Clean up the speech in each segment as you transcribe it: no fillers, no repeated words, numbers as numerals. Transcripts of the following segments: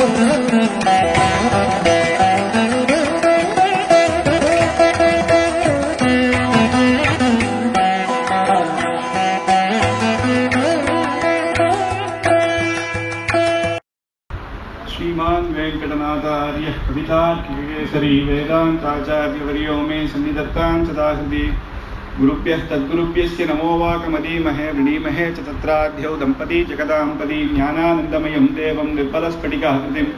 श्रीमान वेंकटनाथार्य कवितार्किकेसरी वेदांताचार्यवर्यो मे सन्निधत्तां सदा हृदि गुरुभ्यः तद्गुरुभ्यस्य नमो वाकमदीमहे वृणीमहे च तत्राद्यौ दम्पती जगदाम्पदी ज्ञानानन्दमयं देवं निर्मलस्फटिकाकृतिम्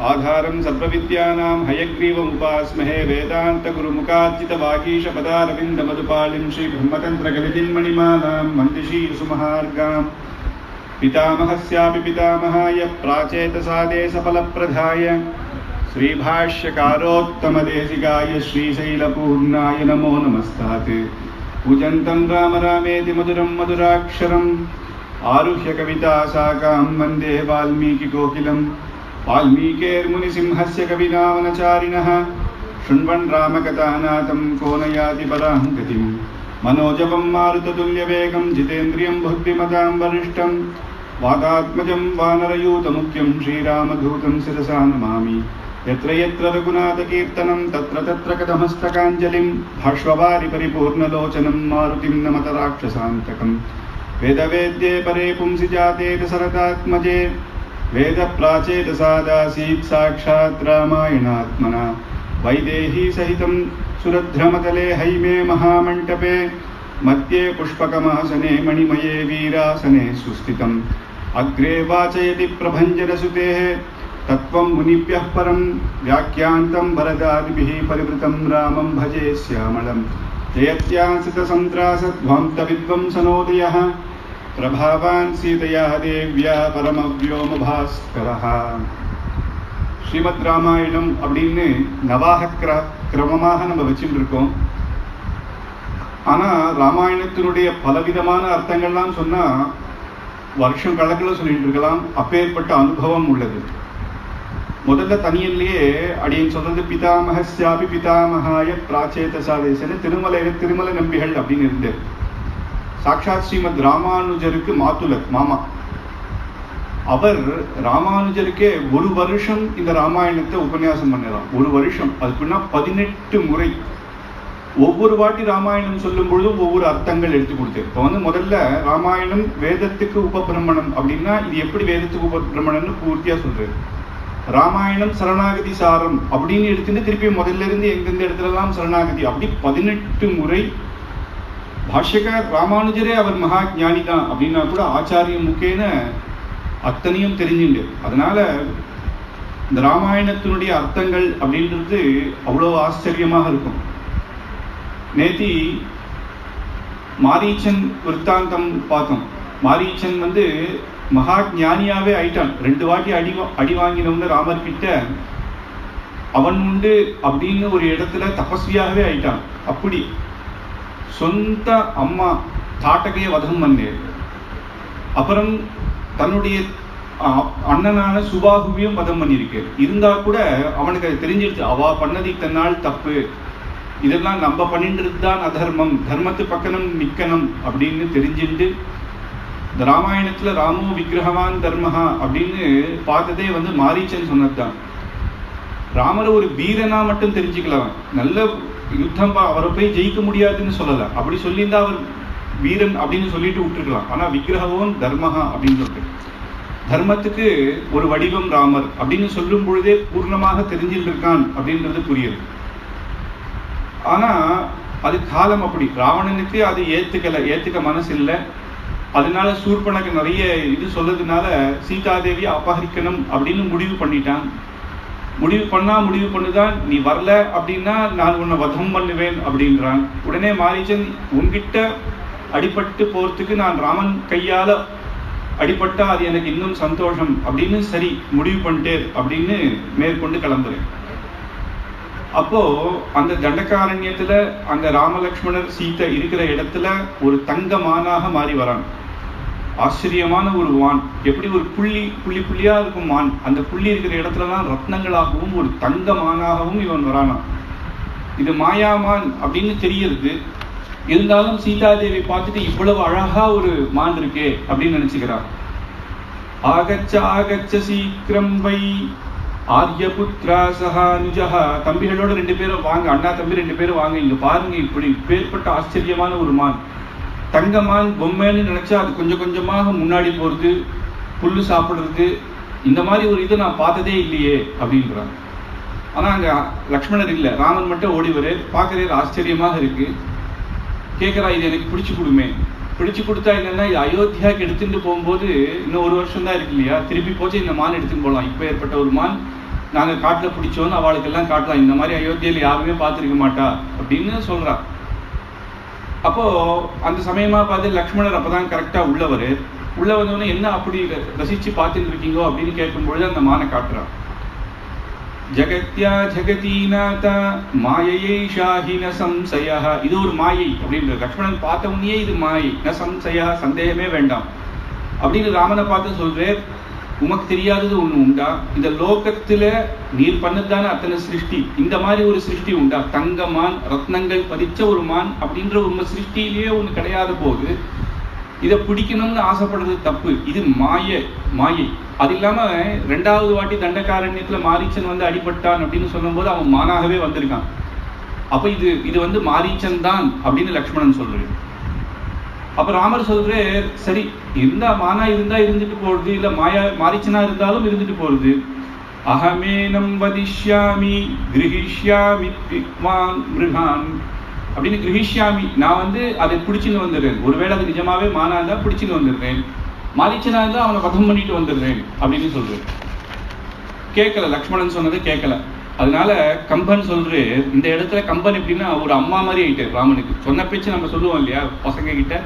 आधारं सर्वविद्यानां हयग्रीवमुपास्महे वेदान्तगुरुमुखार्जितवागीशपदारविन्दमधुपालिं श्रीब्रह्मतन्त्रकलितिन्मणिमालां मन्दिशीसुमहार्गाम् पितामहस्यापि पितामहाय प्राचेतसादे सफलप्रदाय श्रीभाष्यकारोत्तमदेशिकाय श्रीशैलपूर्णाय नमो नमस्तात् पूजन्तं राम रामेति मधुरं मधुराक्षरम् आरुह्य कविताशाखां वन्दे वाल्मीकिकोकिलं वाल्मीकेर्मुनिसिंहस्य कविनामनचारिणः शृण्वन् रामकथानाथं को न याति परां गतिम् मनोजवं मारुततुल्यवेगं जितेन्द्रियं बुद्धिमतां वरिष्ठं वातात्मजं वानरयूतमुख्यं श्रीरामदूतं शिरसा नमामि यत्र यत्र रघुनाथकीर्तनं तत्र तत्र कदमस्तकाञ्जलिं भाष्ववारि परिपूर्णलोचनं मारुतिं नमत राक्षसान्तकं वेदवेद्ये परे पुंसि जाते दशरथात्मजे वेदप्राचेदसादासीत् साक्षात् रामायणात्मना वैदेही सहितं सुरध्रमतले हैमे महामण्टपे मध्ये पुष्पकमासने मणिमये वीरासने सुस्थितम् अग्रे वाचयति प्रभञ्जनसुतेः तत्त्वं मुनिभ्यः परं व्याख्यान्तं भरदादिभिः परिवृतं रामं भजे श्यामलं जयत्यासितसन्त्रासध्वान्तविद्वंसनोदयः प्रभावान् सीतया देव्या परमव्योमभास्करः ஸ்ரீமத் ராமாயணம் அப்படின்னு நவாக கிரமமாக நம்ம வச்சுட்டு இருக்கோம். ஆனால் ராமாயணத்தினுடைய பலவிதமான அர்த்தங்கள்லாம் சொன்னால் வருஷம் கணக்கில் சொல்லிட்டு இருக்கலாம். அப்பேற்பட்ட அனுபவம் உள்ளது. முதல்ல தனியிலேயே அடியன் சொல்றது பிதாமகஸ்யாபி பிதாமகாய பிராச்சேதசாதேசன திருமல நம்பிகள் அப்படின்னு இருந்தது. சாட்சாத் ஸ்ரீமத் ராமானுஜருக்கு மாத்துலர் மாமா. அவர் ராமானுஜருக்கே ஒரு வருஷம் இந்த ராமாயணத்தை உபன்யாசம் பண்ணலாம். ஒரு வருஷம், அதுக்குன்னா 18 முறை. ஒவ்வொரு வாட்டி ராமாயணம் சொல்லும் பொழுதும் ஒவ்வொரு அர்த்தங்கள் எடுத்து கொடுத்தாரு. இப்போ முதல்ல ராமாயணம் வேதத்துக்கு உபபிரமணம் அப்படின்னா இது எப்படி வேதத்துக்கு உபபிரமணம்னு பூர்த்தியா சொல்றாரு. ராமாயணம் சரணாகதி சாரம் அப்படின்னு எடுத்துட்டு திருப்பி முதல்ல இருந்து எந்தெந்த இடத்துலலாம் சரணாகதி அப்படி 18 முறை. பாஷ்யக்கார் ராமானுஜரே அவர் மகா ஞானி தான் அப்படின்னா கூட ஆச்சாரிய முக்கேன அத்தனையும் தெரிஞ்சுண்டு. அதனால இந்த ராமாயணத்தினுடைய அர்த்தங்கள் அப்படின்றது அவ்வளோ ஆச்சரியமாக இருக்கும். நேத்தி மாரீச்சன் விற்த்தாந்தம் பார்த்தோம். மாரீச்சன் மகா ஞானியாவே ஆயிட்டான். 2 வாட்டி அடி வாங்கினவங்க ராமர் கிட்ட அவன் உண்டு அப்படின்னு ஒரு இடத்துல தபஸ்வியாகவே ஆயிட்டான். அப்படி சொந்த அம்மா தாட்டகைய வதம் பண்ணேன். அப்புறம் தன்னுடைய அண்ணனான சுபாகுவையும் வதம் பண்ணியிருக்கு. இருந்தா கூட அவனுக்கு அது தெரிஞ்சிருச்சு, அவ பண்ணது தன்னால் தப்பு, இதெல்லாம் நம்ம பண்ணிட்டு தான் அதர்மம், தர்மத்து பக்கனம் நிக்கணும் அப்படின்னு தெரிஞ்சுட்டு இந்த ராமாயணத்துல ராமோ விக்கிரகவான் தர்மஹா அப்படின்னு பார்த்ததே மாரீச்சன் சொன்னதுதான். ராமரை ஒரு வீரனா மட்டும் தெரிஞ்சுக்கலாம், நல்ல யுத்தம் அவரை போய் ஜெயிக்க முடியாதுன்னு சொல்லலாம். அப்படி சொல்லியிருந்தா அவர் வீரன் அப்படின்னு சொல்லிட்டு விட்டுருக்கலாம். ஆனா விக்கிரகவோன் தர்மஹா அப்படின்னு சொல்லிட்டு தர்மத்துக்கு ஒரு வடிவம் ராமர் அப்படின்னு சொல்லும் பொழுதே பூர்ணமாக தெரிஞ்சிட்டு இருக்கான் அப்படின்றது புரியுது. ஆனா அது காலம் அப்படி. ராவணனுக்கு அது ஏத்துக்க மனசு இல்லை. அதனால சூர்பனக்கு நிறைய இது சொல்றதுனால சீதாதேவியை அபகரிக்கணும் அப்படின்னு முடிவு பண்ணிட்டான். முடிவு பண்ணுதான், நீ வரல அப்படின்னா நான் உன்னை வதம் பண்ணுவேன் அப்படின்றான். உடனே மாரீச்சன் உன்கிட்ட அடிபட்டு போறதுக்கு நான் ராமன் கையால அடிபட்டா அது எனக்கு இன்னும் சந்தோஷம் அப்படின்னு சரி முடிவு பண்ணிட்டேன் அப்படின்னு மேற்கொண்டு கிளம்புறேன். அப்போ அந்த தண்டகாரண்யத்துல அந்த ராமலக்ஷ்மணர் சீதை இருக்கிற இடத்துல ஒரு தங்க மானாக மாறி வரான். ஆச்சரியமான ஒரு வான், எப்படி ஒரு புள்ளியா இருக்கும் மான், அந்த புள்ளி இருக்கிற இடத்துலலாம் ரத்னங்களாகவும் ஒரு தங்க மானாகவும் இவன் வரானான். இது மாயாமான் அப்படின்னு தெரியுது. இருந்தாலும் சீதாதேவி பார்த்துட்டு இவ்வளவு அழகா ஒரு மான் இருக்கே அப்படின்னு நினைச்சுக்கிறான். ஆகச்ச ஆகச்ச சீக்கிரம் வை ஆர்யபுத்ரா சஹானுஜஹா. தம்பிகளோட 2 பேரும் வாங்க, அண்ணா தம்பி 2 பேரும் வாங்க, இங்க பாருங்க, இப்படி பேர்பட்ட ஆச்சரியமான ஒரு மான். தங்கமான் பொம்மைன்னு நினைச்சா அது கொஞ்சம் கொஞ்சமாக முன்னாடி போறது, புல்லு சாப்பிடுறது, இந்த மாதிரி ஒரு இதை நான் பார்த்ததே இல்லையே அப்படின்றாங்க. ஆனா அங்க லக்ஷ்மணர் இல்லை, ராமன் மட்டும் ஓடிவரு. பார்க்கறது ஆச்சரியமாக இருக்கு. கேட்கறா, இது எனக்கு பிடிச்சு கொடுமே. பிடிச்சு கொடுத்தா என்னன்னா, இது அயோத்தியாவுக்கு எடுத்துட்டு போகும்போது இன்னும் 1 வருஷம் தான் இருக்கு இல்லையா, திருப்பி போச்சு இந்த மான் எடுத்துன்னு போகலாம். இப்போ ஏற்பட்ட ஒரு மான் நாங்க காட்டுல பிடிச்சோன்னு அவளுக்கு எல்லாம் காட்டலாம். இந்த மாதிரி அயோத்தியில யாருமே பார்த்துருக்க மாட்டா அப்படின்னு சொல்றா. அப்போ அந்த சமயமா பார்த்து லக்ஷ்மணர் அப்பதான் கரெக்டா உள்ளவர். உள்ள வந்தவொடனே என்ன அப்படி ரசிச்சு பார்த்துட்டு இருக்கீங்கோ அப்படின்னு கேட்கும்பொழுது அந்த மானை காட்டுறான். ஜகத்யா ஜெகதீநாத மாயையை ஷாஹின சம்சயா. இது ஒரு மாயை அப்படின்ற லக்ஷ்மணன் பார்த்த உடனே இது மாயை, ந சம்சயா, சந்தேகமே வேண்டாம் அப்படின்னு ராமனை பார்த்து சொல்றேன். உமக்கு தெரியாதது ஒண்ணு உண்டா? இந்த லோகத்துல நீர் பண்ணதான அத்தனை சிருஷ்டி, இந்த மாதிரி ஒரு சிருஷ்டி உண்டா? தங்கமான் ரத்னங்கள் பதிச்ச ஒரு மான் அப்படின்ற உண்மை சிருஷ்டியிலேயே ஒண்ணு கிடையாத போது இதை பிடிக்கணும்னு ஆசைப்படுறது தப்பு. இது மாயை. அது இல்லாம 2வது வாட்டி தண்டகாரண்யத்துல மாரீச்சன் வந்து அடிபட்டான் அப்படின்னு சொல்லும் போது அவன் மானாகவே வந்திருக்கான். அப்ப இது வந்து மாரீச்சன் தான் அப்படின்னு லக்ஷ்மணன் சொல்றாரு. அப்ப ராமர் சொல்றே, சரி இருந்தா மானா இருந்தா இருந்துட்டு போறது, இல்ல மாரீச்சனா இருந்தாலும் இருந்துட்டு போறது. அகமேனம் வதிஷ்யாமி கிரகிஷ்யாமி மிருகான் அப்படின்னு கிரகிஷ்யாமி, நான் வந்து அதை பிடிச்சின்னு வந்துடுறேன். ஒருவேளை அது நிஜமாவே மானா இருந்தா பிடிச்சின்னு வந்துடுறேன், மாரீச்சனா இருந்தா அவனை வதம் பண்ணிட்டு வந்துடுறேன் அப்படின்னு சொல்றேன். கேட்கல, லக்ஷ்மணன் சொன்னதை கேட்கல. அதனால கம்பன் சொல்றே, இந்த இடத்துல கம்பன் எப்படின்னா ஒரு அம்மா மாதிரி ஆயிட்டு ராமனுக்கு. சொன்ன பேச்சு நம்ம சொல்லுவோம் இல்லையா, பசங்க கிட்ட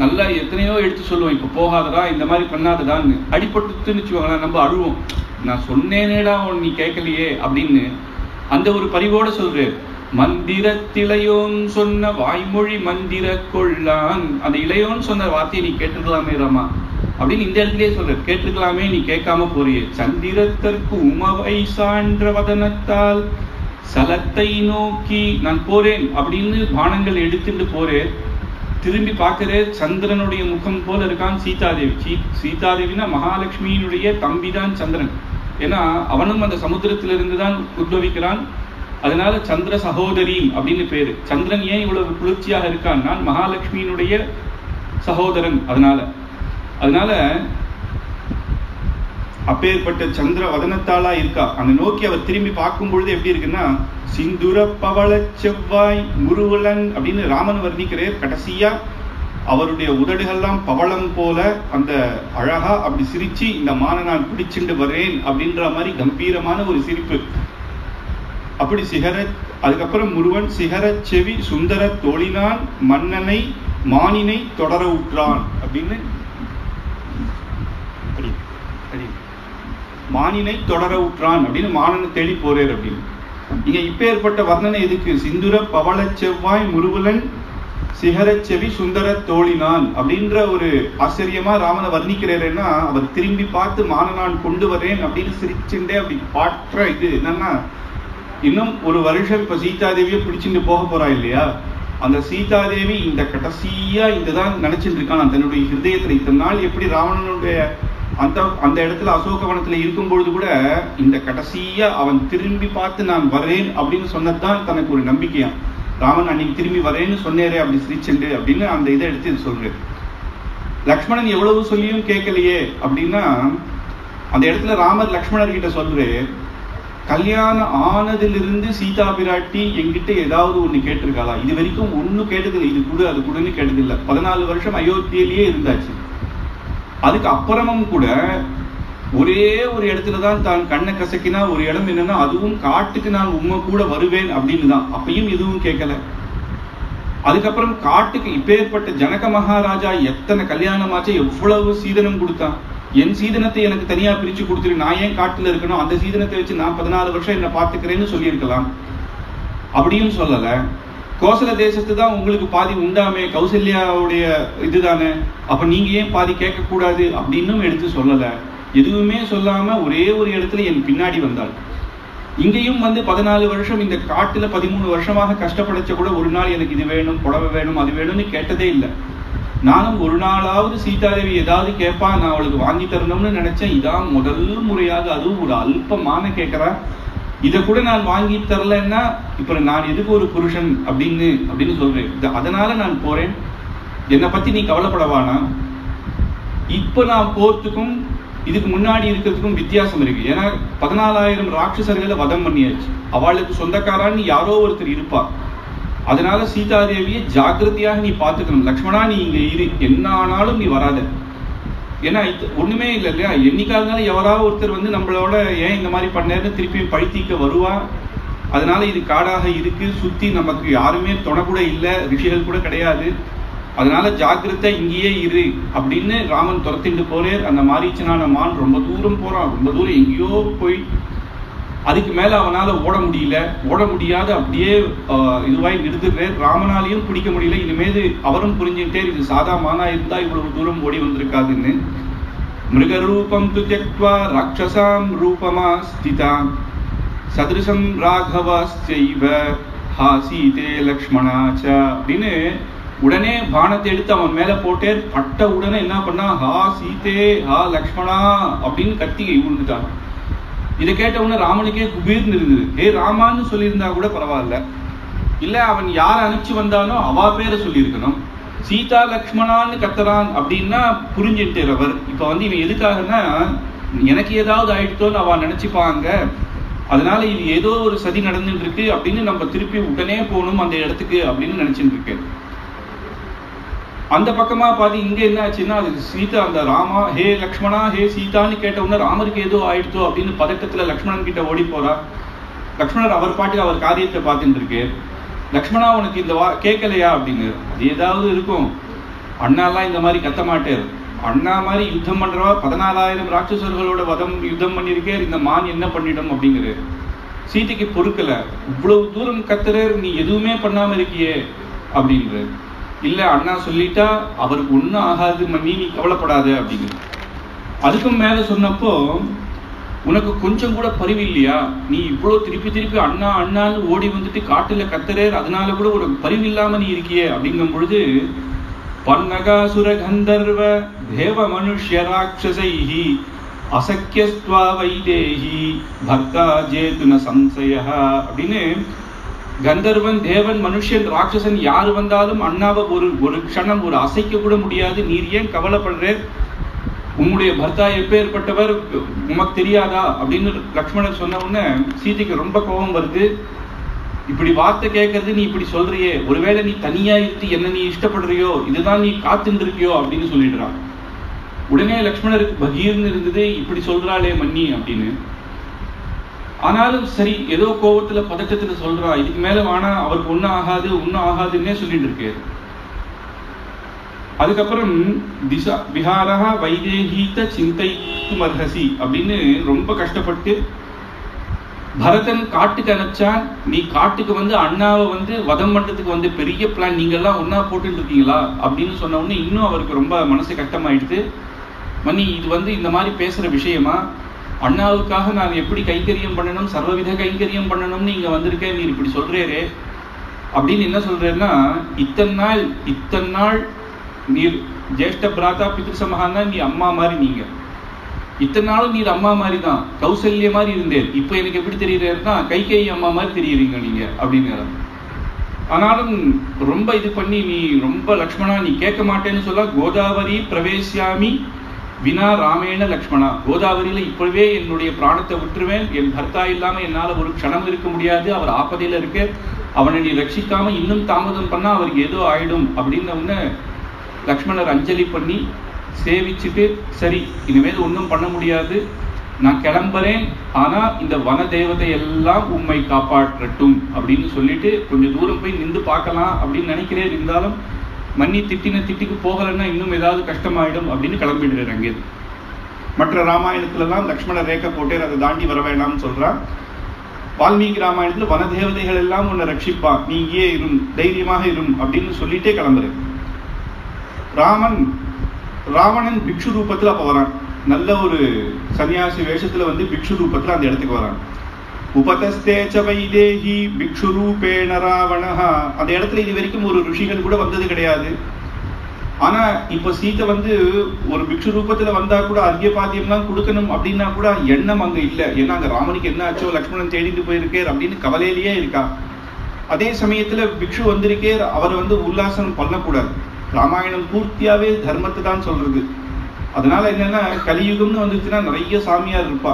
நல்லா எத்தனையோ எடுத்து சொல்லுவோம், இப்ப போகாதடா, இந்த மாதிரி பண்ணாதடான்னு. அடிபட்டுன்னு வச்சுக்கோங்களேன், நம்ம அழுவோம், நான் சொன்னேனேடா நீ கேட்கலையே அப்படின்னு. அந்த ஒரு பரிவோட சொல்றேன். மந்திரத்திளையோன் சொன்ன வாய்மொழி மந்திர கொள்ளான். அந்த இளையோன்னு சொன்ன வார்த்தையை நீ கேட்டுக்கலாமே ராமா அப்படின்னு இந்த இடத்துலயே சொல்ற. கேட்டுக்கலாமே, நீ கேட்காம போறியே. சந்திரத்திற்கு உமவை சான்ற வதனத்தால் சலத்தை நோக்கி நான் போறேன் அப்படின்னு பானங்கள் எடுத்துட்டு போறேன். திரும்பி பார்க்கிறேன், சந்திரனுடைய முகம் போல இருக்கான் சீதாதேவி. சீதாதேவினா மகாலட்சுமியினுடைய தம்பிதான் சந்திரன். ஏன்னா அவனும் அந்த சமுத்திரத்திலிருந்து தான் உத்பவிக்கிறான். அதனால சந்திர சகோதரி அப்படின்னு பேரு. சந்திரன் ஏன் இவ்வளவு குளிர்ச்சியாக இருக்கான், நான் மகாலட்சுமியினுடைய சகோதரன். அதனால அப்பேற்பட்ட சந்திர வதனத்தாளா இருக்கா. அந்த நோக்கி அவர் திரும்பி பார்க்கும் பொழுது எப்படி இருக்குன்னா, சிந்துர பவள செவ்வாய் முருவலன் அப்படின்னு ராமன் வர்ணிக்கிறார். கடைசியா அவருடைய உதடுகள்லாம் பவளம் போல அந்த அழகா அப்படி சிரிச்சு, இந்த மானை நான் பிடிச்சிட்டு வரேன் அப்படின்ற மாதிரி கம்பீரமான ஒரு சிரிப்பு. அப்படி அதுக்கப்புறம் முருவன் சிகர செவி சுந்தர தோழினான் மன்னனை மானினை தொடர உற்றான் அப்படின்னு மானினை தொடர உற்றான் அப்படின்னு மானனை தேடி போறேர் அப்படின்னு. இங்க இப்ப ஏற்பட்ட வர்ணனை எதுக்கு? சிந்துர பவள செவ்வாய் முருவலன் சிகர செவி சுந்தர தோழினான் அப்படின்ற ஒரு ஆச்சரியமா ராமனை வர்ணிக்கிறேன்னா, அவர் திரும்பி பார்த்து மான நான் கொண்டு வரேன் அப்படின்னு சிரிச்சுட்டே அப்படி பாற்ற இது என்னன்னா, இன்னும் 1 வருஷம் இப்ப சீதாதேவியை பிடிச்சிட்டு போக போறா இல்லையா, அந்த சீதாதேவி இந்த கடைசியா இதுதான் நினைச்சிட்டு இருக்கான் தன்னுடைய ஹிருதயத்துல. இத்தனை நாள் எப்படி ராவணனுடைய அந்த இடத்துல அசோகவனத்துல இருக்கும் பொழுது கூட இந்த கடைசியா அவன் திரும்பி பார்த்து நான் வரேன் அப்படின்னு சொன்னதுதான் தனக்கு ஒரு நம்பிக்கையா. ராமன் அன்னைக்கு திரும்பி வரேன்னு சொன்னேரே அப்படி சிரிச்சுண்டு அப்படின்னு அந்த இதை எடுத்து சொல்றேன். லக்ஷ்மணன் எவ்வளவு சொல்லியும் கேட்கலையே அப்படின்னா, அந்த இடத்துல ராமர் லக்ஷ்மணர் கிட்ட சொல்றேன், கல்யாணம் ஆனதிலிருந்து சீதா பிராட்டி என்கிட்ட ஏதாவது ஒண்ணு கேட்டிருக்காளா? இது வரைக்கும் ஒன்னும் கேட்டதில்லை. இது கூட அது கூடன்னு கேட்டதில்லை. 14 வருஷம் அயோத்தியிலேயே இருந்தாச்சு. அதுக்கு அப்புறமும் கூட ஒரே ஒரு இடத்துலதான் தான் கண்ணை கசக்கினா ஒரு இடம் என்னன்னா, அதுவும் காட்டுக்கு நான் உண்மை கூட வருவேன் அப்படின்னு தான். அப்பயும் எதுவும் கேட்கல. அதுக்கப்புறம் காட்டுக்கு இப்பேற்பட்ட ஜனக மகாராஜா எத்தனை கல்யாணமாச்சு, எவ்வளவு சீதனம் கொடுத்தான். என் சீதனத்தை எனக்கு தனியா பிரிச்சு கொடுத்துரு, நான் ஏன் காட்டுல இருக்கணும், அந்த சீதனத்தை வச்சு நான் 14 வருஷம் என்ன பார்த்துக்கிறேன்னு சொல்லியிருக்கலாம். அப்படியும் சொல்லல. கோசல தேசத்து தான் உங்களுக்கு பாதி உண்டாமே, கௌசல்யாவுடைய இதுதானே, அப்ப நீங்க ஏன் பாதி கேட்க கூடாது அப்படின்னும் எடுத்து சொல்லல. எதுவுமே சொல்லாம ஒரே ஒரு இடத்துல என் பின்னாடி வந்தாள். இங்கேயும் வந்து 14 வருஷம் இந்த காட்டுல 13 வருஷமாக கஷ்டப்படைச்ச கூட ஒரு நாள் எனக்கு இது வேணும், புடவை வேணும், அது வேணும்னு கேட்டதே இல்லை. நானும் ஒரு நாளாவது சீதாதேவி ஏதாவது கேட்பா, நான் அவளுக்கு வாங்கி தரணும்னு நினைச்சேன். இதான் முதல் முறையாக, அதுவும் ஒரு அல்பமான கேட்கிறா. இதை கூட நான் வாங்கி தரலன்னா இப்ப நான் எதுக்கு ஒரு புருஷன் அப்படின்னு சொல்றேன். அதனால நான் போறேன், என்னை பத்தி நீ கவலைப்படவானா. இப்ப நான் போறதுக்கும் இதுக்கு முன்னாடி இருக்கிறதுக்கும் வித்தியாசம் இருக்கு. ஏன்னா 14,000 ராட்சசர்களை வதம் பண்ணியாச்சு. அவளுக்கு சொந்தக்காரான்னு யாரோ ஒருத்தர் இருப்பா. அதனால சீதாதேவியை ஜாக்கிரதையாக நீ பார்த்துக்கணும். லக்ஷ்மணா, நீ இங்க இரு, என்ன ஆனாலும் நீ வராத. ஏன்னா ஒண்ணுமே இல்லை இல்லையா, என்னைக்காக எவராவது ஒருத்தர் வந்து நம்மளோட ஏன் இந்த மாதிரி பண்ணேன்னு திருப்பியும் பழித்திக்க வருவா. அதனால இது காடாக இருக்கு, சுத்தி நமக்கு யாருமே துணை கூட இல்லை, ரிஷிகள் கூட கிடையாது. அதனால ஜாக்கிரதை, இங்கேயே இரு அப்படின்னு ராமன் துரத்திட்டு போறேன். அந்த மாரீச்சனான மான் ரொம்ப தூரம் போறான், ரொம்ப தூரம் எங்கேயோ போய் அதுக்கு மேல அவனால ஓட முடியாத அப்படியே இதுவாய் நிறுத்துறார். ராமனாலையும் பிடிக்க முடியல. இனிமேது அவரும் புரிஞ்சுக்கிட்டே, இது சாதா மானா இருந்தா இவ்வளவு தூரம் ஓடி வந்திருக்காதுன்னு. மிருகரூபம் து த்யக்த்வா ராட்சசாம் ரூபமா ஸ்திதாம் சத்ருசம் ராகவஸ்சைவ ஹாசீதே லக்ஷ்மணாச்ச அப்படின்னு உடனே பானத்தை எடுத்து அவன் மேல போட்டே. பட்ட உடனே என்ன பண்ணா, ஹா சீதே ஹா லக்ஷ்மணா அப்படின்னு கத்தி விழுந்துட்டான். இதை கேட்ட உடனே ராமனுக்கே குபீர்னு இருந்தது. ராமான்னு சொல்லியிருந்தா கூட பரவாயில்ல, இல்ல அவன் யார அனுப்பிச்சு வந்தானோ அவா பேரை சொல்லியிருக்கணும். சீதா லக்ஷ்மணான்னு கத்துறான் அப்படின்னா புரிஞ்சுட்டார் அவர். இப்ப வந்து இவன் எதுக்காகனா, எனக்கு ஏதாவது ஆயிடுத்தோன்னு அவ நினைச்சுப்பாங்க, அதனால இது ஏதோ ஒரு சதி நடந்துட்டு இருக்கு அப்படின்னு நம்ம திருப்பி உடனே போகணும் அந்த இடத்துக்கு அப்படின்னு நினைச்சுட்டு இருக்கேன். அந்த பக்கமா பார்த்து இங்க என்ன ஆச்சுன்னா, அதுக்கு சீதா அந்த ராமா ஹே லக்ஷ்மணா ஹே சீதான்னு கேட்ட உடனே ராமருக்கு ஏதோ ஆயிடுச்சோ அப்படின்னு பதட்டத்துல லக்ஷ்மணன் கிட்ட ஓடி போறா. லக்ஷ்மணர் அவர் பாட்டுக்கு அவர் காரியத்தை பார்த்துட்டு இருக்கு. லக்ஷ்மணா, உனக்கு இந்த கேட்கலையா அப்படின்னு. அது ஏதாவது இருக்கும், அண்ணாலாம் இந்த மாதிரி கத்த மாட்டார். அண்ணா மாதிரி யுத்தம் பண்றவா 14,000 ராட்சசர்களோட யுத்தம் பண்ணிருக்கே, இந்த மான் என்ன பண்ணிடும் அப்படிங்கிற. சீதைக்கு பொறுக்கல, இவ்வளவு தூரம் கத்துறார், நீ எதுவுமே பண்ணாம இருக்கியே அப்படிங்கிற. இல்ல அண்ணா சொல்லிட்டா அவருக்கு ஒன்னும் ஆகாது மம்மி, நீ கவலைப்படாத அப்படிங்கிற. அதுக்கும் மேல சொன்னப்போ, உனக்கு கொஞ்சம் கூட பரிவு இல்லையா, நீ இவ்வளவு திருப்பி அண்ணா அண்ணான்னு ஓடி வந்துட்டு காட்டுல கத்துறேர், அதனால கூட ஒரு பரிவு இல்லாம நீ இருக்கியே அப்படிங்கும் பொழுது, பன்னகாசுர கந்தர்வ தேவ மனுஷ்ய ராட்சசைஹி அசக்கியஸ்த்வா வைதேஹி பக்தா ஜேதுன சம்சய அப்படின்னு, கந்தர்வன் தேவன் மனுஷன் ராட்சசன் யாரு வந்தாலும் அண்ணாவை ஒரு க்ஷணம் ஒரு அசைக்க கூட முடியாது. நீர் ஏன் கவலைப்படுற, உன்னுடைய பர்த்தா எப்பேற்பட்டவர் உமக்கு தெரியாதா அப்படின்னு லக்ஷ்மணர் சொன்ன உடனே சீதைக்கு ரொம்ப கோபம் வருது. இப்படி வார்த்தை கேட்கறது, நீ இப்படி சொல்றியே, ஒருவேளை நீ தனியா இருந்து என்ன நீ இஷ்டப்படுறியோ, இதுதான் நீ காத்துட்டு இருக்கியோ அப்படின்னு சொல்லிடுறான். உடனே லக்ஷ்மணருக்கு பகீர்னு இருந்தது, இப்படி சொல்றாளே மன்னி அப்படின்னு. ஆனாலும் சரி, ஏதோ கோபத்துல பதட்டத்துல சொல்றா, இதுக்கு மேல வானா அவருக்கு ஒன்னும் ஆகாதுன்னே சொல்லிட்டு இருக்கு. அதுக்கப்புறம் திசா விஹாரஹா வைதேகீத சிந்தைத்துமர்ஹசி அப்படின்னு ரொம்ப கஷ்டப்பட்டு பரதன் காட்டுக்கு அனுப்பிச்சான். நீ காட்டுக்கு வந்து அண்ணாவை வந்து வதம் பண்றதுக்கு வந்து பெரிய பிளான், நீங்க எல்லாம் ஒன்னா போட்டு இருக்கீங்களா அப்படின்னு சொன்ன உடனே இன்னும் அவருக்கு ரொம்ப மனசு கஷ்டமாயிடுது. மன்னி, இது வந்து இந்த மாதிரி பேசுற விஷயமா, அண்ணாவுக்காக நான் எப்படி கைங்கரியம் பண்ணணும், சர்வவித கைங்கரியம் பண்ணணும்னு இங்க வந்திருக்கேன், நீ இப்படி சொல்றேரே அப்படின்னு. என்ன சொல்றேன்னா, இத்தனை நாள் நீர் ஜேஷ்ட பிராத்தா பித்ருசமஹான்னா நீ அம்மா மாதிரி, நீங்க இத்தனை நாளும் நீர் அம்மா மாதிரி தான், கௌசல்ய மாதிரி இருந்தேன். இப்போ எனக்கு எப்படி தெரியுறேன்னா கைகேயி அம்மா மாதிரி தெரியுறீங்க நீங்க அப்படின்னு. ஆனாலும் ரொம்ப இது பண்ணி, நீ ரொம்ப லக்ஷ்மணா நீ கேட்க மாட்டேன்னு சொல்ல, கோதாவரி பிரவேசியாமி வினா ராமேண லக்ஷ்மணா, கோதாவரியில இப்பவே என்னுடைய பிராணத்தை விட்டுருவேன், என் பர்த்தா இல்லாம என்னால ஒரு க்ஷணம் இருக்க முடியாது, அவர் ஆபதையில இருக்க, அவனை நீ ரட்சிக்காம இன்னும் தாமதம் பண்ணா அவருக்கு ஏதோ ஆயிடும் அப்படின்னு லக்ஷ்மணர் அஞ்சலி பண்ணி சேவிச்சுட்டு, சரி இனிமேல் ஒன்றும் பண்ண முடியாது, நான் கிளம்புறேன், ஆனா இந்த வன தேவதை எல்லாம் உண்மை காப்பாற்றட்டும் அப்படின்னு சொல்லிட்டு கொஞ்சம் தூரம் போய் நின்று பார்க்கலாம் அப்படின்னு நினைக்கிறேன். இருந்தாலும் மன்னி திட்டிக்கு போகலன்னா இன்னும் ஏதாவது கஷ்டமாயிடும் அப்படின்னு கிளம்பிடுறாரு அங்கே. மற்ற ராமாயணத்துலலாம் லக்ஷ்மணர் ரேக்கை போட்டு அதை தாண்டி வர வேணாம்னு சொல்றான். வால்மீகி ராமாயணத்துல வனதேவதைகள் எல்லாம் உன்னை ரட்சிப்பான், நீ இங்கே இரும், தைரியமாக இரும் அப்படின்னு சொல்லிட்டே கிளம்புறேன். ராவணன் பிக்ஷு ரூபத்துல அப்ப வரான், நல்ல ஒரு சன்னியாசி வேஷத்துல வந்து பிக்ஷு ரூபத்துல அந்த இடத்துக்கு வரான். உபதஸ்தேச்ச வைதேகி பிக்ஷு ரூபேண ராவணஹ, அந்த இடத்துல இது வரைக்கும் ஒரு ருஷிகள் கூட வந்தது கிடையாது. ஆனா இப்ப சீதை வந்து ஒரு பிக்ஷு ரூபத்துல வந்தா கூட அர்க்கியபாத்தியம்லாம் கொடுக்கணும் அப்படின்னா கூட எண்ணம் அங்க இல்லை. ஏன்னா அங்க ராமனுக்கு என்ன ஆச்சோ, லக்ஷ்மணன் தேடிட்டு போயிருக்கேர் அப்படின்னு கவலையிலேயே இருக்கா. அதே சமயத்துல பிக்ஷு வந்திருக்கேர், அவர் வந்து உல்லாசனம் பண்ணக்கூடாது. ராமாயணம் பூர்த்தியாவே தர்மத்தை தான் சொல்றது. அதனால என்னன்னா கலியுகம்னு வந்துச்சுன்னா நிறைய சாமியார் இருப்பா,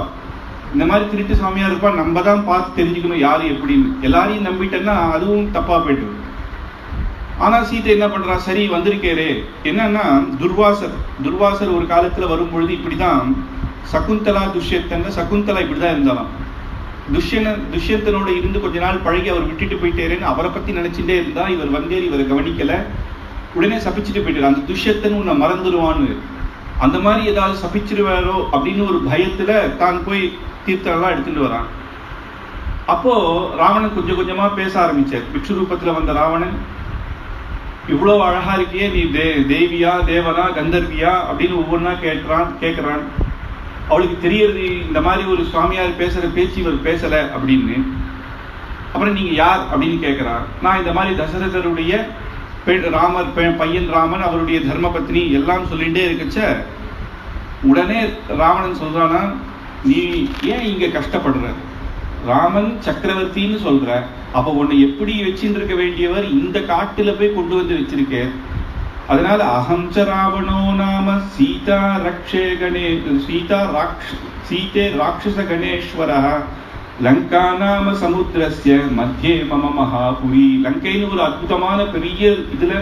இந்த மாதிரி திருட்டு சாமியார் இருப்பா. நம்ம தான் பார்த்து தெரிஞ்சுக்கணும் யாரு எப்படின்னு. எல்லாரையும் நம்பிட்டேன்னா அதுவும் தப்பா போயிட்டு. ஆனா சீதை என்ன பண்றா, சரி வந்திருக்கேரே. என்னன்னா துர்வாசர் ஒரு காலத்துல வரும்பொழுது இப்படிதான் சகுந்தலா துஷ்யத்தன், சகுந்தலா இப்படிதான் இருந்தாலும் துஷ்யந்தனோட இருந்து கொஞ்ச நாள் பழகி அவர் விட்டுட்டு போயிட்டேருன்னு அவரை பத்தி நினைச்சுட்டே இருந்தா. இவர் வந்தேர், இவரை கவனிக்கல, உடனே சபிச்சுட்டு போயிட்டாரு. அந்த துஷ்யத்தன் உன்னை மறந்துடுவான்னு, அந்த மாதிரி ஏதாவது சபிச்சிருவாரோ அப்படின்னு ஒரு பயத்துல தான் போய் தீர்த்தம் எடுத்துட்டு வரான். அப்போ ராவணன் கொஞ்சம் கொஞ்சமா பேச ஆரம்பிச்சார். பிக்ஷு ரூபத்துல வந்த ராவணன், இவ்வளவு அழகா இருக்கியே, நீ தேவியா தேவனா கந்தர்வியா அப்படின்னு ஒவ்வொன்னா கேட்கிறான். அவளுக்கு தெரியறது இந்த மாதிரி ஒரு சுவாமியார் பேசுற பேச்சு இவர் பேசல அப்படின்னு. அப்புறம் நீங்க யார் அப்படின்னு கேட்கிறான். நான் இந்த மாதிரி தசரதருடைய ராமர் பையன் ராமன், அவருடைய தர்ம பத்னி எல்லாம் சொல்லிட்டே இருக்கச்ச உடனே ராவணன் சொல்றானா, நீ ஏன் இங்க கஷ்டப்படுற? ராமன் சக்கரவர்த்தின்னு சொல்ற, அப்ப உன்னை எப்படி வச்சுட்டு இருக்க வேண்டியவர் இந்த காட்டுல போய் கொண்டு வந்து வச்சிருக்க. அதனால அஹம்ச ராவணோ நாம சீதா சீதே ராட்சச கணேஸ்வர லங்கா நாம சமுத்திரஸ்ய மத்தியே மம மகாபுரி. லங்கைன்னு ஒரு அற்புதமான பெரிய இதுல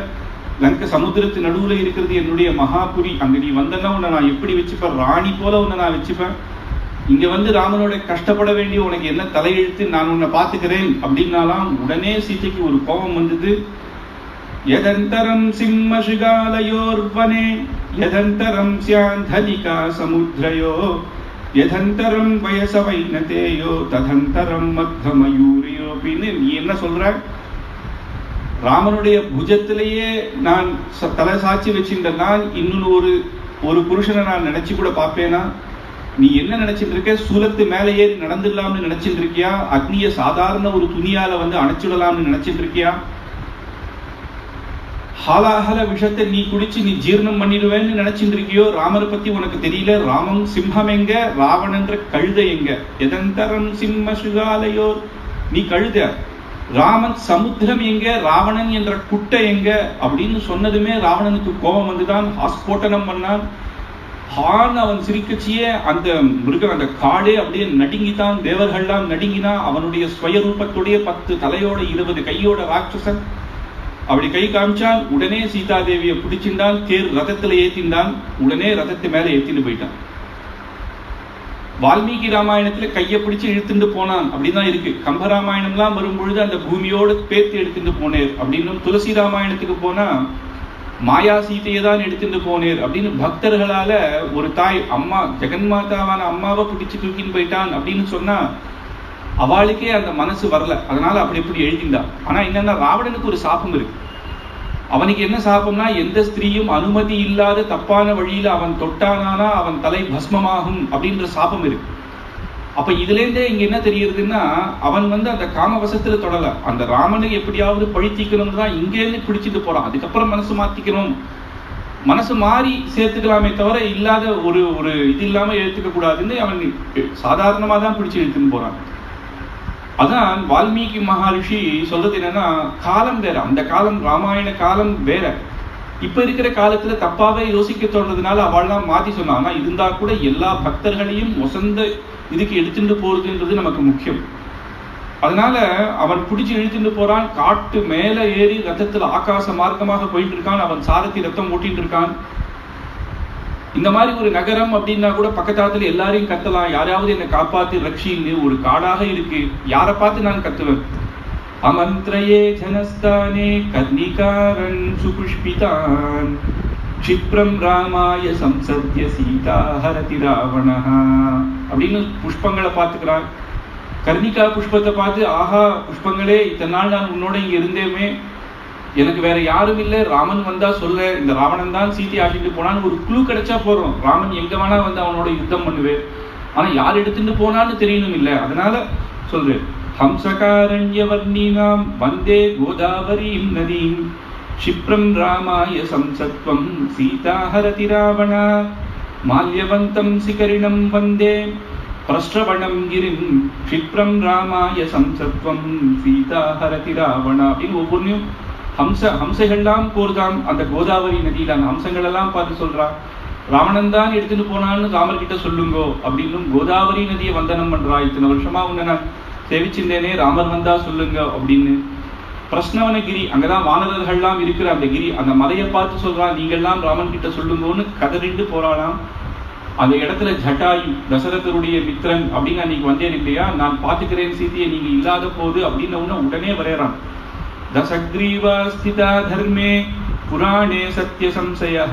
லங்க சமுத்திரத்து நடுவுல இருக்கிறது என்னுடைய மகாபுரி. அங்க நீ வந்தன்னா உன்னை நான் எப்படி வச்சுப்பேன், ராணி போல உன்னை நான் வச்சுப்பேன். இங்க வந்து ராமனோட கஷ்டப்பட வேண்டிய உனக்கு என்ன தலையெழுத்து, நான் உன்னை பாத்துக்கிறேன் அப்படின்னாலாம். உடனே சீதைக்கு ஒரு கோபம் வந்தது. யதந்தரம் சிம்ம சிகாலயோர்வனே யதந்தரம் ஸ்யாந்தலிகா சமுத்ரயோ யதந்தரம் வயச வைனதேயோ ததந்தரம் மத்மயூரியோ அப்படின்னு நீ என்ன சொல்ற? ராமனுடைய புஜத்திலேயே நான் தலை சாட்சி வச்சிருந்த நான் இன்னொன்னு ஒரு புருஷனை நான் நினைச்சு கூட பார்ப்பேனா? நீ என்ன நினைச்சிட்டு இருக்க? சூலத்து மேலே ஏறி நடந்துடலாம்னு நினைச்சிட்டு இருக்கியா? அக்னிய சாதாரண ஒரு துணியால வந்து அணைச்சுடலாம்னு நினைச்சிட்டு இருக்கியா? ஹாலாஹல விஷத்தை நீ குடிச்சு நீ ஜீர்ணம் பண்ணிடுவேன்னு நினைச்சிட்டு இருக்கியோ? ராமரை பத்தி உனக்கு தெரியல. ராமன் சிம்மம் எங்க, ராவணன்ற கழுதை எங்க? எதந்தரம் சிம்ம சுகாலையோ, நீ கழுத. ராமன் சமுத்திரம் எங்க, ராவணன் என்ற குட்டை எங்க அப்படின்னு சொன்னதுமே ராவணனுக்கு கோபம் வந்துதான். ஆஸ்போட்டனம் பண்ணான். ஹான் அவன் சிரிக்கச்சியே அந்த மிருகம் அந்த காடே அப்படியே நடுங்கித்தான். தேவர்கள்லாம் நடுங்கினா. அவனுடைய ஸ்வயரூபத்துடைய 10 தலையோட 20 கையோட ராட்சசன் அப்படி கை காமிச்சான். உடனே சீதாதேவியை பிடிச்சிருந்தான், தேர் ரதத்துல ஏத்தின்றான். உடனே ரதத்து மேல ஏத்தின்னு போயிட்டான். வால்மீகி ராமாயணத்துல கையை பிடிச்சு இழுத்துட்டு போனான் அப்படிதான் இருக்கு. கம்பராமாயணம்லாம் வரும்பொழுது அந்த பூமியோட பேத்து எடுத்துட்டு போனேர் அப்படின்னு. துளசி ராமாயணத்துக்கு போனா மாயா சீதையை தான் எடுத்துட்டு போனேர் அப்படின்னு பக்தர்களால ஒரு தாய் அம்மா ஜெகன்மாதாவான அம்மாவை பிடிச்சு தூக்கின்னு போயிட்டான் அப்படின்னு சொன்னா அவளுக்கே அந்த மனசு வரல. அதனால அப்படி இப்படி எழுதிண்டா. ஆனா என்னன்னா ராவணனுக்கு ஒரு சாபம் இருக்கு. அவனுக்கு என்ன சாபம்னா, எந்த ஸ்திரீயும் அனுமதி இல்லாத தப்பான வழியில அவன் தொட்டானா அவன் தலை பஸ்மமாகும் அப்படின்ற சாபம் இருக்கு. அப்ப இதுல இருந்தே இங்க என்ன தெரியுதுன்னா, அவன் வந்து அந்த காமவசத்துல தொடல. அந்த ராமனை எப்படியாவது பழித்திக்கணும் தான் இங்க இருந்து பிடிச்சிட்டு போறான். அதுக்கப்புறம் மனசு மாத்திக்கணும், மனசு மாறி சேர்த்துக்கலாமே தவிர இல்லாத ஒரு இது இல்லாம எடுத்துக்க கூடாதுன்னு அவன் சாதாரணமா தான் பிடிச்சு எடுத்துன்னு போறான். அதான் வால்மீகி மகரிஷி சொல்றது என்னன்னா, காலம் வேற. அந்த காலம் ராமாயண காலம் வேற. இப்ப இருக்கிற காலத்துல தப்பாவே யோசிக்க தோன்றதுனால அவள்லாம் மாத்தி சொன்னான். ஆனா இருந்தா கூட எல்லா பக்தர்களையும் வசந்த இதுக்கு எடுத்துட்டு போறதுன்றது நமக்கு முக்கியம். அதனால அவன் பிடிச்சு இழுத்துட்டு போறான். காட்டு மேல ஏறி ரத்தத்துல ஆகாச மார்க்கமாக போயிட்டு இருக்கான். அவன் சாரத்தி ரத்தம் ஓட்டிட்டு இருக்கான். இந்த மாதிரி ஒரு நகரம் அப்படின்னா கூட பக்கத்தாத்துல எல்லாரையும் கத்தலாம், யாராவது என்னை காப்பாத்தி ரட்சின்னு. ஒரு காடாக இருக்கு, யாரை பார்த்து நான் கத்துவேன்? அமந்திரயே ஜனஸ்தானே கர்ணிகாரன் சுபுஷ்பிதான் க்ஷிப்ரம் ராமாய சம்சத்ய சீதா ஹரதி ராவணஹா அப்படின்னு புஷ்பங்களை பார்த்துக்கிறான். கர்ணிகா புஷ்பத்தை பார்த்து, ஆஹா புஷ்பங்களே, இத்தனை நாள் நான் உன்னோட இங்க இருந்தேமே, எனக்கு வேற யாரும் இல்லை, ராமன் வந்தா சொல்ல, இந்த ராவணன் தான் சீதை ஆட்டிட்டு போனான்னு ஒரு குழு கிடைச்சா போறோம். ராமன் எங்க வேணா வந்து அவனோட யுத்தம் பண்ணுவேன். ஆனா யார் எடுத்துட்டு போனான்னு தெரியணும் இல்லை. அதனால சொல்றேன், ஹம்சகாரண்யவர்ணினாம் வந்தே கோதாவரீம் நதீம் क्षिप्रं रामाय संसत्वं सीताहरति रावण माल्यवन्तं शिखरिणं वन्दे प्रश्रवणं गिरिं क्षिप्रं रामाय संसत्वं सीताहरति रावण அப்படின்னு ஒவ்வொன்றையும் ஹம்சைகள்லாம் போர்தாம் அந்த கோதாவரி நதியில அந்த ஹம்சங்கள் எல்லாம் பார்த்து சொல்றா. ராவணன் தான் எடுத்துட்டு போனான்னு ராமர் கிட்ட சொல்லுங்கோ அப்படின்னும் கோதாவரி நதியை வந்தனம் பண்றா. இத்தனை வருஷமா உன்னை நான் சேவிச்சிருந்தேனே, ராமர் வந்தா சொல்லுங்க அப்படின்னு. பிரஸ்னவனகிரி, அங்கதான் வானரர்கள்லாம் இருக்கிற அந்த கிரி, அந்த மலையை பார்த்து சொல்றா, நீங்கள்லாம் ராமன் கிட்ட சொல்லுங்கன்னு கதறிண்டு போறாளாம். அந்த இடத்துல ஜட்டாயு, தசரதருடைய மித்திரன் அப்படின்னு அன்னைக்கு வந்தேன் இல்லையா, நான் பாத்துக்கிறேன் சீதையை, நீங்க இல்லாத போது அப்படின்னு உடனே வரையறான். தசக்ரீவா ஸ்திதா தர்மே புராணே சத்ய சம்சயஹ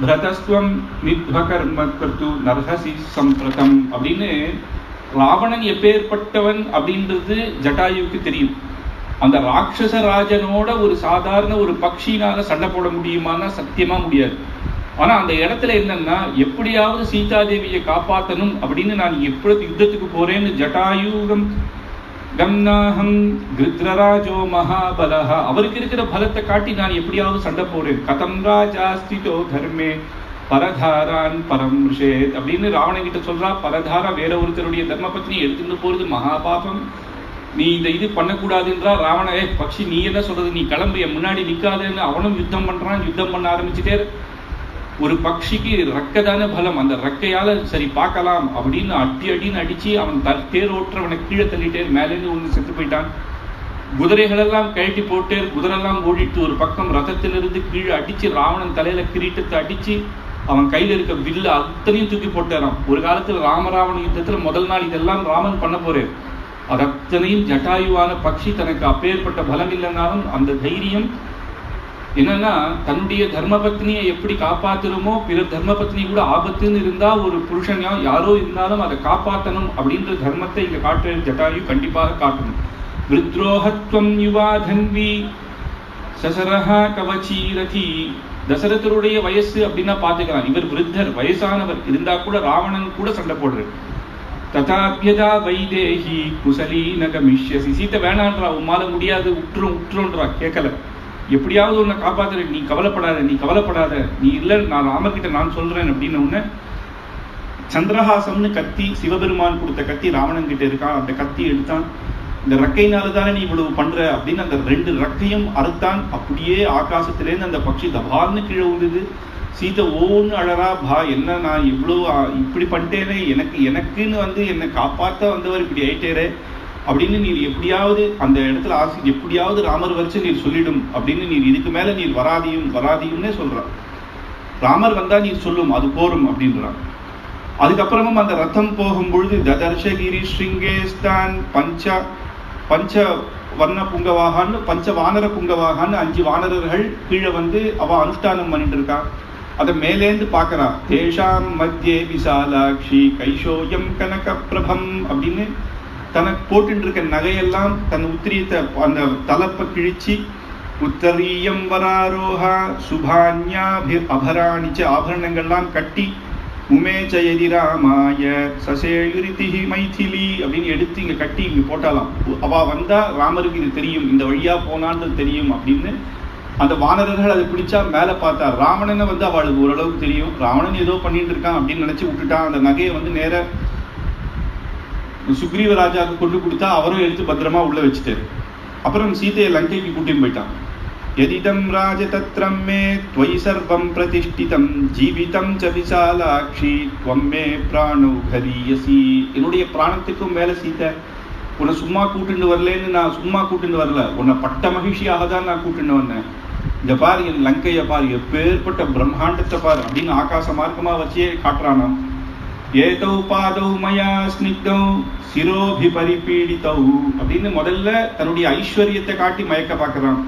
பிரதஸ்துவம் நித்வகர்ம கர்த்து நர்ஹசி சம்பிரதம் அப்படின்னு ராவணன் எப்பேற்பட்டவன் அப்படின்றது ஜட்டாயுவுக்கு தெரியும். அந்த ராட்சச ராஜனோட ஒரு சாதாரண ஒரு பக்ஷினால சண்டை போட முடியுமானா சத்தியமா முடியாது. ஆனா அந்த இடத்துல என்னன்னா, எப்படியாவது சீதாதேவியை காப்பாற்றணும் அப்படின்னு நான் எப்பொழுது யுத்தத்துக்கு போறேன்னு ஜட்டாயுகம் கம்னாஹம் கிருத்ரராஜோ மகாபலஹ, அவருக்கு இருக்கிற பலத்தை காட்டி நான் எப்படியாவது சண்டை போறேன். கதம் ராஜாஸ்திதோ தர்மே பரதாரான் பரம் ரிஷேத் அப்படின்னு ராவணன் கிட்ட சொல்றா. பரதாரா வேற ஒருத்தருடைய தர்மபத்னி எடுத்துட்டு போறது மகாபாபம், நீ இந்த இது பண்ணக்கூடாதுன்றா. ராவண பக்ஷி நீ என்ன சொல்றது, நீ கிளம்பு, என் முன்னாடி நிக்காதுன்னு அவனும் யுத்தம் பண்றான். யுத்தம் பண்ண ஆரம்பிச்சுட்டே, ஒரு பக்ஷிக்கு ரக்கதான பலம், அந்த ரக்கையால சரி பார்க்கலாம் அப்படின்னு அடின்னு அடிச்சு அவன் தேர் ஓட்டுறவனை கீழே தள்ளிட்டே மேலேருந்து ஒன்று செத்து போயிட்டான். குதிரைகளெல்லாம் கழட்டி போட்டு குதிரெல்லாம் ஓடிட்டு ஒரு பக்கம் ரதத்திலிருந்து கீழே அடிச்சு ராவணன் தலையில கிரீட்டத்தை அடிச்சு அவன் கையில இருக்க வில்ல அத்தனையும் தூக்கி போட்டாராம். ஒரு காலத்துல ராமராவண யுத்தத்துல முதல் நாள் இதெல்லாம் ராமன் பண்ண போறேன், அது அத்தனையும் ஜட்டாயுவான பக்ஷி தனக்கு அப்பேற்பட்ட பலம் இல்லைன்னாலும் அந்த தைரியம் என்னன்னா, தன்னுடைய தர்மபத்னியை எப்படி காப்பாற்றணுமோ பிறர் தர்மபத்னி கூட ஆபத்துன்னு இருந்தா ஒரு புருஷன் யாரோ இருந்தாலும் அதை காப்பாற்றணும் அப்படின்ற தர்மத்தை இங்க காட்டுற ஜட்டாயு கண்டிப்பாக காட்டணும். விருத்ரோஹத்வம் யுவா தன்வி சசரஹா கவச்சீரதி, தசரதருடைய வயசு அப்படின்னா பாத்துக்கலாம், இவர் விருத்தர் வயசானவர் இருந்தா கூட ராவணன் கூட சண்டை போடுறார். ததாபியதா வைதேகி குசலி நகமிஷ்யசி, சீத்தை வேணான்றா, உம்மால முடியாது, உற்றுன்றா, கேட்கல. எப்படியாவது உன்னை காப்பாத்துற, நீ கவலைப்படாத, நீ கவலைப்படாத, நீ இல்லை, நான் ராமர்கிட்ட நான் சொல்றேன் அப்படின்னு உடனே சந்திரஹாசம்னு கத்தி, சிவபெருமான் கொடுத்த கத்தி ராவணன் கிட்ட இருக்கான். அந்த கத்தி எடுத்தான். இந்த ரக்கையினால தானே நீ இவ்வளவு பண்ற அப்படின்னு அந்த 2 ரக்கையும் அறுத்தான். அப்படியே ஆகாசத்திலேருந்து அந்த பட்சி தபால்னு கீழே விழுந்தது. சீதை ஓன்னு அழறா, என்ன நான் இவ்வளவு இப்படி பண்ணிட்டேனே, எனக்குன்னு என்னை காப்பாற்ற வந்தவர் இப்படி ஆயிட்டேரே அப்படின்னு நீர் எப்படியாவது அந்த இடத்துல எப்படியாவது ராமர் வச்சு நீர் சொல்லிடும் அப்படின்னு நீர் இதுக்கு மேல நீர் வராதியும்னே சொல்றான். ராமர் வந்தா நீர் சொல்லும், அது போரும் அப்படின்றான். அதுக்கப்புறமும் அந்த ரத்தம் போகும் பொழுது ததர்ஷகிரி ஸ்ருங்கேஸ்தான் பஞ்ச வர்ண புங்கவாகான்னு பஞ்ச வானர புங்கவாகான்னு 5 வானரர்கள் கீழே அவ அனுஷ்டானம் பண்ணிட்டு இருக்கா. அதை மேலேந்து பாக்குறா. தேஷாம் மத்தியே விசாலாட்சி கைஷோயம் கனக பிரபம் அப்படின்னு தனக்கு போட்டு இருக்க நகையெல்லாம் தன் உத்திரியத்தை அந்த தலப்பை கிழிச்சு உத்தரீயம் வராரோஹா சுபான்யாபி அபராணிச்ச ஆபரணங்கள்லாம் கட்டி உமேச்ச எதிராமாய சசேயுரிதி மைதிலி அப்படின்னு எடுத்து இங்க கட்டி இங்க போட்டாலாம். அவ வந்தா ராமருக்கு இது தெரியும், இந்த வழியா போனான்னு தெரியும் அப்படின்னு அந்த வானரர்கள் அதை பிடிச்சா மேல பார்த்தா ராவணனை அவளுக்கு ஓரளவுக்கு தெரியும். ராவணன் ஏதோ பண்ணிட்டு இருக்கான் அப்படின்னு நினைச்சு விட்டுட்டான். அந்த நகையை நேர சுக்ரீவ ராஜாவுக்கு கொண்டு கொடுத்தா அவரும் எடுத்து பத்திரமா உள்ள வச்சுட்டாரு. அப்புறம் சீதையை லங்கைக்கு கூட்டின்னு போயிட்டான். எதிதம் ராஜதத்ரம் மே த்வயி சர்வம் பிரதிஷ்டிதம் ஜீவிதம் ச விசாலாட்சி த்வம் மே பிராணோ கரியசி, என்னுடைய பிராணத்துக்கும் மேல சீதை, உன்னை சும்மா கூட்டிட்டு வரலன்னு நான் சும்மா கூட்டிட்டு வரல, உன்னை பட்ட மகிழ்ச்சியாக தான் நான் கூட்டிட்டு வந்தேன். இந்த பாரு என் லங்கையை பாரு, எப்பேற்பட்ட பிரம்மாண்டத்தை பாரு அப்படின்னு ஆகாச மார்க்கமா வச்சே காட்டுறானாம். ஏதோ பாதௌ மயா ஸ்னிக்தௌ சிரோபி பரிபீடிதௌ அப்படின்னு முதல்ல தன்னுடைய ஐஸ்வர்யத்தை காட்டி மயக்க பார்க்கறான்.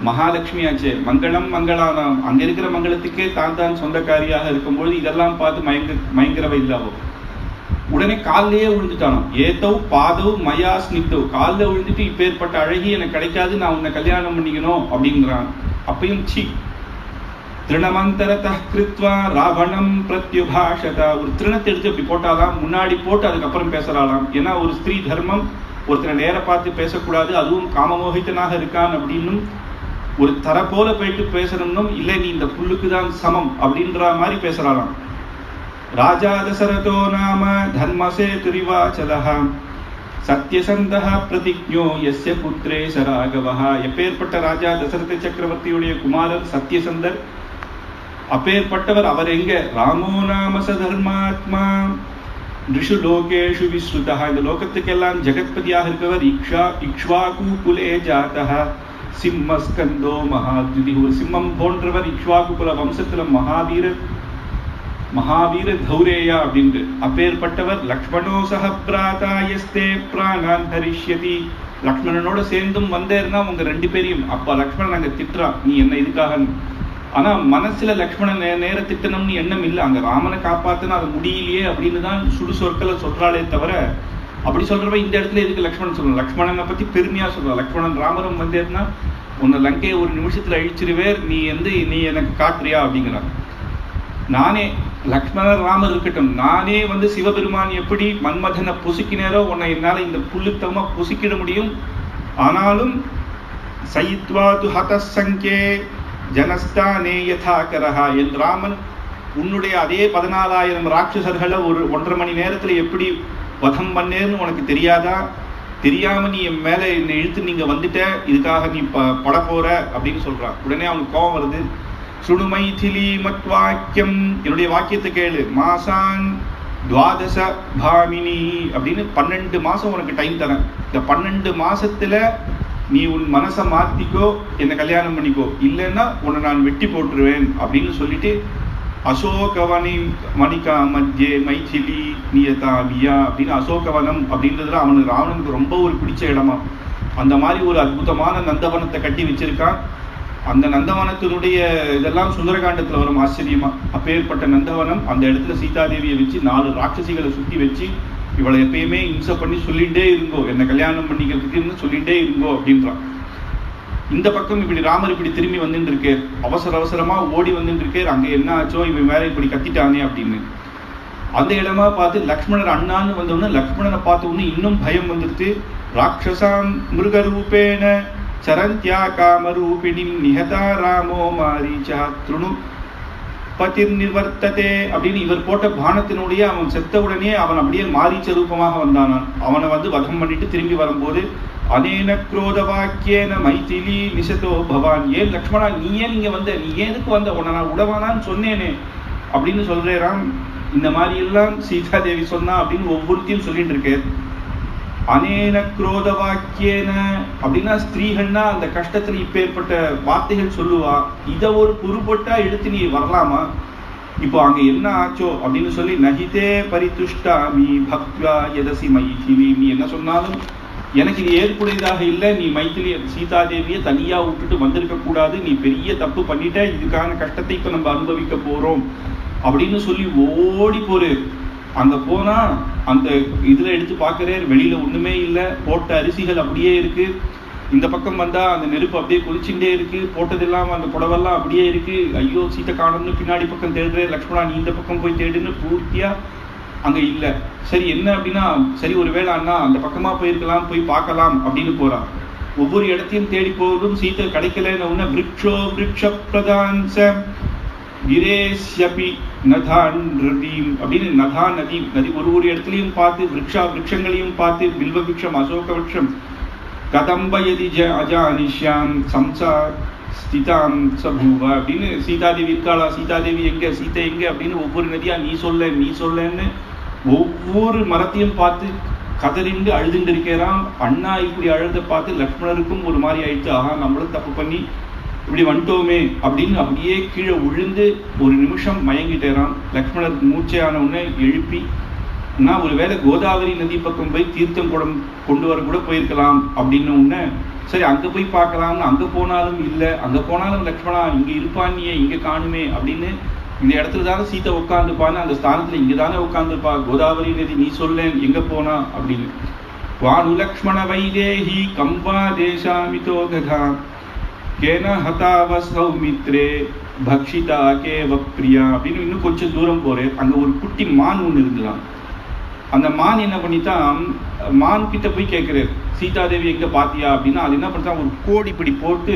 மகாலட்சுமி ஆச்சே, மங்களம் மங்களானாம், அங்க இருக்கிற மங்களத்துக்கே தான் சொந்தக்காரியாக இருக்கும்போது இதெல்லாம் பார்த்து மயங்கரவை இல்லாவோ. உடனே காலிலேயே விழுந்துட்டானோ. ஏதோ பாதவ் மயா ஸ்னிக்தவ், காலில் விழுந்துட்டு இப்பேற்பட்ட அழகி எனக்கு கிடைக்காது, நான் உன்னை கல்யாணம் பண்ணிக்கணும் அப்படிங்கிறான். அப்பயும் சி திருணமந்தரத கிருத்வா ராவணம் பிரத்யுபாஷத, ஒரு திருணத்தை எடுத்து அப்படி போட்டாலாம், முன்னாடி போட்டு அதுக்கப்புறம் பேசலாம். ஏன்னா ஒரு ஸ்திரீ தர்மம், ஒருத்தரை நேர பார்த்து பேசக்கூடாது, அதுவும் காமமோகித்தனாக இருக்கான் அப்படின்னும் ஒரு தர போல போயிட்டு பேசணும்னும் இல்லை நீ இந்த புல்லுக்கு தான் சமம் அப்படின்ற மாதிரி பேசுறாளாம். ராஜா தசரதோ நாம தர்மசே துரிவாச்சலஹ சத்யசந்தஹ பிரதிஜ்ஞோ யஸ்ய புத்ரே சராகவஹ. எப்பேற்பட்ட ராஜா தசரத சக்கரவர்த்தியுடைய குமாரர் சத்யசந்தர், அப்பேற்பட்டவர். அவர் எங்க? ராமோ நாம ச தர்மாத்மா ரிஷு லோகேஷு விஸ்ருதா. இந்த லோகத்துக்கெல்லாம் ஜெகத்பதியாக இருக்கவர். இக்ஷ்வாகு குலே ஜாதஹ சிம்மஸ்கந்தோ மகாத்யுதி. ஒரு சிம்மம் போன்றவர் இக்ஷ்வாகு குல வம்சத்துல மகாவீர தௌரேயா அப்படின்ட்டு. அப்பேற்பட்டவர். லக்ஷ்மணோ சஹ பிராதா யஸ்தே பிராணான் ஹரிஷ்யதி. லக்ஷ்மணனோட சேர்ந்தும் வந்தேன்னா உங்க 2 பேரையும். அப்ப லக்ஷ்மணன் அங்க திட்டுறான், நீ என்ன இதுக்காக. ஆனா மனசுல லக்ஷ்மணன் நேர திட்டணும்னு எண்ணம் இல்லை. அங்க ராமனை காப்பாத்துனா அது முடியலையே அப்படின்னு தான் சுடு சொற்களை சொல்றாளே தவிர, அப்படி சொல்றவ இந்த இடத்துல எதுக்கு லக்ஷ்மணன் சொல்லணும்? லக்ஷ்மணனை பத்தி பெருமையா சொல்றான். லக்ஷ்மணன் ராமரும் வந்தேன்னா உன்னை லங்கையை ஒரு நிமிஷத்துல அழிச்சிருவேர், நீ எனக்கு காட்டுறியா அப்படிங்கிறான். நானே லக்ஷ்மணர் ராமர் இருக்கட்டும், நானே சிவபெருமான் எப்படி மன்மதனை புசுக்கினேரோ உன்னை என்னால இந்த புல்லுத்தமா புசுக்கிட முடியும். ஆனாலும் சயித்வாது ஹதசங்கே ஜனஸ்தானே யதாகரஹா. என் ராமன் உன்னுடைய அதே 14,000 ராட்சசர்களை ஒரு 1.5 மணி நேரத்துல எப்படி வதம் பண்ணேன்னு உனக்கு தெரியாதா? தெரியாம நீ என் மேல என்னை இழுத்து நீங்க வந்துட்ட, இதுக்காக நீ பட போற அப்படின்னு சொல்றான். உடனே அவனுக்கு கோபம் வருது. சுடுமைதிலி மத்வாக்கியம், என்னுடைய வாக்கியத்தை கேளு. மாசான் துவாதச பாமினி அப்படின்னு 12 மாசம் உனக்கு டைம் தரேன். இந்த 12 மாசத்துல நீ உன் மனசை மாத்திக்கோ, என்ன கல்யாணம் பண்ணிக்கோ, இல்லைன்னா உன்னை நான் வெட்டி போட்டுருவேன் அப்படின்னு சொல்லிட்டு அசோகவனி மணிகா மத்தியே மைதிலி நியதாவியா அப்படின்னு அசோகவனம் அப்படின்றதுல ராவணனுக்கு ரொம்ப ஒரு பிடிச்ச இடமா. அந்த மாதிரி ஒரு அற்புதமான நந்தவனத்தை கட்டி வச்சிருக்கான். அந்த நந்தவனத்தினுடைய இதெல்லாம் சுந்தரகாண்டத்துல வரும் ஆச்சரியமா. அப்பேற்பட்ட நந்தவனம். அந்த இடத்துல சீதாதேவியை வச்சு 4 ராட்சசிகளை சுத்தி வச்சு இவளை எப்பயுமே இம்சை பண்ணி சொல்லிட்டே இருங்கோ, என்ன கல்யாணம் பண்ணிக்கிறதுக்கு சொல்லிட்டே இருங்கோ அப்படின்றான். இந்த பக்கம் இப்படி ராமர் இப்படி திரும்பி வந்துட்டு இருக்கே, அவசரமா ஓடி வந்துட்டு இருக்கே. அங்க என்ன ஆச்சோ, இவன் வேற இப்படி கத்திட்டானே அப்படின்னு அந்த இடமா பார்த்து லக்ஷ்மணர் அண்ணான்னு வந்தவொன்னு, லக்ஷ்மணனை பார்த்தவொன்னு இன்னும் பயம் வந்துடுது. ராட்சசாம் மிருகரூபேண சரந்தியா காமரூபிணிம் நிஹதா ராமோ மாரீச்சா த்ருணு பதிர் நிவர்த்ததே அப்படின்னு இவர் போட்ட பானத்தினுடைய அவன் செத்த உடனே அவன் அப்படியே மாரீச்ச ரூபமாக வந்தானான். அவனை வதம் பண்ணிட்டு திரும்பி வரும்போது அனேன குரோத வாக்கியேன மைதிலி நிஷதோ பவான். ஏன் லக்ஷ்மணா நீ ஏன் இங்க வந்த, நீ ஏதுக்கு வந்த, உன்னை நான் உடவானான்னு சொன்னேனே அப்படின்னு சொல்றேன். இந்த மாதிரி எல்லாம் சீதாதேவி சொன்னா அப்படின்னு ஒவ்வொருத்தையும் சொல்லிட்டு இருக்கேன். அனேன குரோத வாக்கியேன அப்படின்னா ஸ்திரீகள்னா அந்த கஷ்டத்துல இப்ப ஏற்பட்ட வார்த்தைகள் சொல்லுவா. இத ஒரு பொறுப்பட்டா எடுத்து நீ வரலாமா? இப்போ அங்க என்ன ஆச்சோ அப்படின்னு சொல்லி நஹிதே பரிதுஷ்டாமி பக்த்வா யதசி மைதிலி. நீ என்ன சொன்னாலும் எனக்கு இது ஏற்புடையதாக இல்லை. நீ மைதிலி சீதாதேவியை தனியா விட்டுட்டு வந்திருக்க கூடாது, நீ பெரிய தப்பு பண்ணிட்ட, இதுக்கான கஷ்டத்தை இப்ப நம்ம அனுபவிக்க போறோம் அப்படின்னு சொல்லி ஓடி போரு. அங்க போனா அந்த இதுல எடுத்து பாக்குறேன், வெளியில ஒண்ணுமே இல்லை. போட்ட அரிசிகள் அப்படியே இருக்கு. இந்த பக்கம் வந்தா அந்த நெருப்பு அப்படியே கொதிச்சுட்டே இருக்கு. போட்டதெல்லாம் அந்த புடவெல்லாம் அப்படியே இருக்கு. ஐயோ சீத்தை காணும்னு பின்னாடி பக்கம் தேடுறேன். லக்ஷ்மணா நீ இந்த பக்கம் போய் தேடுன்னு பூர்த்தியா அங்க இல்ல. சரி என்ன அப்படின்னா, சரி ஒருவேளை அண்ணா அந்த பக்கமா போயிருக்கலாம், போய் பார்க்கலாம் அப்படின்னு போறான். ஒவ்வொரு இடத்தையும் தேடி போவதும் சீத்தை கிடைக்கலன்னு விருட்சோ விருட்ச பிரதான்ச கிரேஸ்யபி நதான் நதீம் அப்படின்னு நதா நதி ஒரு இடத்துலையும் பார்த்து விருட்சங்களையும் பார்த்து பில்வ விருட்சம் அசோக விருட்சம் கதம்பயதி அஜானிஷ்யாம் சம்சா ஸ்திதாம் சபூவ அப்படின்னு சீதாதேவி இருக்காளா, சீதாதேவி எங்க, சீதை எங்க அப்படின்னு ஒவ்வொரு நதியா நீ சொல்லன்னு ஒவ்வொரு மரத்தையும் பார்த்து கதறிண்டு அழுதுண்டு இருக்கிறான். அண்ணா இப்படி அழுத பார்த்து லக்ஷ்மணருக்கும் ஒரு மாதிரி ஆயிடுச்சு. ஆஹா நம்மளும் தப்பு பண்ணி இப்படி வந்துட்டோமே அப்படின்னு அப்படியே கீழே விழுந்து ஒரு நிமிஷம் மயங்கிட்டேறான். லக்ஷ்மணர் மூச்சையான உடனே எழுப்பி, நான் ஒரு வேளை கோதாவரி நதி பக்கம் போய் தீர்த்தம் கொண்டு வர கூட போயிருக்கலாம் அப்படின்னு உடனே சரி அங்க போய் பார்க்கலாம்னு அங்க போனாலும் இல்லை. அங்க போனாலும் லக்ஷ்மணா இங்க இருப்பான், நீ இங்க காணுமே அப்படின்னு இந்த இடத்துல தானே சீத்தை உட்காந்துப்பான்னு அந்த ஸ்தானத்துல இங்கதானே உட்காந்துருப்பா. கோதாவரி நதி நீ சொல்ல எங்க போனா அப்படின்னு. வானு லக்ஷ்மண வைதேஹி கம்பா தேசாமிதோ கதா கேன ஹதாவ சௌமித்ரே பக்ஷிதா கேவ பிரியா அப்படின்னு இன்னும் கொஞ்சம் தூரம் போறேன். அங்க ஒரு குட்டி மான் ஒண்ணு இருந்துதான். அந்த மான் என்ன பண்ணித்தான், மான் கிட்ட போய் கேட்கிறார், சீதாதேவி எங்க பாத்தியா அப்படின்னா அது என்ன பண்ணித்தான், ஒரு கோடி பிடி போட்டு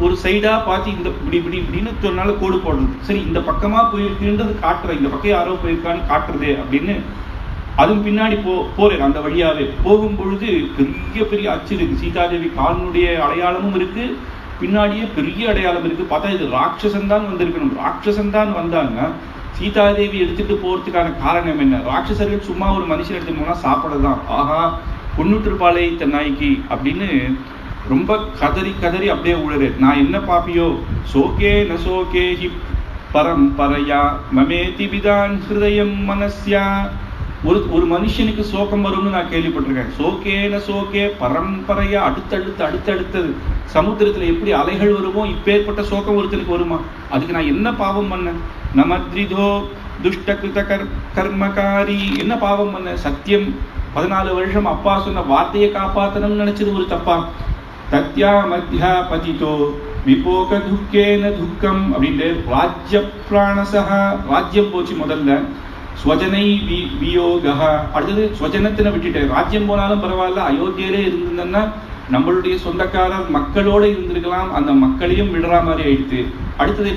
ஒரு சைடா பார்த்து இந்த இப்படி இப்படி இப்படின்னு சொன்னால கோடு போடுறது. சரி, இந்த பக்கமா போயிருக்குன்றது காட்டுற, இந்த பக்கம் யாரோ போயிருக்கான்னு காட்டுறதே அப்படின்னு அதுவும் பின்னாடி போறேன். அந்த வழியாவே போகும் பொழுது பெரிய பெரிய அச்சு இருக்கு. சீதாதேவி காலனுடைய அடையாளமும் இருக்கு, பின்னாடியே பெரிய அடையாளம் இருக்கு. பார்த்தா இது ராட்சசன் தான் வந்திருக்கணும். ராட்சசன் தான் வந்தாங்க. சீதாதேவி எடுத்துட்டு போறதுக்கான காரணம் என்ன? ராட்சசர்கள் சும்மா ஒரு மனுஷன் எடுத்துட்டு போனா சாப்பிடதான். ஆஹா, கொன்னுட்டுருப்பாளே தன்னாய்க்கு அப்படின்னு ரொம்ப கதறி கதறி அப்படியே உழறு. நான் என்ன பாப்பியோ, சோகே ந சோகே ஹி பரம்பரையா மமேதி விதான் ஹிருதயம் மனஸ்யா. ஒரு மனுஷனுக்கு சோகம் வரும்னு நான் கேள்விப்பட்டிருக்கேன். சோகேன சோகே பரம்பரையா, அடுத்தடுத்தது சமுத்திரத்துல எப்படி அலைகள் வருமோ இப்பேற்பட்ட சோகம் ஒருத்தனுக்கு வருமா? அதுக்கு நான் என்ன பாவம் பண்ண? நமத்ரிதோ துஷ்டகிருத கர்மகாரி, என்ன பாவம் பண்ண? சத்தியம் 14 வருஷம் அப்பா சொன்ன வார்த்தையை காப்பாத்தணும்னு நினைச்சது ஒரு தப்பா? தத்யா மத்யா பதிதோ விபோக துக்கேன துக்கம் அப்படின்ட்டு ராஜ்ய பிராணசா, ராஜ்யம் போச்சு முதல்ல. ஸ்வஜனை வியோகா, அடுத்தது ஸ்வஜனத்தினை விட்டுட்டேன். ராஜ்யம் போனாலும் பரவாயில்ல, அயோத்தியிலே இருந்திருந்தேன்னா நம்மளுடைய சொந்தக்காரர் மக்களோட இருந்திருக்கலாம், அந்த மக்களையும் விடுற மாதிரி ஆயிடுத்து. அடுத்தது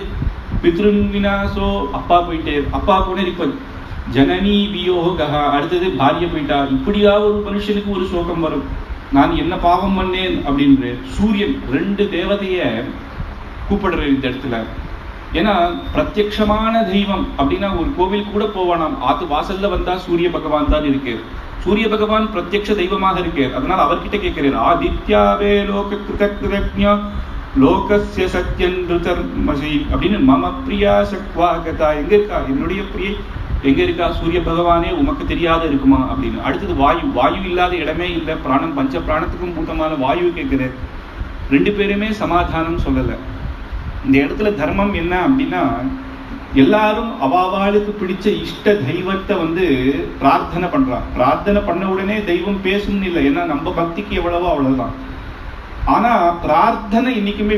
பித்ருன் வினாசோ, அப்பா போயிட்டே, அப்பா போனே இப்ப ஜனனி வியோகா, அடுத்தது பாரிய போயிட்டா. இப்படியா ஒரு மனுஷனுக்கு ஒரு சோகம் வரும்? நான் என்ன பாவம் பண்ணேன் அப்படின்னு சூரியன் 2 தேவதைய கூப்பிடுறேன் இந்த இடத்துல. ஏன்னா பிரத்யக்ஷமான தெய்வம் அப்படின்னா ஒரு கோவில் கூட போவானாம், ஆத்து வாசல்ல வந்தா சூரிய பகவான் தான் இருக்கு. சூரிய பகவான் பிரத்யக்ஷ தெய்வமாக இருக்கு. அதனால அவர்கிட்ட கேட்கிறேன், ஆதித்யாவே லோக கிருதக்ஞா லோகஸ்ய சத்யன்ருதர்மசி அப்படின்னு மம பிரியா சக்வாகதா, எங்க இருக்கா என்னுடைய பிரியை, எங்க இருக்கா சூரிய பகவானே, உமக்கு தெரியாத இருக்குமா அப்படின்னு. அடுத்தது வாயு, வாயு இல்லாத இடமே இல்லை. பிராணம், பஞ்ச பிராணத்துக்கும் பூத்தமான வாயு கேட்கிறேன். 2 பேருமே சமாதானம் சொல்லலை. இந்த இடத்துல தர்மம் என்ன அப்படின்னா, எல்லாரும் அவாவாளுக்கு பிடிச்ச இஷ்ட தெய்வத்தை பிரார்த்தனை பண்றான். பிரார்த்தனை பண்ண உடனே தெய்வம் பேசும்னு இல்லை, ஏன்னா நம்ம பக்திக்கு எவ்வளவோ அவ்வளவுதான். ஆனா பிரார்த்தனை இன்னைக்குமே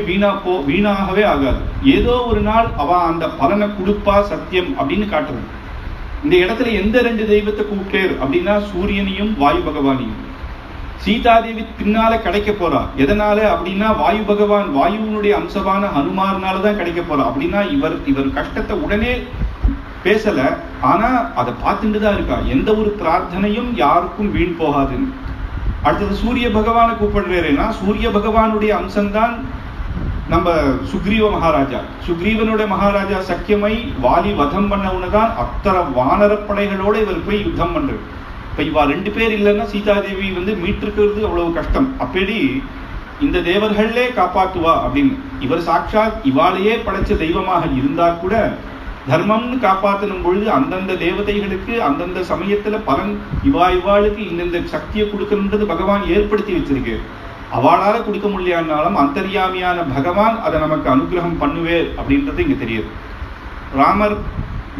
வீணாகவே ஆகாது. ஏதோ ஒரு நாள் அவ அந்த பலனை கொடுப்பா, சத்தியம் அப்படின்னு காட்டுறது. இந்த இடத்துல எந்த 2 தெய்வத்தை கூப்பிட்டேர் அப்படின்னா சூரியனையும் வாயு பகவானையும். சீதாதேவி பின்னால கிடைக்க போறா. எதனால அப்படின்னா வாயு பகவான், வாயுனுடைய அம்சமான ஹனுமார்னாலதான் கிடைக்க போறா. அப்படின்னா இவர் கஷ்டத்தை உடனே பேசல, ஆனா அதை பார்த்துட்டு தான் இருக்கா. எந்த ஒரு பிரார்த்தனையும் யாருக்கும் வீண் போகாதுன்னு. அடுத்தது சூரிய பகவானை கூப்பிடுறேன்னா சூரிய பகவானுடைய அம்சம்தான் நம்ம சுக்ரீவ மகாராஜா. சுக்ரீவனுடைய மகாராஜா சக்கியமை வாலி வதம் பண்ண உடனேதான் அத்தனை வானரப்படைகளோட இவர் போய் யுத்தம் பண்றது. இப்ப இவா 2 பேர் இல்லைன்னா சீதாதேவி மீட்டிருக்கிறது அவ்வளவு கஷ்டம். அப்படி இந்த தேவர்களே காப்பாற்றுவா அப்படின்னு இவர் சாட்சாத் இவாளையே படைச்ச தெய்வமாக இருந்தா கூட தர்மம்னு காப்பாற்றணும் பொழுது அந்தந்த தேவதைகளுக்கு அந்தந்த சமயத்துல பலன் இவாளுக்கு இந்தந்த சக்தியை கொடுக்கணுன்றது பகவான் ஏற்படுத்தி வச்சிருக்கு. அவளால கொடுக்க முடியாதுனாலும் அந்தர்யாமியான பகவான் அதை நமக்கு அனுகிரகம் பண்ணுவேர் அப்படின்றது இங்க தெரியுது. ராமர்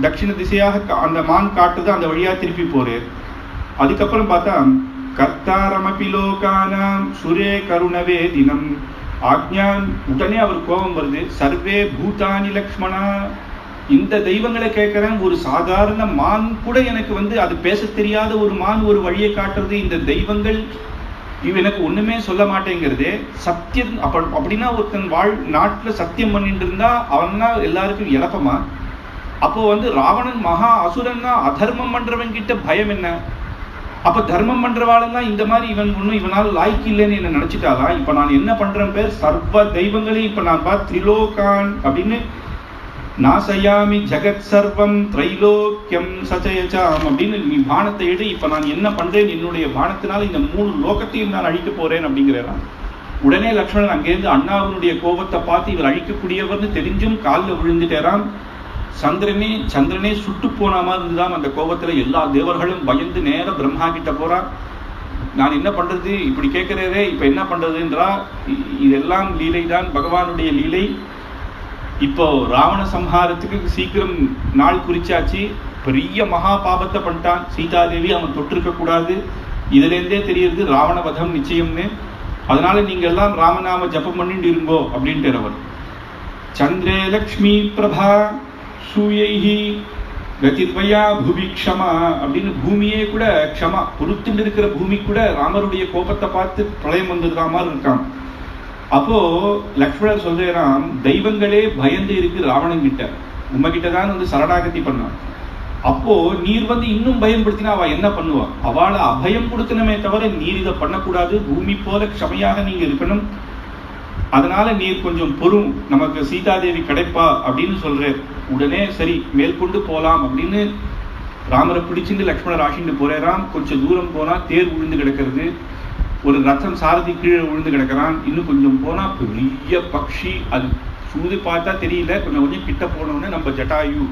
தட்சிண திசையாக அந்த மான் காட்டுது, அந்த வழியா திருப்பி போறார். அதுக்கப்புறம் பார்த்தா கர்த்தாரமபி லோகானாம் சுரே கருணவே தினம் ஆக்ஞான், உடனே அவர் கோபம் வருது. சர்வே பூதானி லக்ஷ்மணா, இந்த தெய்வங்களை கேட்கிறேன், ஒரு சாதாரண மான் கூட எனக்கு அது பேச தெரியாத ஒரு மான் ஒரு வழியை காட்டுறது. இந்த தெய்வங்கள் எனக்கு ஒண்ணுமே சொல்ல மாட்டேங்கிறது. சத்தியம் அப்படின்னா ஒருத்தன் நாட்டுல சத்தியம் பண்ணிட்டு இருந்தா அவன்னா எல்லாருக்கும் இழப்பமா? அப்போ ராவணன் மகா அசுரன்னா அதர்மம் பண்றவன் கிட்ட பயம் என்ன? அப்ப தர்மம் பண்றவாளெல்லாம் இந்த மாதிரி இவனால் லாய்க்கு இல்லைன்னு என்ன நினைச்சிட்டாளா? இப்ப நான் என்ன பண்றேன் பேர் சர்வ தெய்வங்களையும் இப்ப நான் திரிலோகான் அப்படின்னு நாசயாமி ஜெகத் சர்வம் திரைலோக்கியம் சச்சயச்சாம் அப்படின்னு நீ பானத்தை எடு. இப்ப நான் என்ன பண்றேன், என்னுடைய பானத்தினால இந்த 3 லோகத்தையும் நான் அழிக்க போறேன் அப்படிங்கிறான். உடனே லக்ஷ்மணன் அங்கேருந்து அண்ணாவினுடைய கோபத்தை பார்த்து இவர் அழிக்கக்கூடியவர்னு தெரிஞ்சும் காலில் விழுந்துட்டேராம். சந்திரனே சுட்டு போன மாதிரி இருந்துதான் அந்த கோபத்துல எல்லா தேவர்களும் பயந்து நேர பிரம்மா கிட்ட போறான். நான் என்ன பண்றது, இப்படி கேட்கிறதே, இப்ப என்ன பண்றதுன்றா. இதெல்லாம் லீலை தான், பகவானுடைய லீலை. இப்போ ராவண சம்ஹாரத்துக்கு சீக்கிரம் நாள் குறிச்சாச்சு. பெரிய மகா பாபத்தை பண்ணிட்டான் சீதாதேவி, அவன் தொட்டிருக்க கூடாது. இதுல இருந்தே தெரியுது ராவண வதம் நிச்சயம்னு. அதனால நீங்க எல்லாம் ராமநாம ஜபம் பண்ணிட்டு இருங்கோ அப்படின்ட்டு அவர். சந்திரே லக்ஷ்மி பிரபா சூயைஹி கதித்வயா பூமி க்ஷமா அப்படின்னு பூமியே கூட க்ஷமா பொறுத்துட்டு இருக்கிற பூமி கூட ராமருடைய கோபத்தை பார்த்து பிரளயம் வந்ததுதான் மாதிரி இருக்கான். அப்போ லக்ஷ்மணர் சொல்றாராம், தெய்வங்களே பயந்து இருக்கு ராவணன் கிட்ட, உம்மகிட்ட தான் வந்து சரணாகதி பண்ணான். அப்போ நீர் வந்து இன்னும் பயன்படுத்தினா அவ என்ன பண்ணுவா? அவளை அபயம் கொடுக்கணுமே தவிர நீர் இதை பண்ணக்கூடாது, பூமி போல க்ஷமையாக நீங்க இருக்கணும், அதனால நீர் கொஞ்சம் பொறும், நமக்கு சீதாதேவி கிடைப்பா அப்படின்னு சொல்ற. உடனே சரி மேற்கொண்டு போலாம் அப்படின்னு ராமரை பிடிச்சிட்டு லக்ஷ்மணர் ஆசிண்டு போறாராம். கொஞ்சம் தூரம் போனா தேர் விழுந்து கிடக்கிறது, ஒரு ரத்தம் சாரதி கீழே விழுந்து கிடக்கிறான். இன்னும் கொஞ்சம் போனா பெரிய பக்ஷி, அது சூது பார்த்தா தெரியல, கொஞ்சம் கொஞ்சம் கிட்ட போனோன்னு நம்ம ஜட்டாயு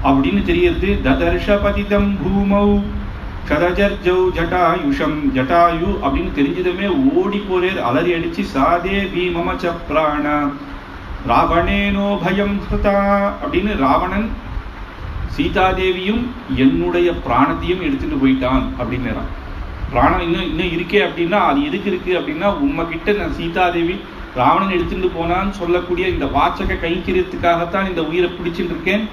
அப்படின்னு தெரியறது. ததர்ஷ பதிதம் பூமௌ கதஜர்ஜௌ ஜட்டாயுஷம், ஜட்டாயு அப்படின்னு தெரிஞ்சதுமே ஓடி போறேர், அலறி அடிச்சு சாதே பீமமச்ச பிராண ராவணேனோ பயம் ஹதா அப்படின்னு ராவணன் சீதாதேவியும் என்னுடைய பிராணத்தையும் எடுத்துட்டு போயிட்டான் அப்படின்னு. பிராணம் இன்னும் இருக்கே அப்படின்னா அது எதுக்கு இருக்கு அப்படின்னா, உம்மகிட்ட நான் சீதாதேவி ராவணன் எடுத்துட்டு போனான்னு சொல்லக்கூடிய இந்த வாச்சக கைக்கிறதுக்காகத்தான் இந்த உயிரை பிடிச்சிட்டு இருக்கேன்,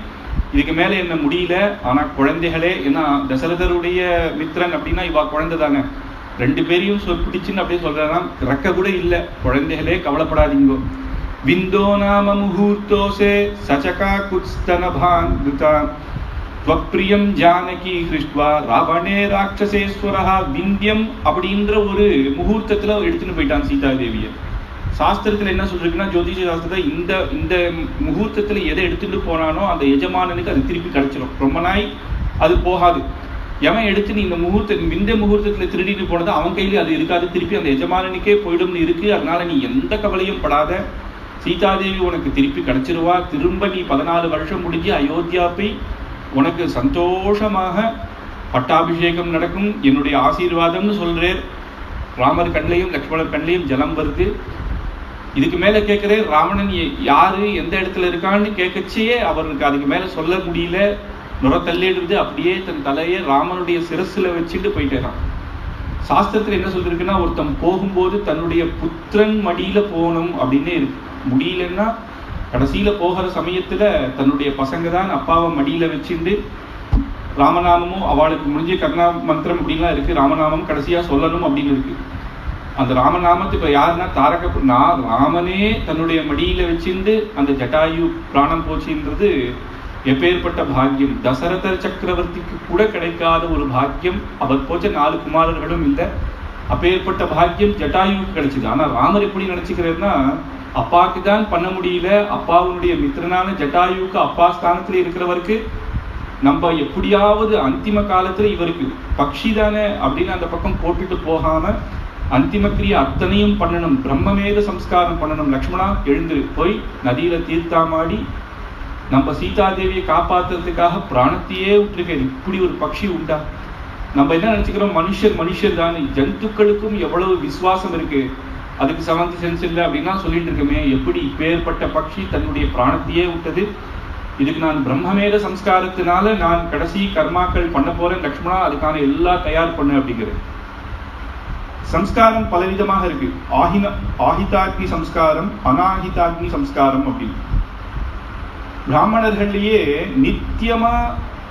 இதுக்கு மேல என்ன முடியல. ஆனா குழந்தைகளே, ஏன்னா தசரதருடைய மித்திரன் அப்படின்னா இவா குழந்தை தானே, ரெண்டு பேரையும் பிடிச்சுன்னு அப்படியே சொல்றாராம், ரெக்க கூட இல்ல, குழந்தைகளே கவலைப்படாதீங்கோ. விந்தோ நாம முகூர்த்தோசே சச்சகா குஸ்தனபான் துதான் துவப்ரியம் ஜானகி ஹிருஷ்ட்வா ராவணே ராட்சசேஸ்வரஹா. விந்தியம் அப்படின்ற ஒரு முகூர்த்தத்துல எடுத்துன்னு போயிட்டான் சீதாதேவிய. சாஸ்திரத்துல என்ன சொல்றதுன்னா, ஜோதிஷ சாஸ்திரத்துல இந்த முகூர்த்தத்துல எதை எடுத்துட்டு போனானோ அந்த எஜமானனுக்கு அது திருப்பி கிடைச்சிடும், ரொம்ப நாய் அது போகாது. எவன் எடுத்து இந்த இந்த முகூர்த்தத்துல திருடிட்டு போனது அவன் கையில அது இருக்காது, திருப்பி அந்த எஜமானனுக்கே போயிடும்னு இருக்கு. அதனால நீ எந்த கவலையும் படாத, சீதாதேவி உனக்கு திருப்பி கிடைச்சிருவா. திரும்ப நீ 14 வருஷம் முடிஞ்சு அயோத்தியா போய் உனக்கு சந்தோஷமாக பட்டாபிஷேகம் நடக்கும், என்னுடைய ஆசீர்வாதம்னு சொல்றேன். ராமர் கண்ணிலையும் லக்ஷ்மணர் கண்ணிலையும் ஜலம் வருது. இதுக்கு மேல கேட்கிறேன், ராவணன் யாரு எந்த இடத்துல இருக்கான்னு கேட்கச்சே அவருக்கு அதுக்கு மேல சொல்ல முடியல, நுர தள்ளிடுறது. அப்படியே தன் தலையை ராமனுடைய சிரசுல வச்சுட்டு போயிட்டேறான். சாஸ்திரத்துல என்ன சொல்லிருக்குன்னா, ஒருத்தன் போகும்போது தன்னுடைய புத்திரன் மடியில போகணும் அப்படின்னு இருக்கு. முடியலன்னா கடைசியில போகிற சமயத்துல தன்னுடைய பசங்க தான் அப்பாவை மடியில வச்சுட்டு ராமநாமமும் அவளுக்கு முடிஞ்ச கருணா மந்திரம் அப்படின்லாம் இருக்கு, ராமநாமம் கடைசியா சொல்லணும் அப்படின்னு இருக்கு. அந்த ராமநாமத்து இப்ப யாருன்னா நான் ராமனே தன்னுடைய மடியில வச்சிருந்து அந்த ஜட்டாயு பிராணம் போச்சுன்றது எப்பேற்பட்ட பாக்கியம். தசரத சக்கரவர்த்திக்கு கூட கிடைக்காத ஒரு பாக்கியம். அவர் போச்ச 4 குமாரர்களும் இல்லை, அப்பேற்பட்ட பாக்கியம் ஜட்டாயுக்கு கிடைச்சது. ஆனா ராமர் எப்படி நினைச்சுக்கிறேன்னா, அப்பாவுக்கு தான் பண்ண முடியல, அப்பாவுடைய மித்திரனான ஜட்டாயுக்கு அப்பா ஸ்தானத்துல இருக்கிறவருக்கு நம்ம எப்படியாவது அந்திம காலத்துல இவருக்கு பக்ஷி தானே அப்படின்னு அந்த பக்கம் போட்டுட்டு போகாம அந்திம கிரியை அத்தனையும் பண்ணணும், பிரம்மமேத சம்ஸ்காரம் பண்ணணும். லக்ஷ்மணா எழுந்துரு, போய் நதியில தீர்த்தாமாடி நம்ம சீதாதேவியை காப்பாத்துறதுக்காக பிராணத்தையே விட்டுருக்கேன். இப்படி ஒரு பக்ஷி உண்டா? நம்ம என்ன நினைச்சுக்கிறோம், மனுஷர் தானே, ஜந்துக்களுக்கும் எவ்வளவு விசுவாசம் இருக்கு, அதுக்கு 7th சென்ஸ் இல்லை அப்படின்னா சொல்லிட்டு இருக்கமே. எப்படி இப்பேற்பட்ட பக்ஷி தன்னுடைய பிராணத்தையே விட்டது? இதுக்கு நான் பிரம்மமேத சம்ஸ்காரத்தினால நான் கடைசி கர்மாக்கள் பண்ண போறேன் லக்ஷ்மணா, அதுக்கான எல்லாம் தயார் பண்ணு அப்படிங்கிறது. சம்ஸ்காரம் பலவிதமாக இருக்கு. ஆஹிதாக்னி சம்ஸ்காரம், அனாஹிதாக்னி சம்ஸ்காரம் அப்படின்னு. பிராமணர்கள்லயே நித்தியமா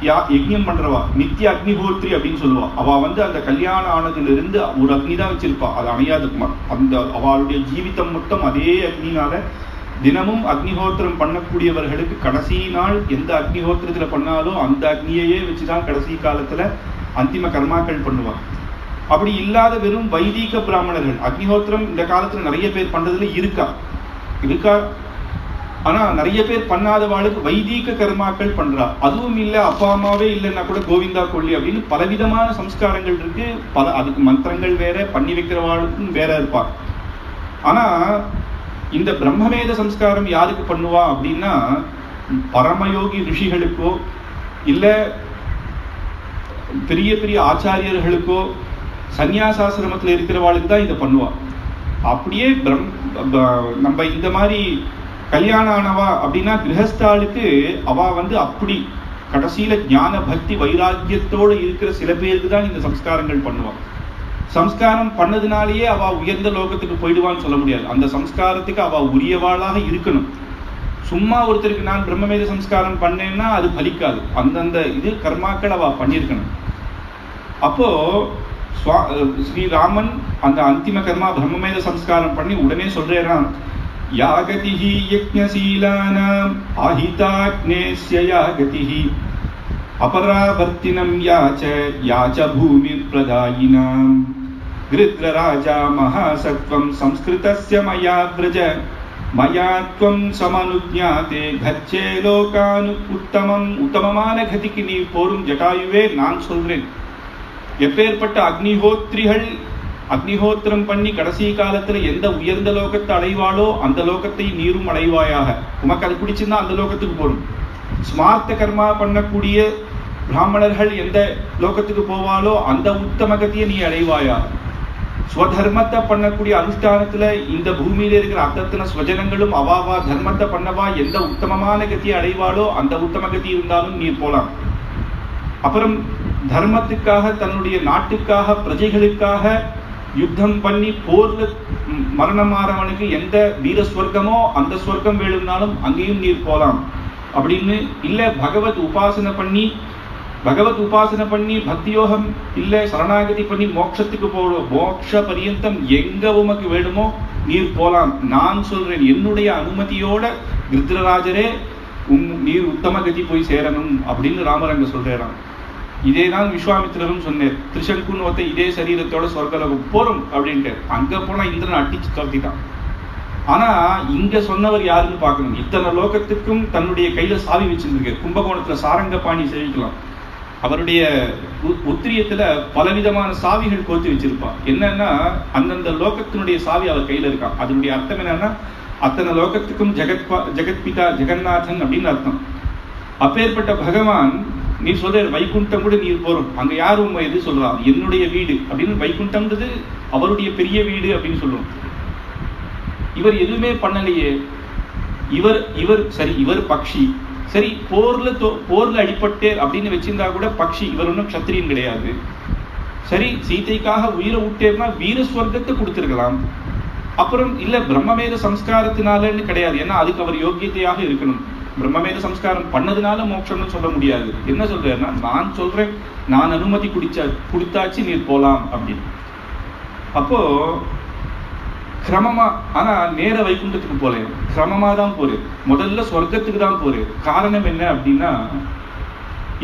யஜ்ஞம் பண்றவா நித்திய அக்னிஹோத்ரி அப்படின்னு சொல்லுவா. அவ வந்து அந்த கல்யாணம் ஆனதுல இருந்து ஒரு அக்னி தான் வச்சிருப்பா, அது அணையாதுக்குமா. அந்த அவளுடைய ஜீவிதம் மொத்தம் அதே அக்னினால தினமும் அக்னிஹோத்திரம் பண்ணக்கூடியவர்களுக்கு கடைசி நாள் எந்த அக்னிஹோத்திரத்துல பண்ணாலும் அந்த அக்னியையே வச்சுதான் கடைசி காலத்துல அந்திம கர்மாக்கள் பண்ணுவா. அப்படி இல்லாத வெறும் வைதிக பிராமணர்கள் அக்னிஹோத்திரம் இந்த காலத்துல நிறைய பேர் பண்றதுல இருக்கா. ஆனா நிறைய பேர் பண்ணாதவாளுக்கு வைதிக கர்மாக்கள் பண்றா. அதுவும் இல்ல, அப்பா அம்மாவே இல்லைன்னா கூட கோவிந்தா கொல்லி அப்படின்னு பலவிதமான சம்ஸ்காரங்கள் இருக்கு. அதுக்கு மந்திரங்கள் வேற, பண்ணி வைக்கிறவாளுக்கும் வேற இருப்பா. ஆனா இந்த பிரம்மவேத சம்ஸ்காரம் யாருக்கு பண்ணுவா அப்படின்னா, பரமயோகி ரிஷிகளுக்கோ இல்ல பெரிய பெரிய ஆச்சாரியர்களுக்கோ சன்னியாசாசிரமத்துல இருக்கிறவாளுக்கு தான் இதை பண்ணுவா. அப்படியே நம்ம இந்த மாதிரி கல்யாணம் ஆனவா அப்படின்னா கிரகஸ்தாளுக்கு அவ வந்து அப்படி கடைசியில ஞான பக்தி வைராக்கியத்தோடு இருக்கிற சில பேருக்கு தான் இந்த சம்ஸ்காரங்கள் பண்ணுவான். சம்ஸ்காரம் பண்ணதுனாலேயே அவ உயர்ந்த லோகத்துக்கு போயிடுவான்னு சொல்ல முடியாது. அந்த சம்ஸ்காரத்துக்கு அவ உரியவாளாக இருக்கணும். சும்மா ஒருத்தருக்கு நான் பிரம்மவேத சம்ஸ்காரம் பண்ணேன்னா அது பலிக்காது. அந்தந்த இது கர்மாக்கள் அவ பண்ணியிருக்கணும். அப்போ ஸ்ரீராமன் அந்த அந்திம கர்மா பிரம்மமேத சம்ஸ்காரம் பண்ணி உடனே சொல்றான், யாகதிஹி யஜ்ஞசீலானாம் ஆஹிதாக்னேஸ்ய யாகதிஹி அபராவர்த்தினம் யாச்ச பூமிர் பிரதாயினாம் கிருத்ரராஜா மகாசத்வம் சம்ஸ்கிருதஸ்ய மயா வ்ரஜ மயாத்வம் சமனுஜ்ஞாதே கச்சே லோகானு உத்தமமான கதிக்கு நீ போரும் ஜட்டாயுவே. நான் சொல்றேன், எப்பேற்பட்ட அக்னிஹோத்ரிகள் அக்னிஹோத்திரம் பண்ணி கடைசி காலத்துல எந்த உயர்ந்த லோகத்தை அடைவாளோ அந்த லோகத்தை நீரும் அடைவாயாக. உமக்கு அது பிடிச்சிருந்தா அந்த லோகத்துக்கு போடும். ஸ்மார்த்த கர்மா பண்ணக்கூடிய பிராமணர்கள் எந்த லோகத்துக்கு போவாளோ அந்த உத்தம கதியை நீ அடைவாயாக. ஸ்வதர்மத்தை பண்ணக்கூடிய அனுஷ்டானத்துல இந்த பூமியில இருக்கிற அத்தனை ஸ்வஜனங்களும் அவாவா தர்மத்தை பண்ணவா எந்த உத்தமமான கதியை அடைவாளோ அந்த உத்தம கதி இருந்தாலும் நீ போலாம். அப்புறம் தர்மத்துக்காக தன்னுடைய நாட்டுக்காக பிரஜைகளுக்காக யுத்தம் பண்ணி போர்ல மரணம் மாறவனுக்கு எந்த வீர ஸ்வர்க்கமோ அந்த ஸ்வர்க்கம் வேணும்னாலும் அங்கேயும் நீர் போலாம் அப்படின்னு. இல்ல பகவத் உபாசனை பண்ணி பக்தியோகம் இல்ல சரணாகதி பண்ணி மோட்சத்துக்கு போடும், மோட்ச பரியந்தம் எங்க உமக்கு வேணுமோ நீர் போலாம். நான் சொல்றேன், என்னுடைய அனுமதியோட கிருத்ரராஜரே நீர் உத்தம கதி போய் சேரணும் அப்படின்னு ராமர் அங்க சொல்றாராம். இதேதான் விஸ்வாமித்திரரும் சொன்னார். திரிசங்குன்னு ஒருத்த இதே சரீரத்தோட சொர்க்கலோகம் போறோம் அப்படின்ட்டு அங்க போனா இந்திரன் அட்டிச்சு துரத்திட்டான். ஆனா இங்க சொன்னவர் யாருன்னு பார்க்கணும். இத்தனை லோகத்துக்கும் தன்னுடைய கையில சாவி வச்சிருந்திருக்காரு. கும்பகோணத்துல சாரங்கபாணி சேவிக்கலாம். அவருடைய உத்திரியத்துல பலவிதமான சாவிகள் கோர்த்து வச்சிருப்பா. என்னன்னா அந்தந்த லோகத்தினுடைய சாவி அவர் கையில இருக்கான். அதனுடைய அர்த்தம் என்னன்னா அத்தனை லோகத்துக்கும் ஜெகத்பிதா ஜெகநாதன் அப்படின்னு அர்த்தம். அப்பேற்பட்ட பகவான் நீ சொல்ற வைகுண்டம் கூட நீர் போறோம், அங்க யாரும் உண்மை எது சொல்றா, என்னுடைய வீடு அப்படின்னு. வைகுண்டம்ன்றது அவருடைய பெரிய வீடு அப்படின்னு சொல்லுவோம். இவர் எதுவுமே பண்ணலையே. இவர் சரி, இவர் பக்ஷி சரி, போர்ல அடிபட்டே அப்படின்னு வச்சிருந்தா கூட பக்ஷி, இவர் ஒன்றும் க்ஷத்திரியன் கிடையாது. சரி, சீதைக்காக உயிரை விட்டேன்னா வீர ஸ்வர்க்கத்தை கொடுத்திருக்கலாம். அப்புறம் இல்ல பிரம்மமேத சம்ஸ்காரத்தினாலன்னு கிடையாது, ஏன்னா அதுக்கு அவர் யோக்கியத்தையாக இருக்கணும். பிரம்மமேத சம்ஸ்காரம் பண்ணதுனால மோட்சம்னு சொல்ல முடியாது. என்ன சொல்றேன்னா, நான் சொல்றேன், நான் அனுமதி கொடுத்தாச்சு நீர் போலாம் அப்படின்னு. அப்போ கிரமமா, ஆனா நேர வைகுண்டத்துக்கு போல கிரமமா தான் போறேன். முதல்ல சொர்க்கத்துக்கு தான் போறேன். காரணம் என்ன அப்படின்னா,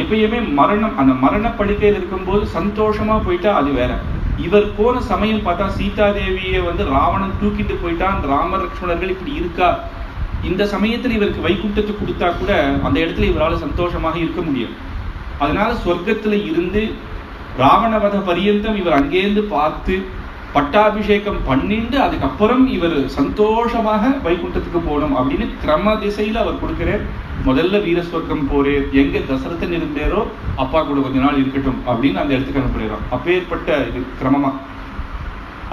எப்பயுமே மரணம், அந்த மரண படுக்கையில் இருக்கும்போது சந்தோஷமா போயிட்டா அது வேற. இவர் போன சமயம் பார்த்தா சீதா தேவியை ராவணன் தூக்கிட்டு போயிட்டான். ராம லக்ஷ்மணர்கள் இப்படி இருக்கா. இந்த சமயத்துல இவருக்கு வைகுண்டத்தை கொடுத்தா கூட அந்த இடத்துல இவரால் சந்தோஷமாக இருக்க முடியும். அதனால சொர்க்கத்துல இருந்து ராவணவத பரியந்தம் இவர் அங்கேருந்து பார்த்து பட்டாபிஷேகம் பண்ணிட்டு அதுக்கப்புறம் இவர் சந்தோஷமாக வைகுண்டத்துக்கு போகணும் அப்படின்னு கிரம திசையில அவர் கொடுக்கிறார். முதல்ல வீரஸ்வர்க்கம் போறேன், எங்க தசரதன் இருந்தாரோ அப்பா கூட கொஞ்ச நாள் இருக்கட்டும் அப்படின்னு அந்த இடத்துக்கு அனுப்புறாராம். அப்பேற்பட்ட இது கிரமமா.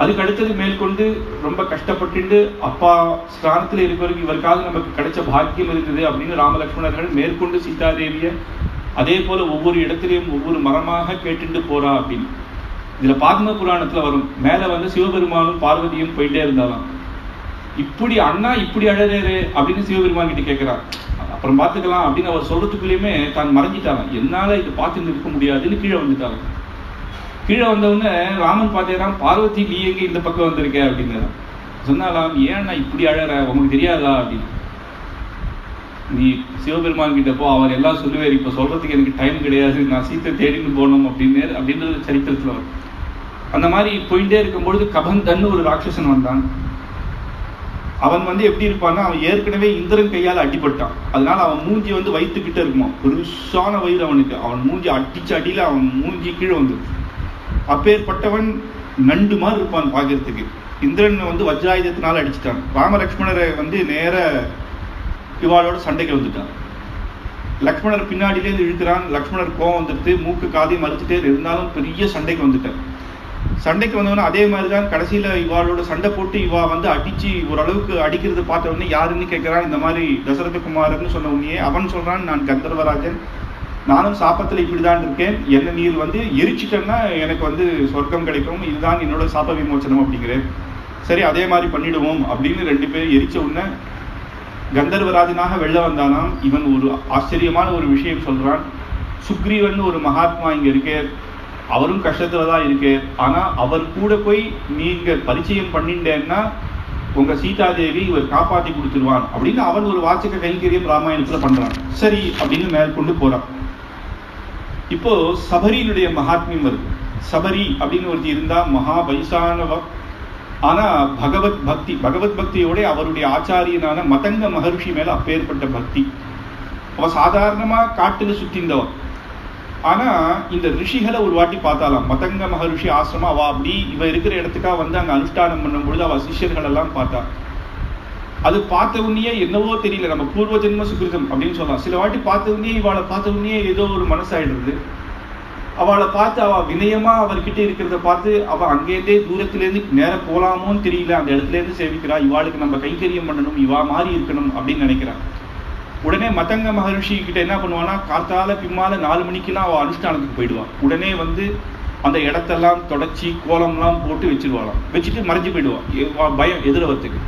அதுக்கு அடுத்தது மேற்கொண்டு ரொம்ப கஷ்டப்பட்டு அப்பா ஸ்தானத்துல இருக்கிறவருக்கு இவருக்காக நமக்கு கிடைச்ச பாக்கியம் இருக்குது அப்படின்னு ராமலக்ஷ்மணர்கள் மேற்கொண்டு சீதாதேவிய அதே போல ஒவ்வொரு இடத்துலையும் ஒவ்வொரு மரமாக கேட்டுட்டு போறா அப்படின்னு. இதுல பாத்ம புராணத்துல வரும். மேல சிவபெருமானும் பார்வதியும் போயிட்டே இருந்தாலும் இப்படி அண்ணா இப்படி அழறாரு அப்படின்னு சிவபெருமான் கிட்ட கேட்கிறான். அப்புறம் பார்த்துக்கலாம் அப்படின்னு அவர் சொல்றதுக்குள்ளயுமே தான் மறைஞ்சிட்டாங்க. என்னால இது பார்த்துட்டு இருக்க முடியாதுன்னு கீழே வந்துட்டாங்க. கீழே வந்தவுடனே ராமன் பார்த்தேறான், பார்வதி நீ எங்க இந்த பக்கம் வந்திருக்க அப்படின்னு சொன்னாலாம். ஏன்னா இப்படி அழற, உங்களுக்கு தெரியாதா அப்படின்னு. நீ சிவபெருமான் கிட்ட போ, அவர் எல்லாம் சொல்லுவார், இப்ப சொல்றதுக்கு எனக்கு டைம் கிடையாது, நான் சீத்தை தேடின்னு போகணும் அப்படின்றது சரித்திரத்துல வரும். அந்த மாதிரி போயிட்டே இருக்கும்பொழுது கபந்தன் ஒரு ராட்சசன் வந்தான். அவன் எப்படி இருப்பான்னா, அவன் ஏற்கனவே இந்திரன் கையால் அடிபட்டான். அதனால அவன் மூஞ்சி வயிற்றுக்கிட்ட இருக்குமா, பெருசான வயிறு அவனுக்கு. அவன் மூஞ்சி அடிச்சு அடியில அவன் மூஞ்சி கீழே வந்து அப்பேற்பட்டவன் நண்டு மாதிரி இருப்பான் பாக்கிறதுக்கு. இந்திரன் வஜ்ராயுதத்தினால அடிச்சுட்டான். ராமலக்ஷ்மணரை நேர இவாளோட சண்டைக்கு வந்துட்டான். லக்ஷ்மணர் பின்னாடியிலேருந்து இழுக்கிறான். லக்ஷ்மணர் கோவம் வந்துட்டு மூக்கு காதி மறுத்துட்டே இருந்தாலும் பெரிய சண்டைக்கு வந்துட்டான். சண்டைக்கு வந்தவன அதே மாதிரிதான் கடைசியில இவாளோட சண்டை போட்டு இவா அடிச்சு ஓரளவுக்கு அடிக்கிறத பார்த்த உடனே யாருன்னு கேட்கிறான். இந்த மாதிரி தசரத குமாரன்னு சொன்ன உடனே அவன் சொல்றான், நான் கந்தர்வராஜன், நானும் சாபத்துல இப்படிதான் இருக்கேன், என்ன நீர் எரிச்சிட்டேன்னா எனக்கு சொர்க்கம் கிடைக்கும், இதுதான் என்னோட சாப விமோச்சனம் அப்படிங்கிறேன். சரி அதே மாதிரி பண்ணிடுவோம் அப்படின்னு 2 பேர் எரிச்ச உடனே கந்தர்வராஜனாக வெளில வந்தானாம். இவன் ஒரு ஆச்சரியமான ஒரு விஷயம் சொல்றான். சுக்ரீவன் ஒரு மகாத்மா இங்க இருக்கே, அவரும் கஷ்டத்துல தான் இருக்கு. ஆனா அவர் கூட போய் நீங்க பரிச்சயம் பண்ணிட்டேன்னா உங்க சீதாதேவி இவர் காப்பாத்தி கொடுத்துருவான் அப்படின்னு அவன் ஒரு வாச்சக கைங்கரியம் ராமாயணத்துல பண்றான். சரி அப்படின்னு மேற்கொண்டு போறான். இப்போ சபரியினுடைய மகாத்மியம் வருது. சபரி அப்படின்னு ஒருத்தி இருந்தா மகா வயசானவ. ஆனா பகவத் பக்தியோட அவருடைய ஆச்சாரியனான மதங்க மகர்ஷி மேல அப்பேற்பட்ட பக்தி. அவ சாதாரணமா காட்டுல சுத்திந்தவ. ஆனா இந்த ரிஷிகளை ஒரு வாட்டி பார்த்தாலாம். மதங்க மகர்ஷி ஆசிரமா அவ அப்படி இவ இருக்கிற இடத்துக்கா வந்து அங்க அனுஷ்டானம் பண்ணும் பொழுது அவ சிஷ்யர்கள் எல்லாம் பார்த்தா. அது பார்த்த உடனே என்னவோ தெரியல, நம்ம பூர்வ ஜென்ம சுகிருதம் அப்படின்னு சொல்லலாம். சில வாட்டி பார்த்த உடனே இவாளை பார்த்த உடனே ஏதோ ஒரு மனசாயிடுறது. அவளை பார்த்து அவ வினயமா அவர்கிட்ட இருக்கிறத பார்த்து அவ அங்கேருந்தே தூரத்திலேருந்து நேரம் போலாமோன்னு தெரியல, அந்த இடத்துல இருந்து சேவிக்கிறா. இவாளுக்கு நம்ம கைங்கரியம் பண்ணணும், இவா மாறி இருக்கணும் அப்படின்னு நினைக்கிறான். உடனே மதங்க மகர்ஷி கிட்ட என்ன பண்ணுவான்னா, காத்தால பிம்மால 4 மணிக்கெல்லாம் அவள் அனுஷ்டானத்துக்கு போயிடுவான். உடனே வந்து அந்த இடத்தெல்லாம் தொடச்சி கோலம்லாம் போட்டு வச்சிருவாளாம். வச்சுட்டு மறைஞ்சு போயிடுவான், பயம் எதிரவத்துக்கு.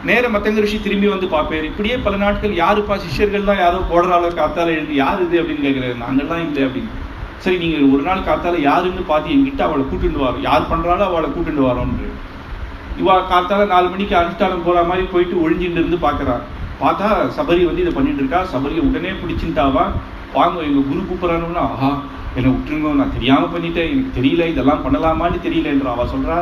நேர மதங்க ரிஷி திரும்பி வந்து பார்ப்பேன். இப்படியே பல நாட்கள் யாருப்பா சிஷ்யர்கள் தான் யாரோ போடுறாளோ காத்தால எழுந்து, யார் இது அப்படின்னு கேட்குறாரு. நாங்கள்லாம் இல்லை அப்படின்னு. சரி நீங்க ஒரு நாள் காத்தால யாருன்னு பார்த்து என்கிட்ட அவளை கூட்டுண்டு வரோம், யார் பண்றாளோ அவளை கூட்டுண்டு வரோன்னு. இவா காத்தால 4 மணிக்கு அனுஷ்டானம் போற மாதிரி போயிட்டு ஒழிஞ்சிட்டு இருந்து பாக்குறா. பார்த்தா சபரி வந்து இதை பண்ணிட்டு இருக்கா. சபரியை உடனே பிடிச்சுட்டாவா. வாங்க எங்க குரு கூப்பிடறானுன்னா, ஆஹா என்னை விட்டுருங்க, நான் தெரியாம பண்ணிட்டேன், எனக்கு தெரியல, இதெல்லாம் பண்ணலாமான்னு தெரியலன்ற. அவ சொல்றா,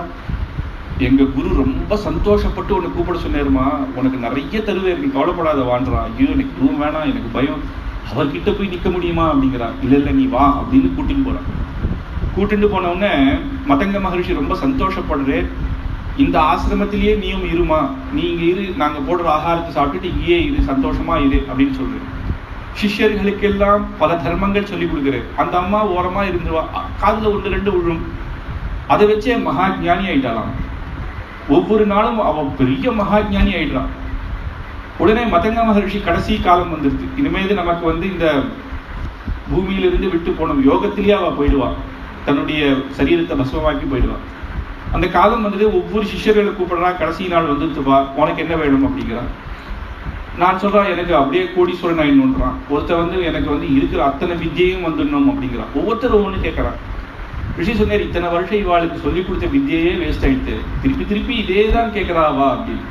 எங்க குரு ரொம்ப சந்தோஷப்பட்டு உன்னை கூப்பிட சொன்னேருமா, உனக்கு நிறைய தருவேன், நீ கவலைப்படாத வான்றா. ஐயோ எனக்கு குரு வேணாம், எனக்கு பயம், அவர்கிட்ட போய் நிக்க முடியுமா அப்படிங்கிறா. இல்ல நீ வா அப்படின்னு கூட்டின்னு போறான். கூட்டிட்டு போன உடனே மதங்க மகரிஷி ரொம்ப சந்தோஷப்படுறே, இந்த ஆசிரமத்திலேயே நீயும் இருமா, நீ இங்க இரு, நாங்க போடுற ஆகாரத்தை சாப்பிட்டுட்டு இங்கேயே இரு, சந்தோஷமா இரு அப்படின்னு சொல்றேன். சிஷ்யர்களுக்கெல்லாம் பல தர்மங்கள் சொல்லி கொடுக்குறேன். அந்த அம்மா ஓரமா இருந்துருவா, காதுல 1-2 விழும். அதை வச்சே மகா ஞானி ஆயிட்டாலாம். ஒவ்வொரு நாளும் அவ பெரிய மகா ஞானி ஆயிடுறான். உடனே மதங்க மகர்ஷி கடைசி காலம் வந்துருது. இனிமேது நமக்கு வந்து இந்த பூமியிலிருந்து விட்டு போன யோகத்திலேயே அவ போயிடுவா, தன்னுடைய சரீரத்தை பஸ்மமாக்கி போயிடுவா. அந்த காலம் வந்துட்டு ஒவ்வொரு சிஷ்யர்களை கூப்பிடுறா. கடைசி நாள் வந்துருத்துப்பா, உனக்கு என்ன வேணும் அப்படிங்கிறான். நான் சொல்றேன், எனக்கு அப்படியே கோடீஸ்வரன் ஆயிடணுன்றான். ஒருத்தர் வந்து எனக்கு வந்து இருக்கிற அத்தனை வித்தியையும் வந்துடணும் அப்படிங்கிறான். ஒவ்வொருத்தரும் ஒவ்வொன்று கேட்கறான். ரிஷி சொன்னார், இத்தனை வருஷம் இவாளுக்கு சொல்லி கொடுத்த வித்தியையே வேஸ்ட் ஆயிடுச்சு, திருப்பி இதே தான் கேட்கறாவா அப்படின்னு.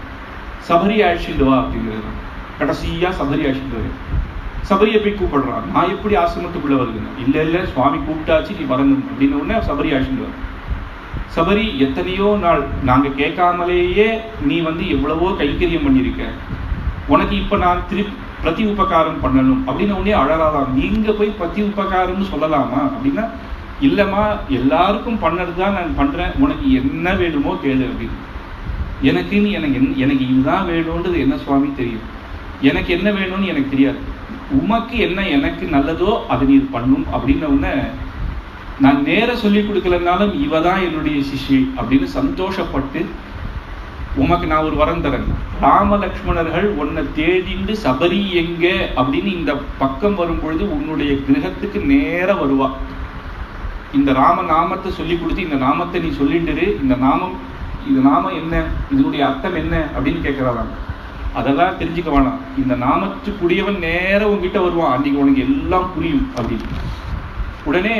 சபரி அழிச்சுட்டு வா அப்படிங்கிறது. கடைசியா சபரி அழிச்சுட்டு வரு. சபரியை போய் கூப்பிடுறான். நான் எப்படி ஆசிரமத்துக்குள்ள வருதுங்க? இல்ல சுவாமி கூப்பிட்டாச்சு, நீ வரணும் அப்படின்னு உடனே சபரி அழிச்சுட்டு வர. சபரி, எத்தனையோ நாள் நாங்க கேட்காமலேயே நீ வந்து எவ்வளவோ கைங்கரியம் பண்ணிருக்க, உனக்கு இப்ப நான் பிரதி உபகாரம் பண்ணணும் அப்படின்னு உடனே அழறாதான். நீங்க போய் பிரதி உபகாரம்னு சொல்லலாமா அப்படின்னா, இல்லம்மா எல்லாருக்கும் பண்ணதுதான் நான் பண்றேன், உனக்கு என்ன வேணுமோ கேளு அப்படின்னு. எனக்கு இதுதான் வேணும்ன்றது என்ன சுவாமி தெரியும், எனக்கு என்ன வேணும்னு எனக்கு தெரியாது, உமக்கு என்ன எனக்கு நல்லதோ அதை நீ பண்ணும் அப்படின்ன உடனே, நான் நேர சொல்லி கொடுக்கலனாலும் இவதான் என்னுடைய சிஷ்யை அப்படின்னு சந்தோஷப்பட்டு, உமக்கு நான் ஒரு வரம் தரேன், ராம லக்ஷ்மணர்கள் உன்னை தேடிண்டு சபரி எங்க அப்படின்னு இந்த பக்கம் வரும் பொழுது உன்னுடைய கிரகத்துக்கு நேர வருவா. இந்த ராம நாமத்தை சொல்லி கொடுத்து, இந்த நாமத்தை நீ சொல்லிட்டு, இந்த நாமம் என்ன, இதனுடைய அர்த்தம் என்ன அப்படின்னு கேட்கறாங்க. அதெல்லாம் தெரிஞ்சுக்க வேணாம், இந்த நாமத்துக்குரியவன் நேரம் உங்ககிட்ட வருவான், அன்னைக்கு உனக்கு எல்லாம் புரியும் அப்படின்னு. உடனே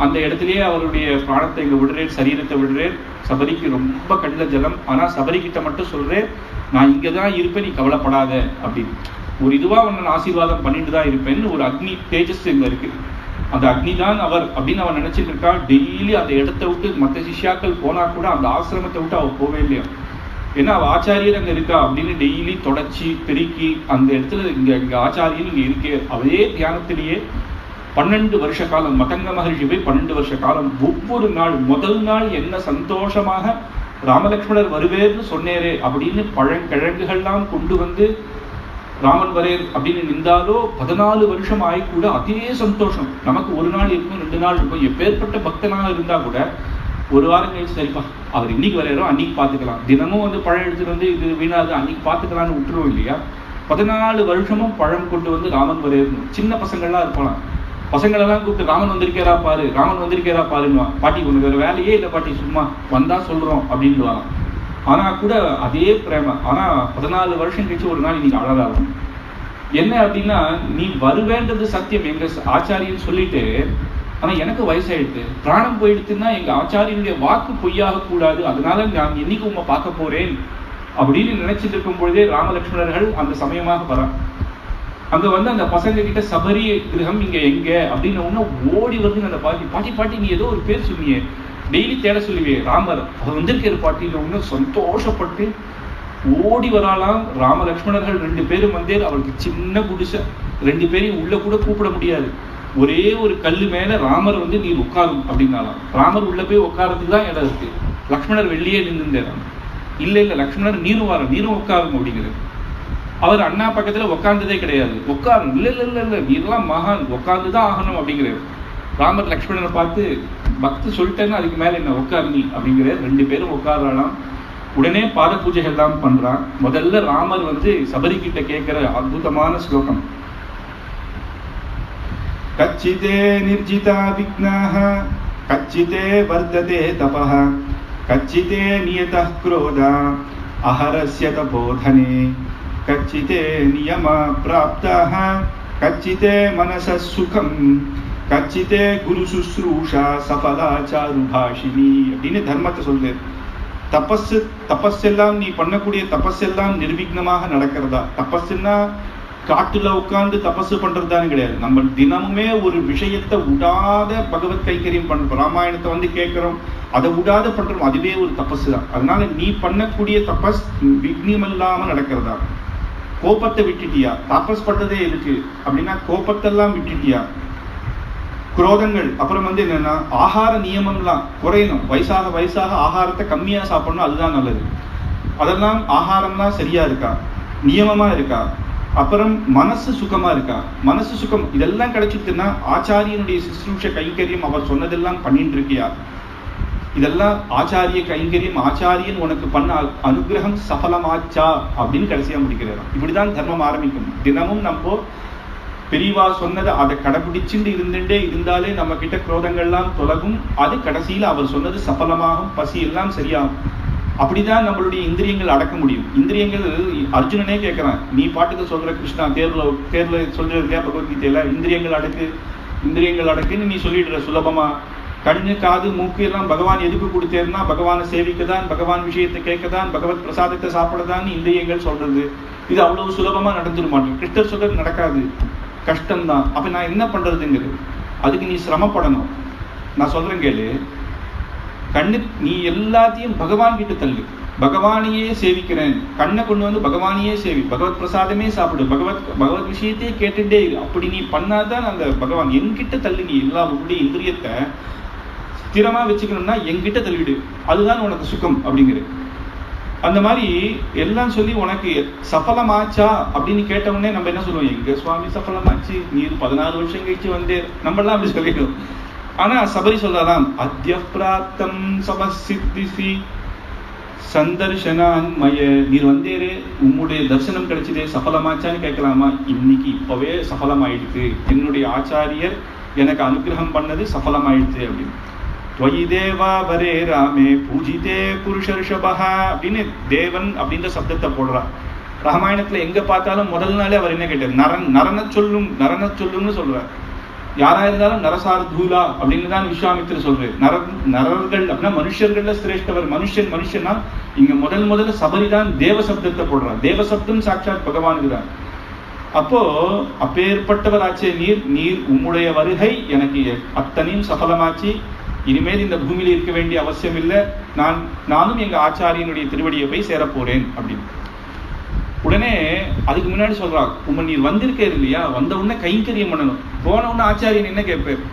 அந்த இடத்துலயே அவருடைய பிராணத்தை இங்க விடுறேன், சரீரத்தை விடுறேன். சபரிக்கு ரொம்ப கண்ணில் ஜலம். ஆனா சபரிக்கிட்ட மட்டும் சொல்றேன், நான் இங்கதான் இருப்பேன், நீ கவலைப்படாத அப்படின்னு. ஒரு இதுவா உன்னை ஆசீர்வாதம் பண்ணிட்டு தான் இருப்பேன்னு ஒரு அக்னி தேஜஸ் இங்க இருக்கு. அந்த அக்னி தான் அவர் அப்படின்னு அவன் நினைச்சிட்டு இருக்கா. டெய்லி அந்த இடத்த விட்டு மற்ற சிஷ்யாக்கள் போனா கூட அந்த ஆசிரமத்தை விட்டு அவ போவே இல்லையா. ஏன்னா அவ ஆச்சாரியர் அங்க இருக்கா அப்படின்னு டெய்லி தொடச்சி பெருக்கி அந்த இடத்துல இங்க ஆச்சாரியன் இங்க இருக்கே. அதே தியானத்திலேயே 12 வருஷ காலம் மதங்க மகரிஷி போய் 12 வருஷ காலம் ஒவ்வொரு நாள் முதல் நாள் என்ன சந்தோஷமாக ராமலக்ஷ்மணர் வருவேர்னு சொன்னேரே அப்படின்னு பழங்கிழங்குகள்லாம் கொண்டு வந்து ராமன் வரேர் அப்படின்னு நின்றாலோ 14 வருஷம் ஆகி கூட அதே சந்தோஷம். நமக்கு ஒரு நாள் இருக்கும், 2 நாள் இருக்கும். எப்பேற்பட்ட பக்தனாக இருந்தா கூட ஒரு வாரம் கழிச்சு, சரிப்பா அவர் இன்னைக்கு வரையறோ அன்னைக்கு பார்த்துக்கலாம், தினமும் வந்து பழம் எடுத்துட்டு வந்து இது வீணாது அன்னைக்கு பார்த்துக்கலான்னு விட்டுருவோம் இல்லையா. 14 வருஷமும் பழம் கொண்டு வந்து ராமன் வரையணும். சின்ன பசங்கள்லாம் இருப்பாங்க, பசங்களெல்லாம் கூப்பிட்டு ராமன் வந்திருக்கேரா பாரு, ராமன் வந்திருக்கேரா பாருன்னு. பாட்டி உனக்கு வேற வேலையே இல்லை பாட்டி, சும்மா வந்தா சொல்றோம் அப்படின்னு வாங்க. ஆனா கூட அதே பிரேம. ஆனா 14 வருஷம் கழிச்சு ஒரு நாள் இன்னைக்கு அழகாகும். என்ன அப்படின்னா, நீ வருவேன்றது சத்தியம், எங்க ஆச்சாரியன்னு சொல்லிட்டு ஆனா எனக்கு வயசாயிடுது, பிராணம் போயிடுச்சுன்னா எங்க ஆச்சாரியனுடைய வாக்கு பொய்யாக கூடாது, அதனால நான் என்னைக்கு உண்மை பார்க்க போறேன் அப்படின்னு நினைச்சிட்டு இருக்கும் பொழுதே ராமலட்சுமணர்கள் அந்த சமயமாக வர அங்க வந்து அந்த பசங்க கிட்ட சபரி கிரகம் இங்க எங்க அப்படின்னு ஒண்ணு ஓடி வந்து அந்த பாட்டி நீ ஏதோ ஒரு பேர் சொன்னியே, டெய்லி தேட சொல்லுவே ராமர் அவர் வந்திருக்கிற பாட்டியில ஒண்ணு சந்தோஷப்பட்டு ஓடி வராலாம். ராமலட்சுமணர்கள் 2 பேரும் வந்து அவருக்கு சின்ன குடிசை, 2 பேரையும் உள்ள கூட கூப்பிட முடியாது, ஒரே ஒரு கல்லு மேல ராமர் வந்து நீர் உட்காரும் அப்படின்னாலாம். ராமர் உள்ள போய் உட்காரத்துக்கு தான் இடம் இருக்கு, லக்ஷ்மணர் வெளியே நின்றுந்தாராம். இல்ல லக்ஷ்மணர் நீரும் உட்காரும் அப்படிங்கிறது. அவர் அண்ணா பக்கத்துல உட்கார்ந்ததே கிடையாது, உட்காரும் இல்ல நீர்லாம் மகான் உட்கார்ந்துதான் ஆகணும் அப்படிங்கிறார். ராமர் லக்ஷ்மணனை பார்த்து பக்தி சொல்லிட்டேன்னா அதுக்கு மேல என்ன உட்கார் நீ அப்படிங்கிறார். 2 பேரும் உட்காரலாம். உடனே பாத பூஜைகள் தான் பண்றான். முதல்ல ராமர் வந்து சபரி கிட்ட கேட்கிற அற்புதமான ஸ்லோகம், கச்சிதே நிர்ஜிதா விக்னாஹ கச்சிதே வர்ததே தபஹ கச்சிதே நியதः க்ரோதா அஹரஸ்ய தபோதனே கச்சிதே நியம பிராப்தஹ கச்சிதே மனச சுகம் கச்சிதே குரு சுஸ்ரூஷா சஃபலாச்சாரு பாஷினி அப்படின்னு தர்மத்தை சொல்லு. தபஸெல்லாம் நீ பண்ணக்கூடிய தபஸெல்லாம் நிர்விக்னமாக நடக்கிறதா? தபஸ்ன்னா காட்டுல உட்கார்ந்து தபசு பண்றதுதான் கிடையாது. நம்ம தினமுமே ஒரு விஷயத்தை விடாத பகவத் கைங்கரியம் பண்றோம், ராமாயணத்தை வந்து கேட்கிறோம், அதை விடாத பண்றோம், அதுவே ஒரு தபசு தான். அதனால நீ பண்ணக்கூடிய தபஸ் விக்னம் இல்லாம நடக்கிறதா? கோபத்தை விட்டுட்டியா? தபஸ் பண்றதே இருக்கு அப்படின்னா கோபத்தெல்லாம் விட்டுட்டியா? குரோதங்கள், அப்புறம் வந்து என்னன்னா ஆகார நியமம்லாம் குறையணும், வயசாக ஆகாரத்தை கம்மியா சாப்பிடணும், அதுதான் நல்லது. அதெல்லாம் ஆகாரம்லாம் சரியா இருக்கா, நியமமா இருக்கா? அப்புறம் மனசு சுகமா இருக்கா? மனசு சுகம் இதெல்லாம் கிடைச்சிட்டுன்னா ஆச்சாரியனுடைய சுஷ்ரூஷ கைங்கரியம் அவர் சொன்னதெல்லாம் பண்ணிட்டு இருக்கியா? இதெல்லாம் ஆச்சாரிய கைங்கரியம், ஆச்சாரியன் உனக்கு பண்ண அனுகிரகம் சஃலமாச்சா அப்படின்னு கடைசியா முடிக்கிறாராம். இப்படிதான் தர்மம் ஆரம்பிக்கும். தினமும் நம்ம பெரியவா சொன்னதை அதை கடைபிடிச்சுட்டு இருந்துட்டே இருந்தாலே நம்ம கிட்ட குரோதங்கள்லாம் தொலகும், அது கடைசியில அவர் சொன்னது சஃலமாகும், பசி எல்லாம் சரியாகும். அப்படிதான் நம்மளுடைய இந்திரியங்கள் அடக்க முடியும். இந்திரியங்கள் அர்ஜுனனே கேட்கிறான், நீ பாட்டுக்கு சொல்ற கிருஷ்ணா தேர்ல சொல்லிருக்கியா பகவத்கீதையில இந்திரியங்கள் அடக்குன்னு நீ சொல்லிடுற சுலபமா? கண்ணு காது மூக்கு எல்லாம் பகவான் எதுக்கு கொடுத்தேன்னா பகவானை சேவிக்கதான், பகவான் விஷயத்தை கேட்கதான், பகவத் பிரசாதத்தை சாப்பிடதான் இந்திரியங்கள் சொல்றது. இது அவ்வளவு சுலபமா நடந்துட மாட்டோம். கிருஷ்ணர் சொல்றது நடக்காது, கஷ்டம்தான். அப்ப நான் என்ன பண்றதுங்கிறது, அதுக்கு நீ சிரமப்படணும். நான் சொல்றேன் கேளு, கண்ணு நீ எல்லாத்தையும் பகவான் கிட்ட தள்ளு, பகவானையே சேவிக்கிறேன், கண்ணை கொண்டு வந்து பகவானையே சேவி, பகவத் பிரசாதமே சாப்பிடு, பகவத் விஷயத்தையே கேட்டுட்டே இரு. அப்படி நீ பண்ணாதான் அந்த பகவான் என்கிட்ட தள்ளு. நீ எல்லா உடைய இந்திரியத்தை ஸ்திரமா வச்சுக்கணும்னா என்கிட்ட தள்ளிடு, அதுதான் உனக்கு சுகம் அப்படிங்கிறது. அந்த மாதிரி எல்லாம் சொல்லி உனக்கு சஃலமாச்சா அப்படின்னு கேட்டவுடனே நம்ம என்ன சொல்லுவோம், எங்க சுவாமி சஃலமாச்சு, நீர் 14 வருஷம் கழிச்சு வந்து நம்ம எல்லாம் அப்படி சொல்லிடுவோம். ஆனா சபரி சொல்லலாம், அத்ய பிராப்தம் சபசித்தி சந்தர்ஷனான்மய, நீர் வந்தேரே உம்முடைய தரிசனம் கிடைச்சதே சஃலமாச்சான்னு கேட்கலாமா? இன்னைக்கு இப்பவே சஃலமாயிடுது, என்னுடைய ஆச்சாரியர் எனக்கு அனுகிரகம் பண்ணது சஃலமாயிடுது அப்படின்னு. त्वयि देवा वरे रामे पूजिते पुरुषर्षभः அப்படின்னு தேவன் அப்படின்ற சப்தத்தை போடுறார். ராமாயணத்துல எங்க பார்த்தாலும் முதல் நாளே அவர் என்ன கேட்டார், நரன சொல்லும்னு சொல்றார். யாரா இருந்தாலும் நரசார் தூலா அப்படின்னு தான் விஸ்வாமித்திரர் சொல்றாரு. நரர்கள் அப்படின்னா மனுஷர்கள்ல சிரேஷ்டவர். மனுஷன்னா இங்க முதல்ல சபரிதான் தேவ சப்தத்தை போடுறார். தேவ சப்தம் சாட்சாத் பகவானுக்கு தான். அப்போ அப்பேற்பட்டவர் ஆச்சே நீர் உம்முடைய வருகை எனக்கு அத்தனையும் சஃலமாச்சு, இனிமேல் இந்த பூமியில இருக்க வேண்டிய அவசியம் இல்லை, நானும் எங்க ஆச்சாரியனுடைய திருவடியை போய் சேரப்போறேன் அப்படின்னு. உடனே அதுக்கு முன்னாடி சொல்றாங்க, நீர் வந்திருக்காரு இல்லையா, வந்த உடனே கைங்கரியம் பண்ணணும். போன உடனே ஆச்சாரியன் என்ன கேட்பார்,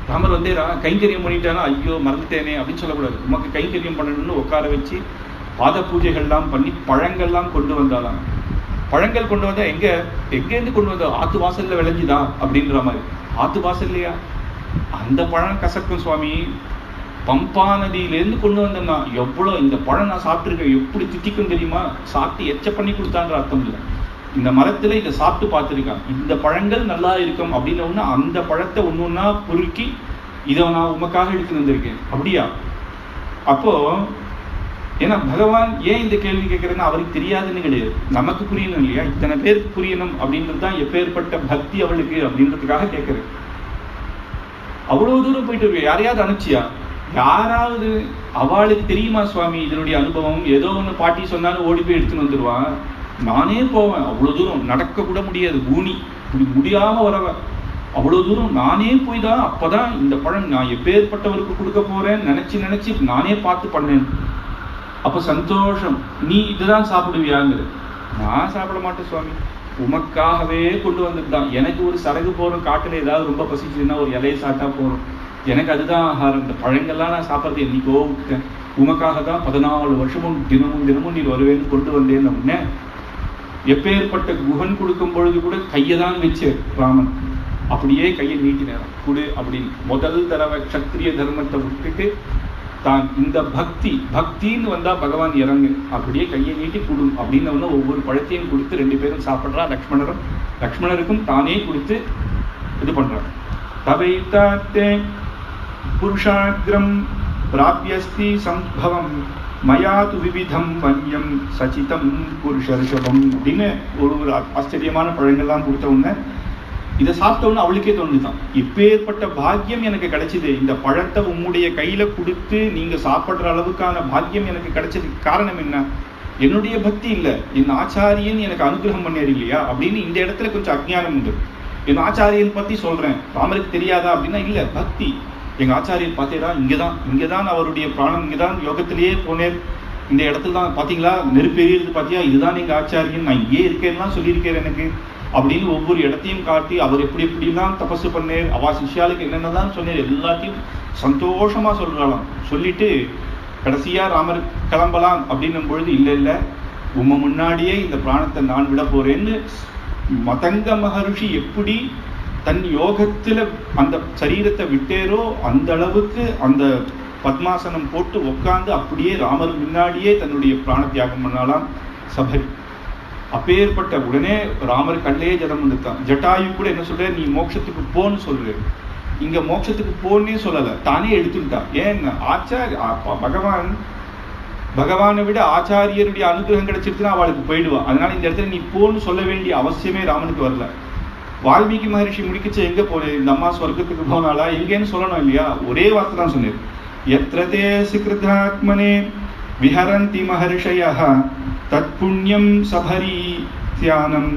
ராமர் வந்தேரா கைங்கரியம் பண்ணிட்டானா, ஐயோ மறந்துட்டேனே அப்படின்னு சொல்லக்கூடாது. உமக்கு கைங்கரியம் பண்ணணும்னு உட்கார வச்சு பாத பூஜைகள்லாம் பண்ணி பழங்கள்லாம் கொண்டு வந்தாலாம். பழங்கள் கொண்டு வந்தா எங்கேருந்து கொண்டு வந்தா, ஆத்து வாசல்ல விளைஞ்சுதா அப்படின்ற மாதிரி. ஆத்து வாசல்லையா, அந்த பழம் கசக்கும் சுவாமி, பம்பா நதியிலேருந்து கொண்டு வந்தேன்னா எவ்வளவு, இந்த பழம் நான் சாப்பிட்டுருக்கேன், எப்படி தித்திக்கும் தெரியுமா, சாப்பிட்டு எச்ச பண்ணி கொடுத்தான்ற அர்த்தம் இல்லை. இந்த மரத்துல இதை சாப்பிட்டு பார்த்துருக்கான், இந்த பழங்கள் நல்லா இருக்கும் அப்படின்னு அந்த பழத்தை ஒன்னொன்னா பொறுக்கி இதை நான் உமக்காக எடுத்து வந்திருக்கேன் அப்படியா. அப்போ ஏன்னா பகவான் ஏன் இந்த கேள்வி கேட்கறதுன்னா அவருக்கு தெரியாதுன்னு கிடையாது, நமக்கு புரியணும் இல்லையா, இத்தனை பேருக்கு புரியணும் அப்படின்றது தான் எப்பேற்பட்ட பக்தி அவளுக்கு அப்படின்றதுக்காக கேட்கறது. அவ்வளவு தூரம் போயிட்டு இருக்கு. யாரையாவது அனுப்பிச்சியா? யாராவது அவளுக்கு தெரியுமா சுவாமி இதனுடைய அனுபவம்? ஏதோ ஒண்ணு பாட்டி சொன்னாலும் ஓடி போய் எடுத்துன்னு வந்துடுவான். நானே போவேன், அவ்வளவு தூரம் நடக்க கூட முடியாது, ஊனி இப்படி முடியாம வரவன், அவ்வளவு தூரம் நானே போய் தான் அப்பதான் இந்த பழம் நான் எப்பேற்பட்டவருக்கு கொடுக்க போறேன்னு நினைச்சு நானே பார்த்து பண்ணேன். அப்ப சந்தோஷம். நீ இதுதான் சாப்பிடுவியாங்கிற? நான் சாப்பிட மாட்டேன் சுவாமி, உமக்காகவே கொண்டு வந்துட்டான். எனக்கு ஒரு சரகு போறோம், காட்டுல ஏதாவது ரொம்ப பசிச்சுன்னா ஒரு இலையை சாப்பிட்டா போறோம், எனக்கு அதுதான் ஆகாரம். இந்த பழங்கள்லாம் நான் சாப்பிட்றது என்னைக்கோ விட்டேன். உமக்காக தான் 14 வருஷமும் தினமும் நீ வருவேன்னு கொண்டு வந்தேன்னு உடனே எப்பேற்பட்ட குகன் கொடுக்கும் பொழுது கூட கையை தான் வச்சு ராமன் அப்படியே கையை நீட்டினார், கொடு அப்படின்னு. முதல் தடவை சத்திரிய தர்மத்தை விட்டுட்டு தான் இந்த பக்தின்னு வந்தா பகவான் இறங்கு, அப்படியே கையை நீட்டி கொடு அப்படின்னு ஒவ்வொரு பழத்தையும் கொடுத்து 2 பேரும் சாப்பிட்றா. லக்ஷ்மணருக்கும் தானே கொடுத்து இது பண்றார். தவைத்தாத்தே புருஷாக்ரம் பிராப்யஸ்தி சம்பவம் மயாது விவிதம் வன்யம் சச்சிதம் புருஷர்ஷபம் அப்படின்னு ஒரு ஆச்சரியமான பழங்கள்லாம் கொடுத்த உடனே இதை சாப்பிட்ட உடனே அவளுக்கே தோணுதான், இப்பேற்பட்ட பாக்கியம் எனக்கு கிடைச்சது. இந்த பழத்தை உம்முடைய கையில கொடுத்து நீங்க சாப்பிடுற அளவுக்கான பாக்கியம் எனக்கு கிடைச்சதுக்கு காரணம் என்ன? என்னுடைய பக்தி இல்ல, என் ஆச்சாரியன் எனக்கு அனுகிரகம் பண்ணாரு இல்லையா அப்படின்னு இந்த இடத்துல கொஞ்சம் அஜ்ஞானம் உண்டு. என் ஆச்சாரியன் பத்தி சொல்றேன், ராமருக்கு தெரியாதா அப்படின்னா இல்ல, பக்தி. எங்க ஆச்சாரியன் பார்த்தேடா, இங்கதான் அவருடைய பிராணம், இங்கதான் யோகத்திலேயே போனேன், இந்த இடத்துல தான் பாத்தீங்களா நெருப்பு எரியுது பாத்தியா, இதுதான் எங்க ஆச்சாரியன், நான் இங்கே இருக்கேன்னா சொல்லியிருக்கேன் எனக்கு அப்படின்னு ஒவ்வொரு இடத்தையும் காட்டி அவர் எப்படிலாம் தபசு பண்ணேர், அவா சிஷ்யாளுக்கு என்னென்னதான் சொன்னேர் எல்லாத்தையும் சந்தோஷமா சொல்றாளாம். சொல்லிட்டு கடைசியா ராமர் கிளம்பலாம் அப்படின்னும் பொழுது இல்ல உம்ம முன்னாடியே இந்த பிராணத்தை நான் விட போறேன்னு மதங்க மகர்ஷி எப்படி தன் யோகத்துல அந்த சரீரத்தை விட்டேரோ அந்த அளவுக்கு அந்த பத்மாசனம் போட்டு உட்கார்ந்து அப்படியே ராமர் முன்னாடியே தன்னுடைய பிராண தியாகம் பண்ணாலாம் சபரி. அப்பேற்பட்ட உடனே ராமர் கண்ணிலே ஜலம் வந்துட்டான். ஜட்டாயு கூட என்ன சொல்ற, நீ மோட்சத்துக்கு போன்னு சொல்ற, இங்க மோட்சத்துக்கு போன்னே சொல்லல, தானே எடுத்துக்கிட்டான். ஏன் பகவானை விட ஆச்சாரியருடைய அனுகிரகம் கிடைச்சிருச்சுன்னா அவளுக்கு போயிடுவான். அதனால இந்த இடத்துல நீ போன்னு சொல்ல வேண்டிய அவசியமே ராமனுக்கு வரல. வால்மீகி மகரிஷி முடிக்கச்சு எங்க போனேன், இந்த அம்மா சொர்க்கத்துக்கு போனாலா எங்கேன்னு சொல்லணும் இல்லையா, ஒரே வார்த்தை தான் சொன்னேன். யத்ரதே சுக்ருதாத்மனே விஹரந்தி மஹர்ஷயः தத் புண்ணியம் சபரி தியானம்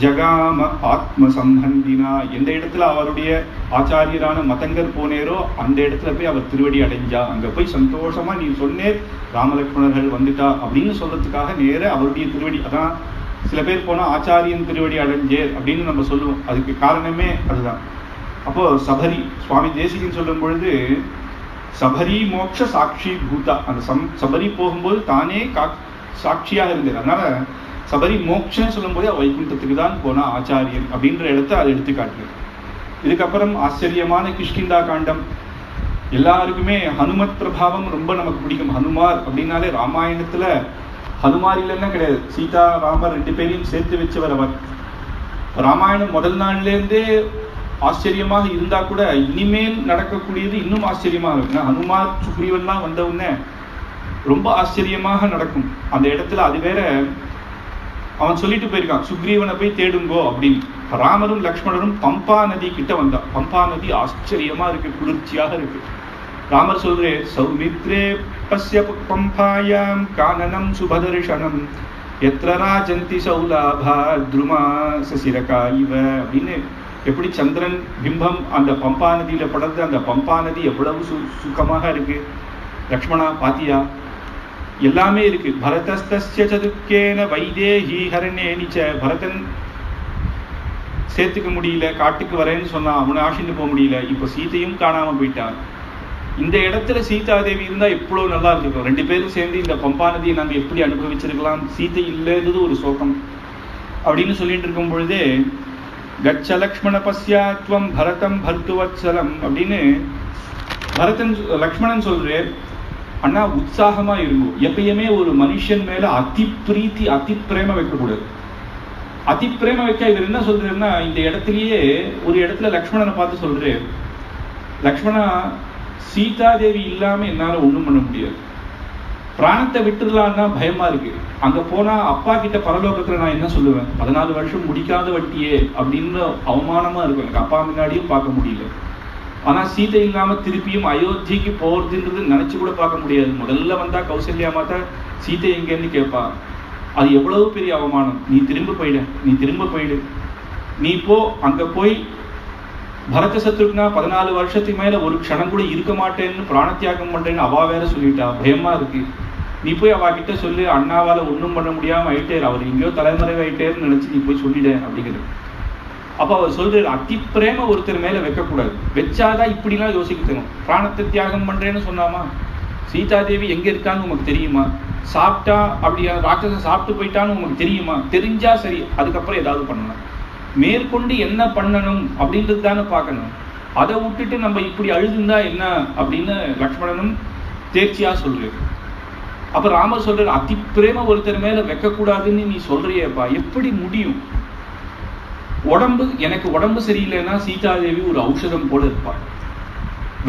ஜகாம ஆத்ம சம்பந்தினா. எந்த இடத்துல அவருடைய ஆச்சாரியரான மதங்கர் போனேரோ அந்த இடத்துல போய் அவர் திருவடி அடைஞ்சா, அங்க போய் சந்தோஷமா நீ சொன்னேர் ராமலக்ஷ்மணர்கள் வந்துட்டா அப்படின்னு சொல்றதுக்காக நேர அவருடைய திருவடி. அதான் சில பேர் போனா ஆச்சாரியன் திருவடி அடைஞ்சேர் அப்படின்னு நம்ம சொல்லுவோம், அதுக்கு காரணமே அதுதான். அப்போ சபரி சுவாமி தேசிகன் சொல்லும் பொழுது சபரி மோட்ச சாட்சி பூதா, அந்த சபரி போகும்போது தானே சாட்சியாக இருந்தது. அதனால சபரி மோட்சம் சொல்லும் போது வைகுண்டத்துக்கு தான் போனா ஆச்சாரியன் அப்படின்ற இடத்த அதை எடுத்து காட்டுறது. இதுக்கப்புறம் ஆச்சரியமான கிஷ்கிந்தா காண்டம். எல்லாருக்குமே ஹனுமத் பிரபாவம் ரொம்ப நமக்கு பிடிக்கும். ஹனுமார் அப்படின்னாலே ராமாயணத்துல ஹனுமார் இல்லைன்னா கிடையாது, சீதா ராமர் 2 பேரையும் சேர்த்து வச்சவர் அவர். ராமாயணம் முதல் நாள்லேருந்தே ஆச்சரியமாக இருந்தா கூட இனிமேல் நடக்கக்கூடியது இன்னும் ஆச்சரியமாக இருக்கு. ஹனுமார் சுக்ரீவன்லாம் வந்த உடனே ரொம்ப ஆச்சரியமாக நடக்கும். அந்த இடத்துல அது வேற அவன் சொல்லிட்டு போயிருக்கான், சுக்ரீவனை போய் தேடுங்கோ அப்படின்னு. ராமரும் லக்ஷ்மணரும் பம்பா நதி கிட்ட வந்தான். பம்பா நதி ஆச்சரியமா இருக்கு, குளிர்ச்சியாக இருக்கு. ராமர் சொல்றே சௌமித்ரே பஸ்ய பம்பாயாம் கானனம் சுபதர்ஷனம் எத்ர ராஜந்தி சௌலாபா த்ருமா சசிரகா இவ அப்படின்னு. எப்படி சந்திரன் பிம்பம் அந்த பம்பா நதியில படர்ந்து அந்த பம்பா நதி எவ்வளவு சுகமாக இருக்கு. லக்ஷ்மணா பாத்தியா, எல்லாமே இருக்கு. பரதஸ்தஸ்ய சதுக்கேன வைதேஹி ஹரணேனிச்ச. பரதன் சேர்த்துக்க முடியல, காட்டுக்கு வரேன்னு சொன்னான், அவனை ஆசிட்டு போக முடியல. இப்ப சீதையும் காணாம போயிட்டான். இந்த இடத்துல சீதாதேவி இருந்தா எவ்வளவு நல்லா இருக்கும். 2 பேரும் சேர்ந்து இந்த பம்பா நதியை நாங்க எப்படி அனுபவிச்சிருக்கலாம், சீதை இல்லைன்றது ஒரு சோகம் அப்படின்னு சொல்லிட்டு இருக்கும் பொழுதே கச்ச லக்ஷ்மண பஸ்யாத்வம் பரதம் பர்த்துவத்சலம் அப்படின்னு லக்ஷ்மணன் சொல்றேன். அண்ணா உற்சாகமா இருக்கும். எப்பயுமே ஒரு மனுஷன் மேல அதி பிரீத்தி அதி பிரேம வைக்கக்கூடாது. அதி பிரேம வைக்க இவர் என்ன சொல்றேன்னா, இந்த இடத்துலயே ஒரு இடத்துல லக்ஷ்மணனை பார்த்து சொல்றேன், லக்ஷ்மணா சீதாதேவி இல்லாம என்னால ஒண்ணும் பண்ண முடியாது, பிராணத்தை விட்டுடலான்னா பயமா இருக்கு. அங்க போனா அப்பா கிட்ட பரலோகத்துல நான் என்ன சொல்லுவேன், 14 வருஷம் முடிக்காத வட்டியே அப்படின்னு அவமானமா இருக்கும். எனக்கு அப்பா முன்னாடியும் பார்க்க முடியல. ஆனா சீதை இல்லாம திருப்பியும் அயோத்திக்கு போறதுன்றது நினைச்சு கூட பார்க்க முடியாது. முதல்ல வந்தா கௌசல்யா மாதா சீதை எங்கன்னு கேட்பா. அது எவ்வளவு பெரிய அவமானம். நீ திரும்ப போயிடு, நீ போ, அங்க போய் பரத சத்ருக்னா 14 வருஷத்துக்கு மேல ஒரு க்ஷணம் கூட இருக்க மாட்டேன்னு பிராணத்தியாகம் பண்றேன்னு அவா வேற சொல்லிட்டா. பயமா இருக்கு. நீ போய் அவ கிட்ட சொல்லு, அண்ணாவால ஒன்றும் பண்ண முடியாம ஆயிட்டேர், அவர் எங்கேயோ தலைமறைவாயிட்டேர்னு நினைச்சு நீ போய் சொல்லிட அப்படிங்கிறது. அப்ப அவர் சொல்றாரு, அதி பிரேம ஒருத்தர் மேல வைக்கக்கூடாது, வச்சாதான் இப்படிலாம் யோசிக்கணும். பிராணத்தை தியாகம் பண்றேன்னு சொன்னாமா? சீதாதேவி எங்க இருக்கான்னு உனக்கு தெரியுமா? சாப்பிட்டா அப்படியா ராட்சசன் சாப்பிட்டு போயிட்டான்னு உனக்கு தெரியுமா? தெரிஞ்சா சரி, அதுக்கப்புறம் ஏதாவது பண்ணணும். மேற்கொண்டு என்ன பண்ணணும் அப்படின்றது தானே பார்க்கணும். அதை விட்டுட்டு நம்ம இப்படி அழுதுந்தா என்ன அப்படின்னு லக்ஷ்மணனும் தேர்ச்சியா சொல்றாரு. அப்ப ராமர் சொல்றாரு, அதி பிரேம ஒருத்தர் மேல வைக்கக்கூடாதுன்னு நீ சொல்றியப்பா, எப்படி முடியும்? எனக்கு உடம்பு சரியில்லைன்னா சீதாதேவி ஒரு ஔஷதம் போல இருப்பாள்,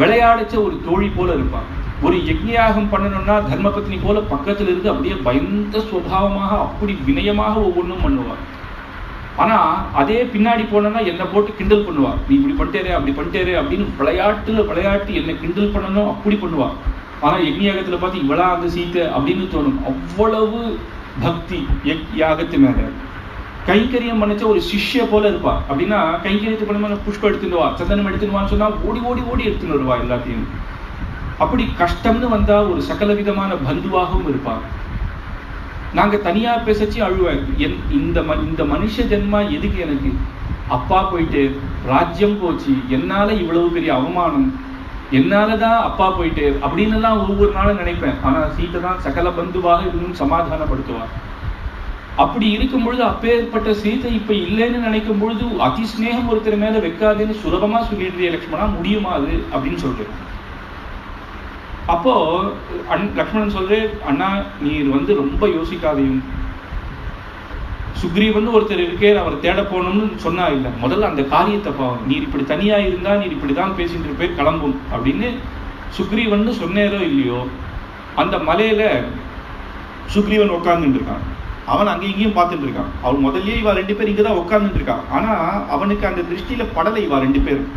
விளையாடிச்ச ஒரு தோழி போல இருப்பாள். ஒரு யஜ்ஞயாகம் பண்ணணும்னா தர்மபத்னி போல பக்கத்துல இருந்து அப்படியே பயந்த சுபாவமாக அப்படி வினயமாக ஒவ்வொன்றும் பண்ணுவாள். ஆனா அதே பின்னாடி போனோம்னா என்னை போட்டு கிண்டல் பண்ணுவா. நீ இப்படி பண்ணிட்டேரே அப்படி பண்ணிட்டேரே அப்படின்னு விளையாட்டு என்னை கிண்டல் பண்ணணும் அப்படி பண்ணுவா. ஆனா யஜ்ஞயாகத்துல பார்த்து இவளா அந்த சீத்தை அப்படின்னு தோணும். அவ்வளவு பக்தி யாகத்து மேல. கைங்கரியம் பண்ணிச்ச ஒரு சிஷ்ய போல இருப்பா. அப்படின்னா கைங்கரியத்தை பண்ண புஷ்பம் எடுத்துட்டு வா, சந்தனம் எடுத்துன்னு சொன்னா ஓடி ஓடி ஓடி எடுத்துன்னு வருவா எல்லாத்தையும். அப்படி கஷ்டம்னு வந்தா ஒரு சகல விதமான பந்துவாகவும் இருப்பா. நாங்க தனியா பேசச்சு அழுவேன், இந்த மனுஷ ஜென்மா எதுக்கு எனக்கு? அப்பா போயிட்டு ராஜ்யம் போச்சு, என்னால இவ்வளவு பெரிய அவமானம், என்னாலதான் அப்பா போயிட்டு அப்படின்னு எல்லாம் ஒவ்வொரு நாளும் நினைப்பேன். ஆனா சீதை தான் சகல பந்துவாக இன்னும் சமாதானப்படுத்துவார். அப்படி இருக்கும் பொழுது அப்பேற்பட்ட சீதை இப்ப இல்லைன்னு நினைக்கும் பொழுது அதிஸ்நேகம் ஒருத்தர் மேல வைக்காதுன்னு சுலபமா சொல்லிடுறிய லக்ஷ்மணா, முடியுமா அது அப்படின்னு சொல்றேன். அப்போ லக்ஷ்மணன் சொல்றே, அண்ணா நீர் ரொம்ப யோசிக்காதையும், சுக்ரீவன் ஒருத்தர் இருக்கே அவர் தேட போகணும்னு சொன்னா இல்ல, முதல்ல அந்த காரியத்தை பாவம், நீர் இப்படி தனியா இருந்தா நீர் இப்படிதான் பேசிட்டு இருப்பேர், கிளம்பும் அப்படின்னு சுக்ரீவன் சொன்னேரோ இல்லையோ, அந்த மலையில சுக்ரீவன் உட்கார்ந்துட்டு இருக்கான். அவன் அங்கே இங்கேயும் பார்த்துட்டு இருக்கான். அவன் முதல்லயே இவா 2 பேர் இங்கதான் உட்கார்ந்துட்டு இருக்கான். ஆனா அவனுக்கு அந்த திருஷ்டியில படலை இவா 2 பேரும்.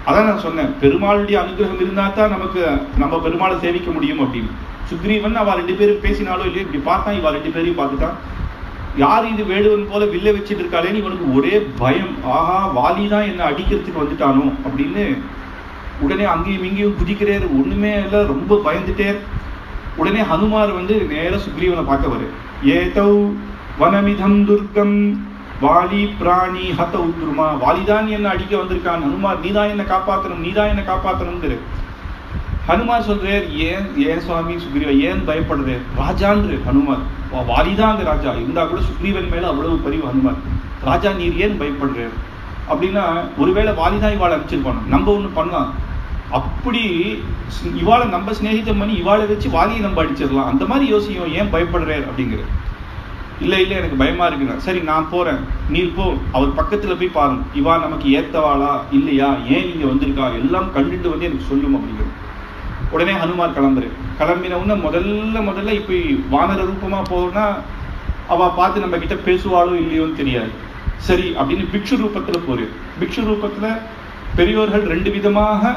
அதான் நான் சொன்னேன், பெருமாளுடைய அனுகிரகம் இருந்தா தான் நம்ம பெருமாளை சேவிக்க முடியும் அப்படின்னு. சுக்ரீவன் அவ 2 பேரும் பேசினாலோ இல்லையோ இப்படி பார்த்தான், இவா 2 பேரையும் பார்த்துட்டான். யார் இது வேடுவன் போல வில்ல வச்சுட்டு இருக்காளேன்னு இவனுக்கு ஒரே பயம். ஆஹா, வாலிதான் என்ன அடிக்கிறதுக்கு வந்துட்டானோ அப்படின்னு உடனே அங்கேயும் இங்கேயும் குதிக்கிறார். ஒண்ணுமே இல்லை, ரொம்ப பயந்துட்டே. உடனே ஹனுமார் நேர சுக்ரீவனை பார்க்க வரு. ஏதௌ வனமிதம் துர்க்கம் வாலி பிராணி ஹத உத்ருமா, வாலிதான் என்ன அடிக்க வந்திருக்கான், ஹனுமார் நீதான் என்ன காப்பாற்றணும். ஹனுமார் சொல்றார், ஏன் சுவாமி சுக்ரீவ ஏன் பயப்படுற, ராஜான்று ஹனுமார். வாலிதான் அந்த ராஜா இருந்தா கூட சுக்ரீவன் மேல அவ்வளவு பரிவு ஹனுமார். ராஜா நீர் ஏன் பயப்படுற அப்படின்னா, ஒருவேளை வாலிதான் இவாளை அனுப்பிச்சிருப்பானோ, நம்ம ஒண்ணு பண்ணலாம், அப்படி இவாளை நம்ம சிநேகிதம் பண்ணி இவாளை வச்சு வாலியை நம்ம அடிச்சிடலாம், அந்த மாதிரி யோசிக்கும், ஏன் பயப்படுறார் அப்படிங்கிற. இல்ல எனக்கு பயமா இருக்குங்க. சரி நான் போறேன், நீர் போ, அவர் பக்கத்துல போய் பாருங்க, இவா நமக்கு ஏத்தவாளா இல்லையா, ஏன் இங்க வந்திருக்கா எல்லாம் கண்டுட்டு எனக்கு சொல்லும் அப்படிங்கிறது. உடனே ஹனுமார் கிளம்பின உடனே முதல்ல இப்ப வானர ரூபமா போனா அவ பார்த்து நம்ம கிட்ட பேசுவாளோ இல்லையோன்னு தெரியாது. சரி அப்படின்னு பிக்ஷு ரூபத்துல போரு. பிக்ஷு ரூபத்துல பெரியோர்கள் 2 விதமாக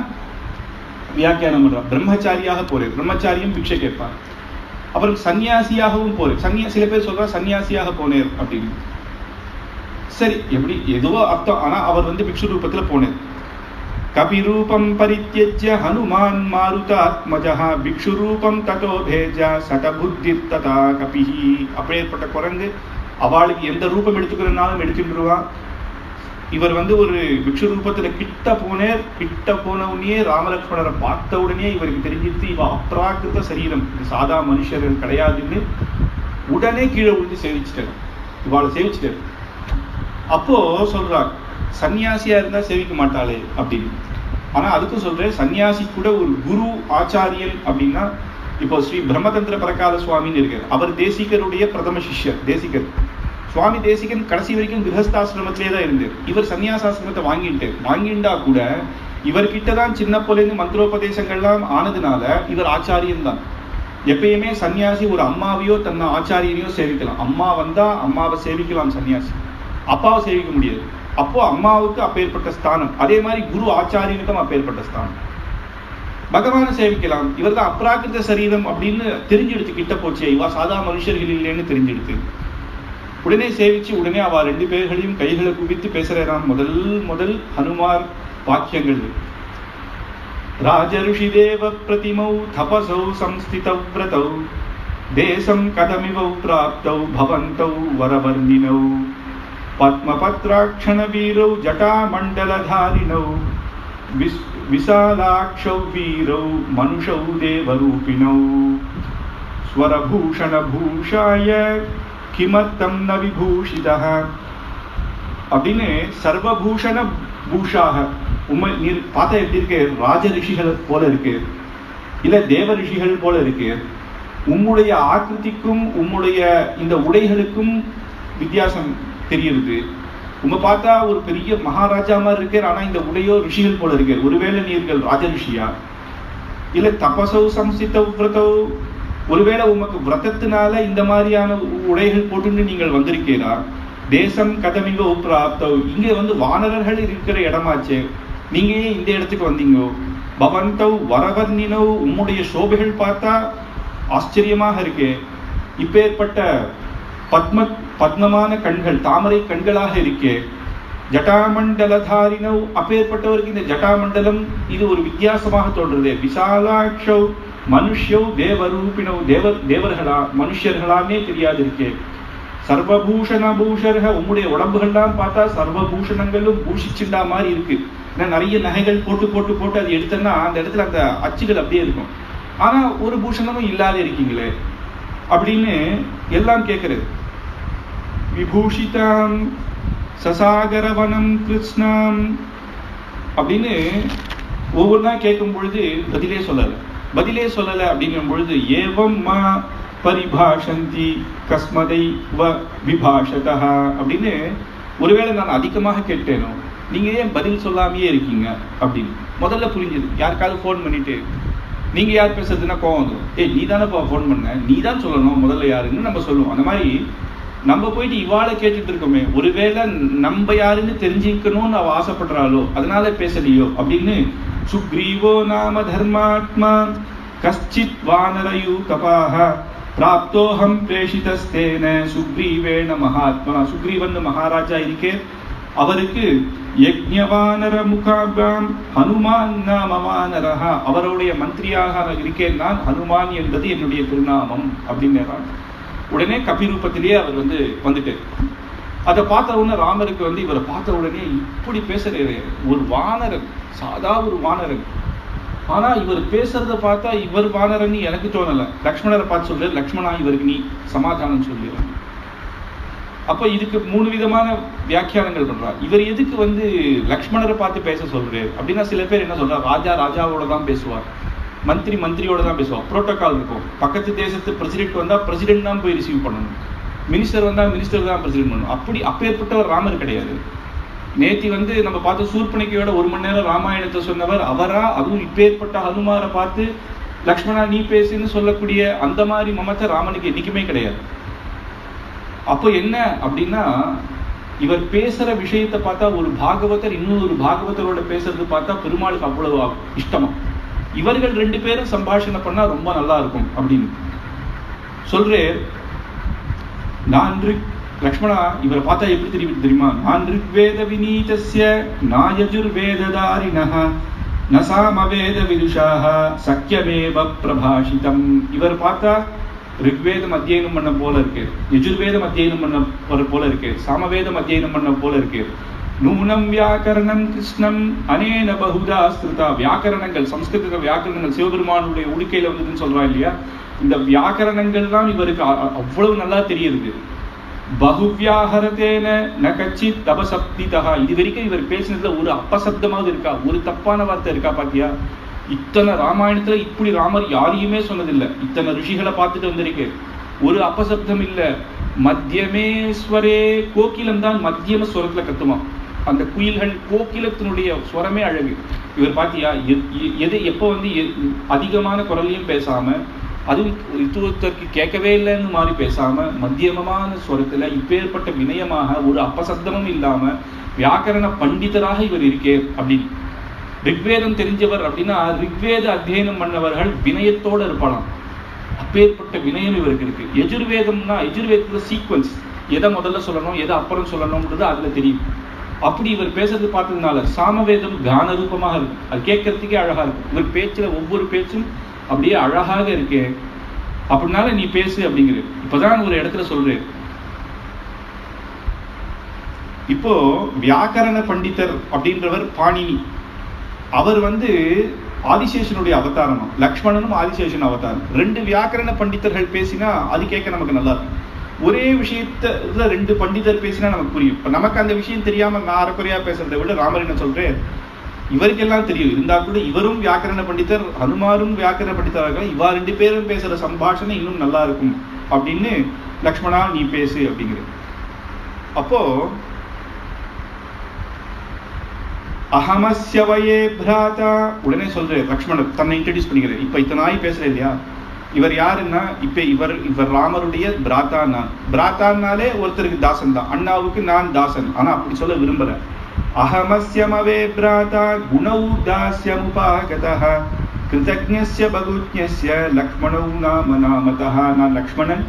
வியாக்கியானம் பண்றார். பிரம்மச்சாரியாக போரு, பிரம்மச்சாரியும் பிக்ஷை கேட்பார். அப்புறம் சன்னியாசியாகவும் போரு, சில பேர் சொல்றா சன்னியாசியாக போனேர் அப்படின்னு. சரி எப்படி எதுவோ அர்த்தம், ஆனா அவர் பிக்ஷு ரூபத்துல போனேர். கபி ரூபம் பரித்யஜ்ய ஹனுமான் மாருதாத்மஜஹ பிக்ஷு ரூபம் ததோ பேஜ சதபுத்தி ததா கபிஹி. அப்படியேற்பட்ட குரங்கு அவளுக்கு எந்த ரூபம் எடுத்துக்கிறனாலும் எடுத்துருவான். இவர் ஒரு பிக்ஷு ரூபத்துல கிட்ட போன உடனே ராமலக்ஷ்மணரை பார்த்த உடனே இவருக்கு தெரிஞ்சிருச்சு இவ அப்ராகிருத சரீரம், இது சாதா மனுஷர்கள் கிடையாதுன்னு. உடனே கீழே விழுந்து சேவிச்சிட்டார், இவாளை சேவிச்சிட்டார். அப்போ சொல்றார், சன்னியாசியா இருந்தா சேவிக்க மாட்டாளே அப்படின்னு. ஆனா அதுக்கும் சொல்றேன், சன்னியாசி கூட ஒரு குரு ஆச்சாரியன் அப்படின்னா, இப்போ ஸ்ரீ பிரம்மதந்திர பிரகால சுவாமின்னு இருக்கார், அவர் தேசிகருடைய பிரதம சிஷ்யர். தேசிகர் சுவாமி தேசிகன் கடைசி வரைக்கும் கிரகஸ்தாசிரமத்திலே தான் இருந்தார். இவர் சன்னியாசாசிரமத்தை வாங்கிண்டா கூட இவர்கிட்டதான் சின்ன போலேருந்து மந்திரோபதேசங்கள்லாம் ஆனதுனால இவர் ஆச்சாரியன் தான். எப்பயுமே சன்னியாசி ஒரு அம்மாவையோ தன்னை ஆச்சாரியனையோ சேவிக்கலாம். அம்மா வந்தா அம்மாவை சேவிக்கலாம் சன்னியாசி, அப்பாவை சேவிக்க முடியாது. அப்போ அம்மாவுக்கு அப்பேற்பட்ட ஸ்தானம். அதே மாதிரி குரு ஆச்சாரியனுக்கும் அப்பேற்பட்ட ஸ்தானம். பகவானை சேவிக்கலாம். இவர் தான் அப்ராகிருத சரீரம் அப்படின்னு தெரிஞ்செடுத்து கிட்ட போச்சே, இவா சாதா மனுஷர்கள் இல்லைன்னு தெரிஞ்செடுத்து உடனே சேவிச்சு உடனே அவ 2 பேர்களையும் கைகளை குவித்து பேசுறான். முதல் ஹனுமார் வாக்கியங்கள். ராஜ ரிஷிதேவ பிரதிமௌ தபசௌ சம்ஸ்திதௌ வ்ரதௌ தேசம் கதமிவௌ பிராப்தௌ பவந்தௌ வரவர்ணினௌ பத்மபத்ராக்ஷண வீரௌ ஜட்டாமண்டலதாரிணௌ விசாலாக்ஷௌ வீரௌ மனுஷௌ தேவரூபிணௌ ஸ்வரபூஷண பூஷாய கிமர்த்தம் ந விபூஷிதஹ அப்படின்னு சர்வபூஷண பூஷாக. நீர் பார்த்தா எப்படி இருக்கு? ராஜ ரிஷிகள் போல இருக்கு, இல்ல தேவ ரிஷிகள் போல இருக்கு. உம்முடைய ஆக்கிருதிக்கும் உம்முடைய இந்த உடைகளுக்கும் வித்தியாசம் தெரியுது. உங்க பார்த்தா ஒரு பெரிய மகாராஜா மாதிரி இருக்கார், ஆனா இந்த உடையோ ரிஷிகள் போல இருக்கார். ஒருவேளை நீர்கள் ராஜ ரிஷியா, இல்ல தபசௌ சம்சிதௌ வ்ரதௌ, ஒருவேளை உமக்கு விரதத்தினால இந்த மாதிரியான உடைகள் போட்டு நீங்கள் வந்திருக்கீரா? தேசம் கதமிவ பிராப்தௌ, இங்க வானரர்கள் இருக்கிற இடமாச்சே, நீங்க ஏன் இந்த இடத்துக்கு வந்தீங்கோ? பவந்தௌ வரவர்ணினௌ, உம்முடைய சோபைகள் பார்த்தா ஆச்சரியமாக இருக்கு. இப்பேற்பட்ட பத்மமான கண்கள், தாமரை கண்களாக இருக்கே. ஜட்டாமண்டலதாரினௌ, அப்பேற்பட்டவருக்கு இந்த ஜட்டாமண்டலம் இது ஒரு வித்தியாசமாக தோன்றது. விசாலாட்சௌ மனுஷ்யௌ தேவரூபிணௌ, தேவர்களா மனுஷர்களாமே தெரியாது இருக்கே. சர்வபூஷண பூஷர்க, உம்முடைய உடம்புகள்லாம் பார்த்தா சர்வபூஷணங்களும் பூஷிச்சுண்டா மாதிரி இருக்கு. நிறைய நகைகள் போட்டு போட்டு போட்டு அது எடுத்தோம்னா அந்த இடத்துல அந்த அச்சுகள் அப்படியே இருக்கும். ஆனா ஒரு பூஷணமும் இல்லாத இருக்கீங்களே அப்படின்னு எல்லாம் கேட்கறது. விபூஷிதாம் சசாகரவனம் கிருஷ்ணாம் அப்படின்னு ஒவ்வொன்றா கேட்கும் பொழுது பதிலே சொல்லல அப்படிங்கும் பொழுது ஏவம் மா பரிபாஷந்தி கஸ்மதை வ விபாஷதா அப்படின்னு ஒருவேளை நான் அதிகமாக கேட்டேனோ, நீங்க ஏன் பதில் சொல்லாமையே இருக்கீங்க அப்படின்னு முதல்ல புரிஞ்சது. யாருக்காவது ஃபோன் பண்ணிட்டு நீங்க யார் பேசுறதுன்னா கோவம் வந்துடும். நீ தானேப்பா ஃபோன் பண்ண, நீ தான் சொல்லணும் முதல்ல யாருன்னு நம்ம சொல்லுவோம். அந்த மாதிரி நம்ம போயிட்டு இவாளை கேட்டுட்டு இருக்கோமே, ஒருவேளை நம்ம யாருன்னு தெரிஞ்சுக்கணும்னு அவ ஆசைப்படுறாளோ அதனால பேசலையோ அப்படின்னு. சுக்ரீவோ நாம தர்மாத்மா கஷ்சித் வானரயூ கபாஹ பிராப்தோஹம் பிரேஷிதஸ்தேன சுக்ரீவேண மகாத்மா. சுக்ரீவன் மகாராஜா இருக்கே, அவருக்கு யஜ்ஞவானர முகாபாம் ஹனுமான் நாம வானரஹ, அவருடைய மந்திரியாக இருக்கேன் நான், ஹனுமான் என்பது என்னுடைய திருநாமம் அப்படின்னு. உடனே கபிரூபத்திலேயே அவர் வந்துட்டு அதை பார்த்த உடனே ராமருக்கு இவரை பார்த்த உடனே இப்படி பேசுறாரு. ஒரு வானரன், சாதா ஒரு வானரன், ஆனா இவர் பேசுறத பார்த்தா இவர் வானரன் எனக்கு தோணல. லக்ஷ்மணரை பார்த்து சொல்றாரு, லக்ஷ்மணா இவருக்கு நீ சமாதானம் சொல்லிடுற. அப்ப இதுக்கு 3 விதமான வியாக்கியானங்கள் பண்றார். இவர் எதுக்கு லக்ஷ்மணரை பார்த்து பேச சொல்றாரு அப்படின்னா, சில பேர் என்ன சொல்றாரு, ராஜா ராஜாவோட தான் பேசுவார், மந்திரி மந்திரியோட தான் பேசுவார், புரோட்டோகால் இருக்கும். பக்கத்து தேசத்து பிரசிடென்ட் வந்தா பிரசிடென்ட் தான் போய் ரிசீவ் பண்ணணும், மினிஸ்டர் வந்தா மினிஸ்டர் தான் பிரசிடென்ட் பண்ணணும். அப்பேற்பட்டவர் ராமர் கிடையாது. நேத்தி நம்ம பார்த்து சூர்பனகையோட 1 மணி நேரம் ராமாயணத்தை சொன்னவர் அவரா, அதுவும் இப்பேற்பட்ட ஹனுமாரை பார்த்து லக்ஷ்மணா நீ பேசுன்னு சொல்லக்கூடிய அந்த மாதிரி மமத்தை ராமனுக்கு என்னைக்குமே கிடையாது. அப்போ என்ன அப்படின்னா, இவர் பேசுற விஷயத்தை பார்த்தா ஒரு பாகவதர் இன்னொரு பாகவதரோட பேசுறது பார்த்தா பெருமாளுக்கு அவ்வளவு இஷ்டமா. இவர்கள் 2 பேரும் சம்பாஷணை பண்ணா ரொம்ப நல்லா இருக்கும் அப்படின்னு சொல்றேன். நான் லக்ஷ்மணா இவரை பார்த்தா எப்படி தெரியுமா, நான் ரிக்வேத விநீதஸ்ய நாயஜுர்வேததாரிணஹ நசாமவேத விதுஷாஹ சக்கியமேவ பிரபாஷிதம். இவர் பார்த்தா ரிக்வேதம் அத்தியனம் பண்ண போல இருக்கு, யஜுர்வேதம் அத்தியனம் பண்ண போல இருக்கு, சாமவேதம் அத்தியனம் பண்ண போல இருக்கு. நூனம் வியாக்கரணம் கிருஷ்ணம் அனேன பகுதா ஸ்ருதா. வியாக்கரணங்கள், சம்ஸ்கிருத வியாக்கரணங்கள் சிவபெருமானுடைய உடுக்கையில வந்ததுன்னு சொல்றா இல்லையா, இந்த வியாக்கரணங்கள் தான் இவருக்கு அவ்வளவு நல்லா தெரியுது. பகுவியாஹரதேன ந கச்சித் தபசப்திதா. இது வரைக்கும் இவர் பேசினதுல ஒரு அப்பசப்தமாவது இருக்கா, ஒரு தப்பான வார்த்தை இருக்கா பாத்தியா? இத்தனை ராமாயணத்துல இப்படி ராமர் யாரையுமே சொன்னதில்லை. இத்தனை ரிஷிகளை பார்த்துட்டு வந்திருக்கு, ஒரு அப்பசப்தம் இல்ல. மத்தியமேஸ்வரே, கோகிலம் தான் மத்தியம ஸ்வரத்துல கத்துமா. அந்த குயில்கள் கோகிலத்தினுடைய ஸ்வரமே அழகு. இவர் பாத்தியா எது எப்போ அதிகமான குரலையும் பேசாம, அதுவும் ரித்துவத்திற்கு கேட்கவே இல்லைன்னு மாதிரி பேசாம மத்தியமமான ஸ்வரத்துல இப்பேற்பட்ட வினயமாக ஒரு அப்பசப்தமும் இல்லாம வியாக்கரண பண்டிதராக இவர் இருக்கே அப்படின்னு. ரிக்வேதம் தெரிஞ்சவர் அப்படின்னா ரிக்வேத அத்தியனம் பண்ணவர்கள் வினயத்தோடு இருப்பாளாம். அப்பேற்பட்ட வினயம் இவருக்கு இருக்கு. யஜுர்வேதம்னா யஜுர்வேதத்துல சீக்வன்ஸ், எதை முதல்ல சொல்லணும் எதை அப்புறம் சொல்லணும்ன்றது அதுல தெரியும். அப்படி இவர் பேசுறது பார்த்ததுனால சாமவேதம் கான ரூபமாக இருக்கும், அது கேட்கறதுக்கே அழகா இருக்கும். இவர் பேச்சுல ஒவ்வொரு பேச்சும் அப்படியே அழகாக இருக்கே, அப்படினால நீ பேசு அப்படிங்கிறது. இப்பதான் ஒரு இடத்துல சொல்றேன். இப்போ வியாக்கரண பண்டிதர் அப்படின்றவர் பாணினி. அவர் ஆதிசேஷனுடைய அவதாரமா, லக்ஷ்மணனும் ஆதிசேஷன் அவதாரம். ரெண்டு வியாக்கரண பண்டிதர்கள் பேசினா அது கேட்க நமக்கு நல்லா இருக்கும். ஒரே விஷயத்துல ரெண்டு பண்டிதர் பேசினா நமக்கு புரியும். இப்ப நமக்கு அந்த விஷயம் தெரியாம நான் அரைக்குறையா பேசுறதை விட ராமர் என்ன சொல்றேன், இவருக்கெல்லாம் தெரியும். இருந்தா கூட இவரும் வியாக்கரண பண்டிதர், ஹனுமாரும் வியாக்கரண பண்டிதர்கள், இவா ரெண்டு பேரும் பேசுற சம்பாஷணை இன்னும் நல்லா இருக்கும் அப்படின்னு லக்ஷ்மணா நீ பேசு அப்படிங்கிறது. அப்போ அஹமஸ்யவயே பிராதா உடனே சொல்றேன், லக்ஷ்மணர் தன்னை இன்ட்ரடியூஸ் பண்ணிக்கிறேன். இப்ப இத்தனை நாய் பேசுறேன் இல்லையா, இவர் யாருன்னா இப்ப இவர் ராமருடைய பிராத்தா. நான் பிராத்தானாலே ஒருத்தருக்கு தாசன் தான், அண்ணாவுக்கு நான் தாசன். ஆனா அப்படி சொல்ல விரும்புறேன். அஹமஸ்யமவே பிராதா குணௌ தாஸ்யமுபாகதஹ கிருதஜ்ஞஸ்ய பகுஜ்ஞஸ்ய லக்ஷ்மணௌ நாம நாமதஹ. நான் லக்ஷ்மணன்,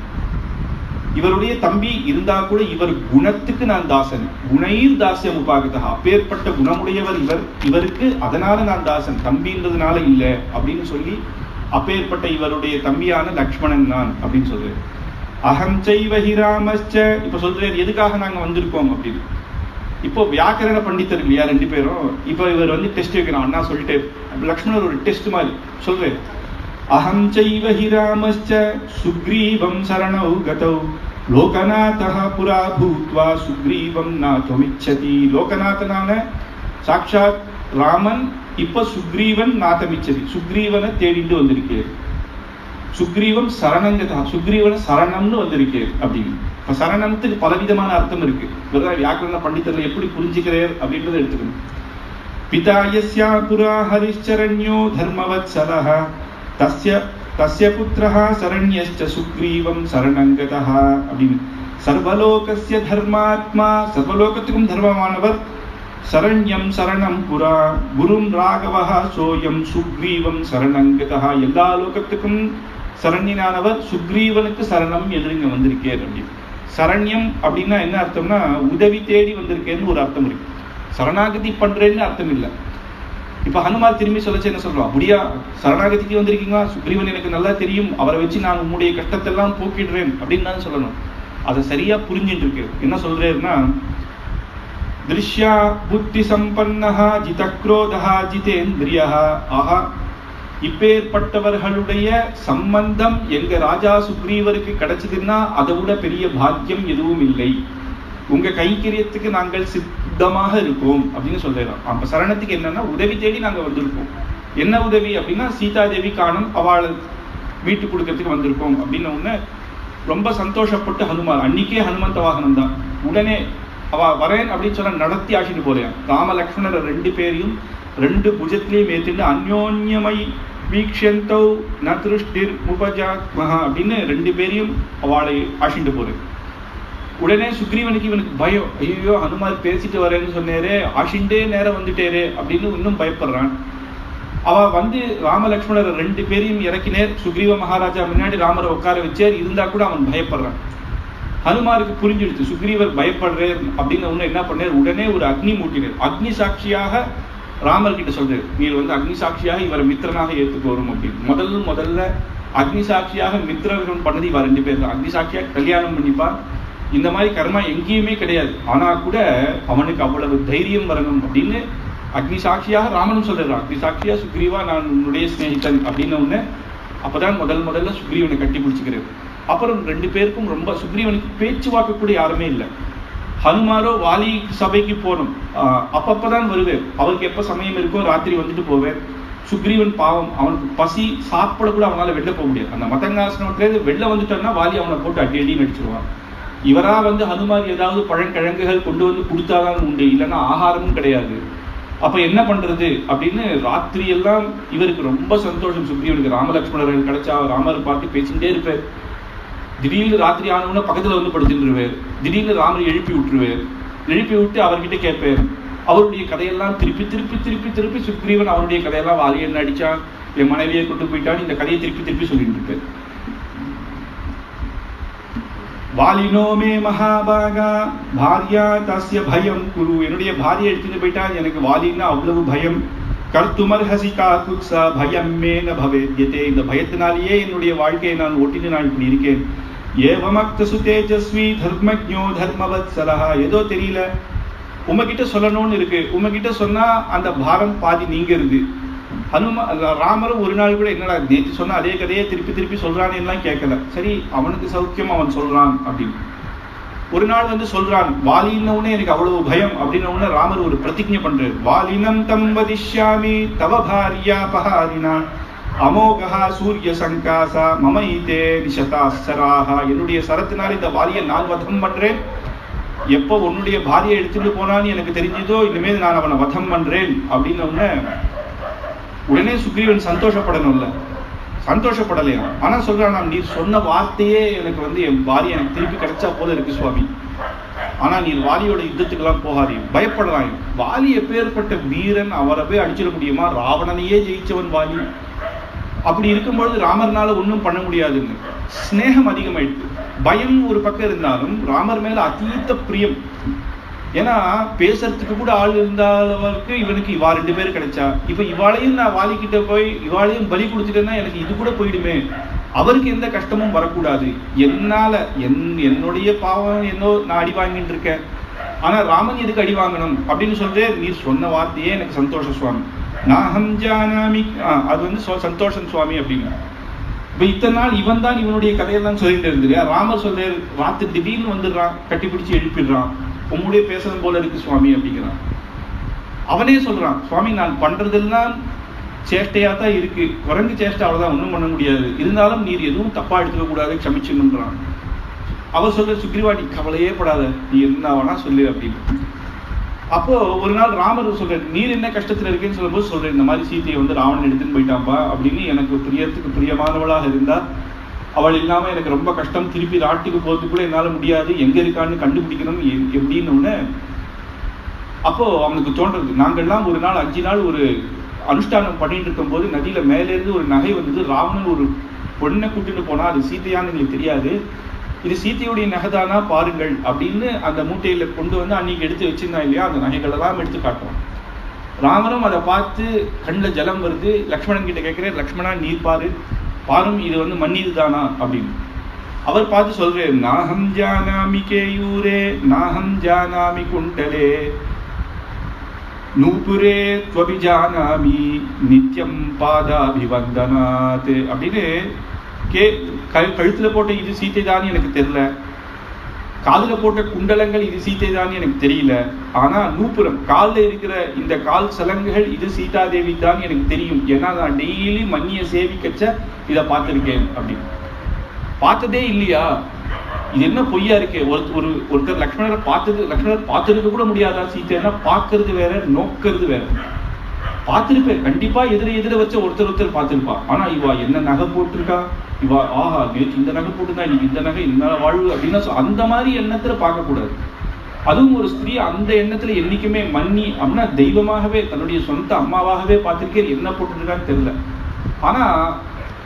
இவருடைய தம்பி இருந்தா கூட இவர் குணத்துக்கு நான் தாசன். குணைர் தாசியம் உபாகதா, அப்பேற்பட்ட குணமுடையவர் இவருக்கு, அதனால நான் தாசன், தம்பின்றதுனால இல்லை அப்படின்னு சொல்லி அப்பேற்பட்ட இவருடைய தம்பியான லக்ஷ்மணன் நான் அப்படின்னு சொல்றேன். அகம் செய்வஹி ராமஸ்ச. இப்ப சொல்றேன் எதுக்காக நாங்க வந்திருக்கோம் அப்படின்னு. இப்போ வியாக்கரண பண்டிதர் இல்லையா ரெண்டு பேரும். இப்போ இவர் டெஸ்ட் வைக்கிறான். அண்ணா சொல்லிட்டு லக்ஷ்மணர் ஒரு டெஸ்ட் மாதிரி சொல்றேன். அஹம் சைவஹி ராமஸ்ச சுக்ரீவம் சரணௌ கதௌ லோகநாதஹ புரா பூத்வா சுக்ரீவம் நாதமிச்சதி. லோகநாதனான சாட்சாத் ராமன் இப்ப சுக்ரீவன் நாதமிச்சதி, சுக்ரீவனை தேடிட்டு வந்திருக்கேன். சுக்ரீவம் சரணங்கதா, சுக்ரீவன சரணம்னு வந்திருக்கேன் அப்படின்னு. இப்ப சரணத்துக்கு பலவிதமான அர்த்தம் இருக்கு. வியாக்கரண பண்டிதர்கள் எப்படி புரிஞ்சுக்கிறார் அப்படின்றத எடுத்துக்கணும். பிதா யஸ்யா புரா ஹரிச்சரண்யோ தர்மவத்சலஹ தஸ்ய புத்ரஹ சரண்யஸ்ச சுக்ரீவம் சரணங்கதஹ அப்படின்னு. சர்வலோகஸ்ய தர்மாத்மா, சர்வலோகத்துக்கும் தர்மமானவர். சரண்யம் சரணம் புரா குரும் ராகவஹ சோயம் சுக்ரீவம் சரணங்கதஹ. எல்லா லோகத்துக்கும் சரண்யனானவர் சுக்ரீவனுக்கு சரணம் என்று இங்க வந்திருக்கேன் அப்படின்னு. சரண்யம் அப்படின்னா என்ன அர்த்தம்னா உதவி தேடி வந்திருக்கேன்னு ஒரு அர்த்தம் இருக்கு. சரணாகதி பண்றேன்னு அர்த்தம் இல்லை. இப்ப ஹனுமார் திரும்பி சொல்லச்சு என்ன சொல்றான், அப்படியா சரணாகதிக்கு வந்திருக்கீங்களா, சுக்ரீவன் எனக்கு நல்லா தெரியும், அவரை வச்சு நான் உங்களுடைய கஷ்டத்தெல்லாம் போக்கிடுறேன் அப்படின்னு தான் சொல்லணும். அதை சரியா புரிஞ்சுட்டு இருக்கு. என்ன சொல்றேன்னா, திருஷ்யா புத்தி சம்பன்னஹா ஜிதக்ரோதஹா ஜிதேந்திரியஹா. ஆஹா, இப்பேற்பட்டவர்களுடைய சம்பந்தம் எங்க ராஜா சுக்ரீவருக்கு கிடைச்சதுன்னா அதை விட பெரிய பாக்கியம் எதுவும் இல்லை. உங்க கைங்கரியத்துக்கு நாங்கள் சித்தமாக இருக்கோம் அப்படின்னு சொல்றோம். அப்ப சரணத்துக்கு என்னன்னா உதவி தேடி நாங்க வந்திருக்கோம். என்ன உதவி அப்படின்னா சீதா தேவி காணும், அவளை மீட்டு கொடுக்கறதுக்கு வந்திருக்கோம் அப்படின்னு ஒண்ணு. ரொம்ப சந்தோஷப்பட்டு ஹனுமார், அன்னைக்கே ஹனுமந்த வாகனம் தான், உடனே அவ வரேன் அப்படின்னு சொல்ல நடத்தி ஆசிட்டு போறேன். ராம லக்ஷ்மணர் ரெண்டு பேரையும் ரெண்டு புஜத்திலையும் ஏற்றிட்டு அந்யோன்யமை வீக்ஷந்தௌ நத்ருஷ்டிர் முபஜாத்மஹா அப்படின்னு ரெண்டு பேரையும் அவளை ஆசிட்டு போறேன். உடனே சுக்ரீவனுக்கு இவனுக்கு பயம், ஐயோ ஹனுமார் பேசிட்டு வரேன்னு சொன்னேரே, ஆஷிண்டே நேரம் வந்துட்டேரே அப்படின்னு இன்னும் பயப்படுறான். அவ ராம லக்ஷ்மணர் ரெண்டு பேரையும் இறக்கினேர். சுக்ரீவ மகாராஜா முன்னாடி ராமரை உட்கார வச்சார். இருந்தா கூட அவன் பயப்படுறான். ஹனுமாருக்கு புரிஞ்சிடுச்சு சுக்ரீவர் பயப்படுறார் அப்படின்னு ஒண்ணு. என்ன பண்ணார், உடனே ஒரு அக்னி மூட்டினார். அக்னி சாட்சியாக ராமர் கிட்ட சொல்றாரு, நீர் அக்னி சாட்சியாக இவரை மித்திரனாக ஏற்றுக்கு வரும் அப்படின்னு. முதல்ல அக்னி சாட்சியாக மித்திரர்கள் பண்ணது இவ ரெண்டு பேர் தான். அக்னி சாட்சியாக கல்யாணம் பண்ணிப்பான். இந்த மாதிரி கர்மா எங்கேயுமே கிடையாது. ஆனா கூட அவனுக்கு அவ்வளவு தைரியம் வரணும் அப்படின்னு அக்னி சாட்சியாக ராமனும் சொல்றாரு, அக்னி சாட்சியா சுக்ரீவா நான் உன்னுடைய சிநேகிதன் அப்படின்னு ஒண்ணு. அப்பதான் முதல்ல சுக்ரீவனை கட்டி பிடிச்சிக்கிறாரு. அப்புறம் ரெண்டு பேருக்கும் ரொம்ப சுக்ரீவனுக்கு பேச்சுவாக்கு கூட யாருமே இல்லை. ஹனுமாரோ வாலி சபைக்கு போகணும், அப்பப்பதான் வருவேன், அவருக்கு எப்ப சமயம் இருக்கோ ராத்திரி வந்துட்டு போவேன். சுக்ரீவன் பாவம், அவனுக்கு பசி, சாப்பிட கூட அவனால வெளில போக முடியாது. அந்த மதங்காசனத்திலேருந்து வெளில வந்துட்டான்னா வாலி அவனை போட்டு அடி அடி நடிச்சிருவான். இவரா ஹனுமார் ஏதாவது பழங்கிழங்குகள் கொண்டு கொடுத்தாதான் உண்டு, இல்லைன்னா ஆகாரமும் கிடையாது. அப்ப என்ன பண்றது அப்படின்னு ராத்திரி எல்லாம் இவருக்கு ரொம்ப சந்தோஷம். சுக்ரீவனுக்கு ராமலக்ஷ்மணர்கள் கிடைச்சா ராமர் பார்த்து பேசிட்டே இருப்பார். திடீர்னு ராத்திரி ஆனவுடனே பக்கத்துல படுத்துருவார். திடீர்னு ராமர் எழுப்பி விட்டுருவார். எழுப்பி விட்டு அவர்கிட்ட கேட்பார். அவருடைய கதையெல்லாம் திருப்பி திருப்பி திருப்பி திருப்பி சுக்ரீவன் அவருடைய கதையெல்லாம் வாலி என்ன அடிச்சான், என் மனைவியை கொண்டு போயிட்டான், இந்த கதையை திருப்பி திருப்பி சொல்லிட்டு இருப்பார். வாலினோமே மகாபாகா பாரியா தஸ்ய பயம் குரு, என்னுடைய பாரியை எடுத்துட்டு போயிட்டான், எனக்கு வாலின்னா அவ்வளவு பயம். கர்த்துமர்ஹசி காகுத்ஸா பயமே ந பவேத்யதே, இந்த பயத்தினாலேயே என்னுடைய வாழ்க்கையை நான் ஓட்டிட்டு நான் இப்படி இருக்கேன். ஏவமக்தசு தேஜஸ்வி தர்மஜ்ஞோ தர்மவத்சலஹா, ஏதோ தெரியல உமகிட்ட சொல்லணும்னு இருக்கு, உமகிட்ட சொன்னா அந்த பாரம் பாதி நீங்கிறது. ராமரும் ஒரு நாள் கூட என்னடா நேற்று சொன்னா அதே கதையே திருப்பி திருப்பி சொல்றான்னு எல்லாம் கேட்கல. சரி அவனுக்கு சௌக்கியம் அவன் சொல்றான் அப்படின்னு ஒரு நாள் வந்து சொல்றான். வாலின்னவுடனே எனக்கு அவ்வளவு பயம் அப்படின்னு ராமர் ஒரு பிரதிஜ்ஞை பண்றாரு. வாலினம் தம் வதிஷ்யாமி தவ பாரியா பஹாரினா அமோகா சூரிய சங்காசா மமைதே நிஷதாசராஹா, என்னுடைய சரத்தினால் இந்த வாலியை நான் வதம் பண்றேன். எப்போ உன்னுடைய பாரியை எடுத்துட்டு போனான்னு எனக்கு தெரிஞ்சதோ இனிமேல் நான் அவனை வதம் பண்றேன் அப்படின்னு உடனே சுக்ரீவன் சந்தோஷப்படணும்ல, சந்தோஷப்படலையா. ஆனா சொல்றான், நீர் சொன்ன வார்த்தையே எனக்கு வந்து என் பாரி எனக்கு திருப்பி கிடைச்சா போல இருக்கு சுவாமி. ஆனா நீர் வாலியோட யுத்தத்துக்கெல்லாம் போகாதீ, பயப்படலாம். வாலி எப்பேற்பட்ட வீரன், அவரை போய் அடிச்சிட முடியுமா? ராவணனையே ஜெயிச்சவன் வாலி. அப்படி இருக்கும்பொழுது ராமர்னால ஒன்றும் பண்ண முடியாதுன்னு ஸ்நேகம் அதிகமாயிடுது. பயம் ஒரு பக்கம் இருந்தாலும் ராமர் மேல அதீத பிரியம். ஏன்னா பேசுறதுக்கு கூட ஆள் இருந்தாலவருக்கு இவனுக்கு இவா 2 பேர் கிடைச்சா, இப்ப இவாளையும் நான் வாலிக்கிட்ட போய் இவாளையும் பலி கொடுத்துட்டேன்னா எனக்கு இது கூட போயிடுமே, அவருக்கு எந்த கஷ்டமும் வரக்கூடாது. என்னால என்னுடைய பாவம் என்னோ நான் அடி வாங்கிட்டு இருக்கேன், ஆனா ராமன் எதுக்கு அடி வாங்கணும் அப்படின்னு சொல்லிட்டு நீர் சொன்ன வார்த்தையே எனக்கு சந்தோஷம் சுவாமி, நாஹம் ஜானாமி, அது வந்து சந்தோஷம் சுவாமி அப்படின்னு. இப்ப இத்தனை நாள் இவன் தான் இவனுடைய கதையெல்லாம் சொல்லிட்டு இருந்தது. ராமர் சொல்ற ராத்திரி திடீர்னு வந்துடுறான், கட்டிப்பிடிச்சு எழுப்பிடுறான், உங்களுடைய பேசுறது போல இருக்கு சுவாமி அப்படிங்கிறான். அவனே சொல்றான், சுவாமி நான் பண்றதெல்லாம் சேஷ்டையா தான் இருக்கு, குரங்கு சேஷ்டை அவ்வளவுதான், ஒன்றும் பண்ண முடியாது, இருந்தாலும் நீர் எதுவும் தப்பா எடுத்துக்க கூடாது, க்ஷமிச்சுன்றான். அவர் சொல்ற, சுக்ரீவா நீ கவலையே படாத, நீ என்ன வேணா சொல்லு அப்படின்னு. அப்போ ஒரு நாள் ராமர் சொல்ற, நீர் என்ன கஷ்டத்துல இருக்கேன்னு சொல்லும்போது சொல்றேன், இந்த மாதிரி சீத்தையை வந்து ராவணன் எடுத்துன்னு போயிட்டான்பா அப்படின்னு. எனக்கு பிரியத்துக்கு பிரியமானவளாக இருந்தா அவள் இல்லாம எனக்கு ரொம்ப கஷ்டம், திருப்பி நாட்டுக்கு போறதுக்குள்ள என்னால முடியாது, எங்க இருக்கான்னு கண்டுபிடிக்கணும் எப்படின்னு. அப்போ அவனுக்கு தோன்றது, நாங்கள்லாம் ஒரு நாள் 5 நாள் ஒரு அனுஷ்டானம் பண்ணிட்டு இருக்கும் போது நதியில மேல இருந்து ஒரு நகை வந்தது. ராவணன் ஒரு பொண்ணை கூட்டிட்டு போனா அது சீத்தையான்னு எங்களுக்கு தெரியாது, இது சீத்தையுடைய நகைதானா பாருங்கள் அப்படின்னு அந்த மூட்டையில கொண்டு வந்து அன்னைக்கு எடுத்து வச்சிருந்தா இல்லையா, அந்த நகைகள் எல்லாம் எடுத்து காட்டுவான். ராமனும் அதை பார்த்து கண்ணில் ஜலம் வருது. லக்ஷ்மணன் கிட்ட கேட்கிறேன், லக்ஷ்மணா நீர் பாரும் இது வந்து மண்ணீர் தானா அப்படின்னு. அவர் பார்த்து சொல்றேன், நாஹம் ஜானாமி கேயூரே நாஹம் ஜானாமி குண்டலே நூபுரே த்வபி ஜானாமி நித்யம் பாதாபிவந்தனாத் அப்படின்னு. கழுத்துல போட்ட இது சீத்தை தான் எனக்கு தெரியல, காலில் போட்ட குண்டலங்கள் இது சீத்தை தான் எனக்கு தெரியல, ஆனா நூப்புரம் காலில் இருக்கிற இந்த கால் சலங்குகள் இது சீதாதேவி தான் எனக்கு தெரியும், ஏன்னா நான் டெய்லி மண்ணியை சேவிக்கச்ச இதை பார்த்துருக்கேன் அப்படின்னு. பார்த்ததே இல்லையா, இது என்ன பொய்யா இருக்கே, ஒருத்தர் லக்ஷ்மணரை பார்த்துருக்க கூட முடியாதா சீத்தைன்னா? பார்க்கறது வேற, நோக்கிறது வேற. பார்த்துருப்பேன் கண்டிப்பா, எதிர வச்ச ஒருத்தர் பார்த்துருப்பா. ஆனா இவா என்ன நகை போட்டிருக்கா, இவா ஆஹா நேற்று இந்த நகை போட்டுதான் இன்னைக்கு இந்த நகை இந்த வாழ்வு அப்படின்னா அந்த மாதிரி எண்ணத்துல பார்க்கக்கூடாது. அதுவும் ஒரு ஸ்திரீ அந்த எண்ணத்துல என்னைக்குமே மன்னி அப்படின்னா தெய்வமாகவே தன்னுடைய சொந்த அம்மாவாகவே பார்த்திருக்கேன், என்ன போட்டுருக்கான்னு தெரியல. ஆனா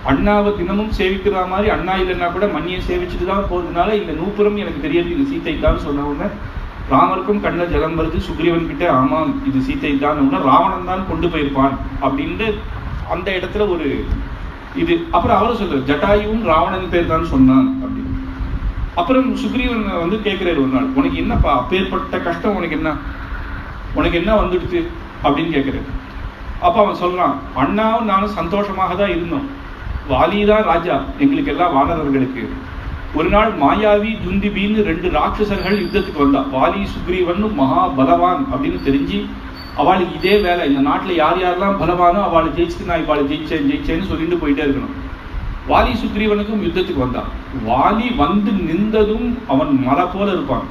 அண்ணாவை தினமும் சேவிக்கிற மாதிரி அண்ணா இல்லைன்னா கூட மண்ணியை சேவிச்சுட்டு தான் போறதுனால இந்த நூப்புறம் எனக்கு தெரியாது இது சீத்தை தான் சொன்ன உடனே ராமருக்கும் கண்ணில் ஜலம் வருது. சுக்ரீவன் கிட்ட ஆமாம் இது சீத்தை தான், ராவணன் தான் கொண்டு போயிருப்பான் அப்படின்ட்டு அந்த இடத்துல ஒரு இது. அப்புறம் அவரும் சொல்ற, ஜட்டாயுவும் ராவணன் பேர் தான் சொன்னான் அப்படின்னு. அப்புறம் சுக்ரீவன் வந்து கேட்கிறாரு ஒரு நாள், உனக்கு என்னப்பா அப்பேற்பட்ட கஷ்டம், உனக்கு என்ன வந்துடுச்சு அப்படின்னு கேட்கிறாரு. அப்ப அவன் சொல்றான், அண்ணாவும் நானும் சந்தோஷமாக தான் இருந்தோம், வாலிதான் ராஜா எங்களுக்கு எல்லாம் வானரர்களுக்கு. ஒரு நாள் மாயாவி துந்திபின்னு 2 ராட்சசர்கள் யுத்தத்துக்கு வந்தா. வாலி சுக்ரீவன் மகா பலவான் அப்படின்னு தெரிஞ்சு அவளுக்கு இதே வேலை, இந்த நாட்டுல யார் யாரெல்லாம் பலவானோ அவளை ஜெயிச்சுட்டு நான் இவாளை ஜெயிச்சேன்னு சொல்லிட்டு போயிட்டே இருக்கணும். வாலி சுக்ரீவனுக்கும் யுத்தத்துக்கு வந்தான். வாலி வந்து நின்றதும் அவன் மலை போல இருப்பான்.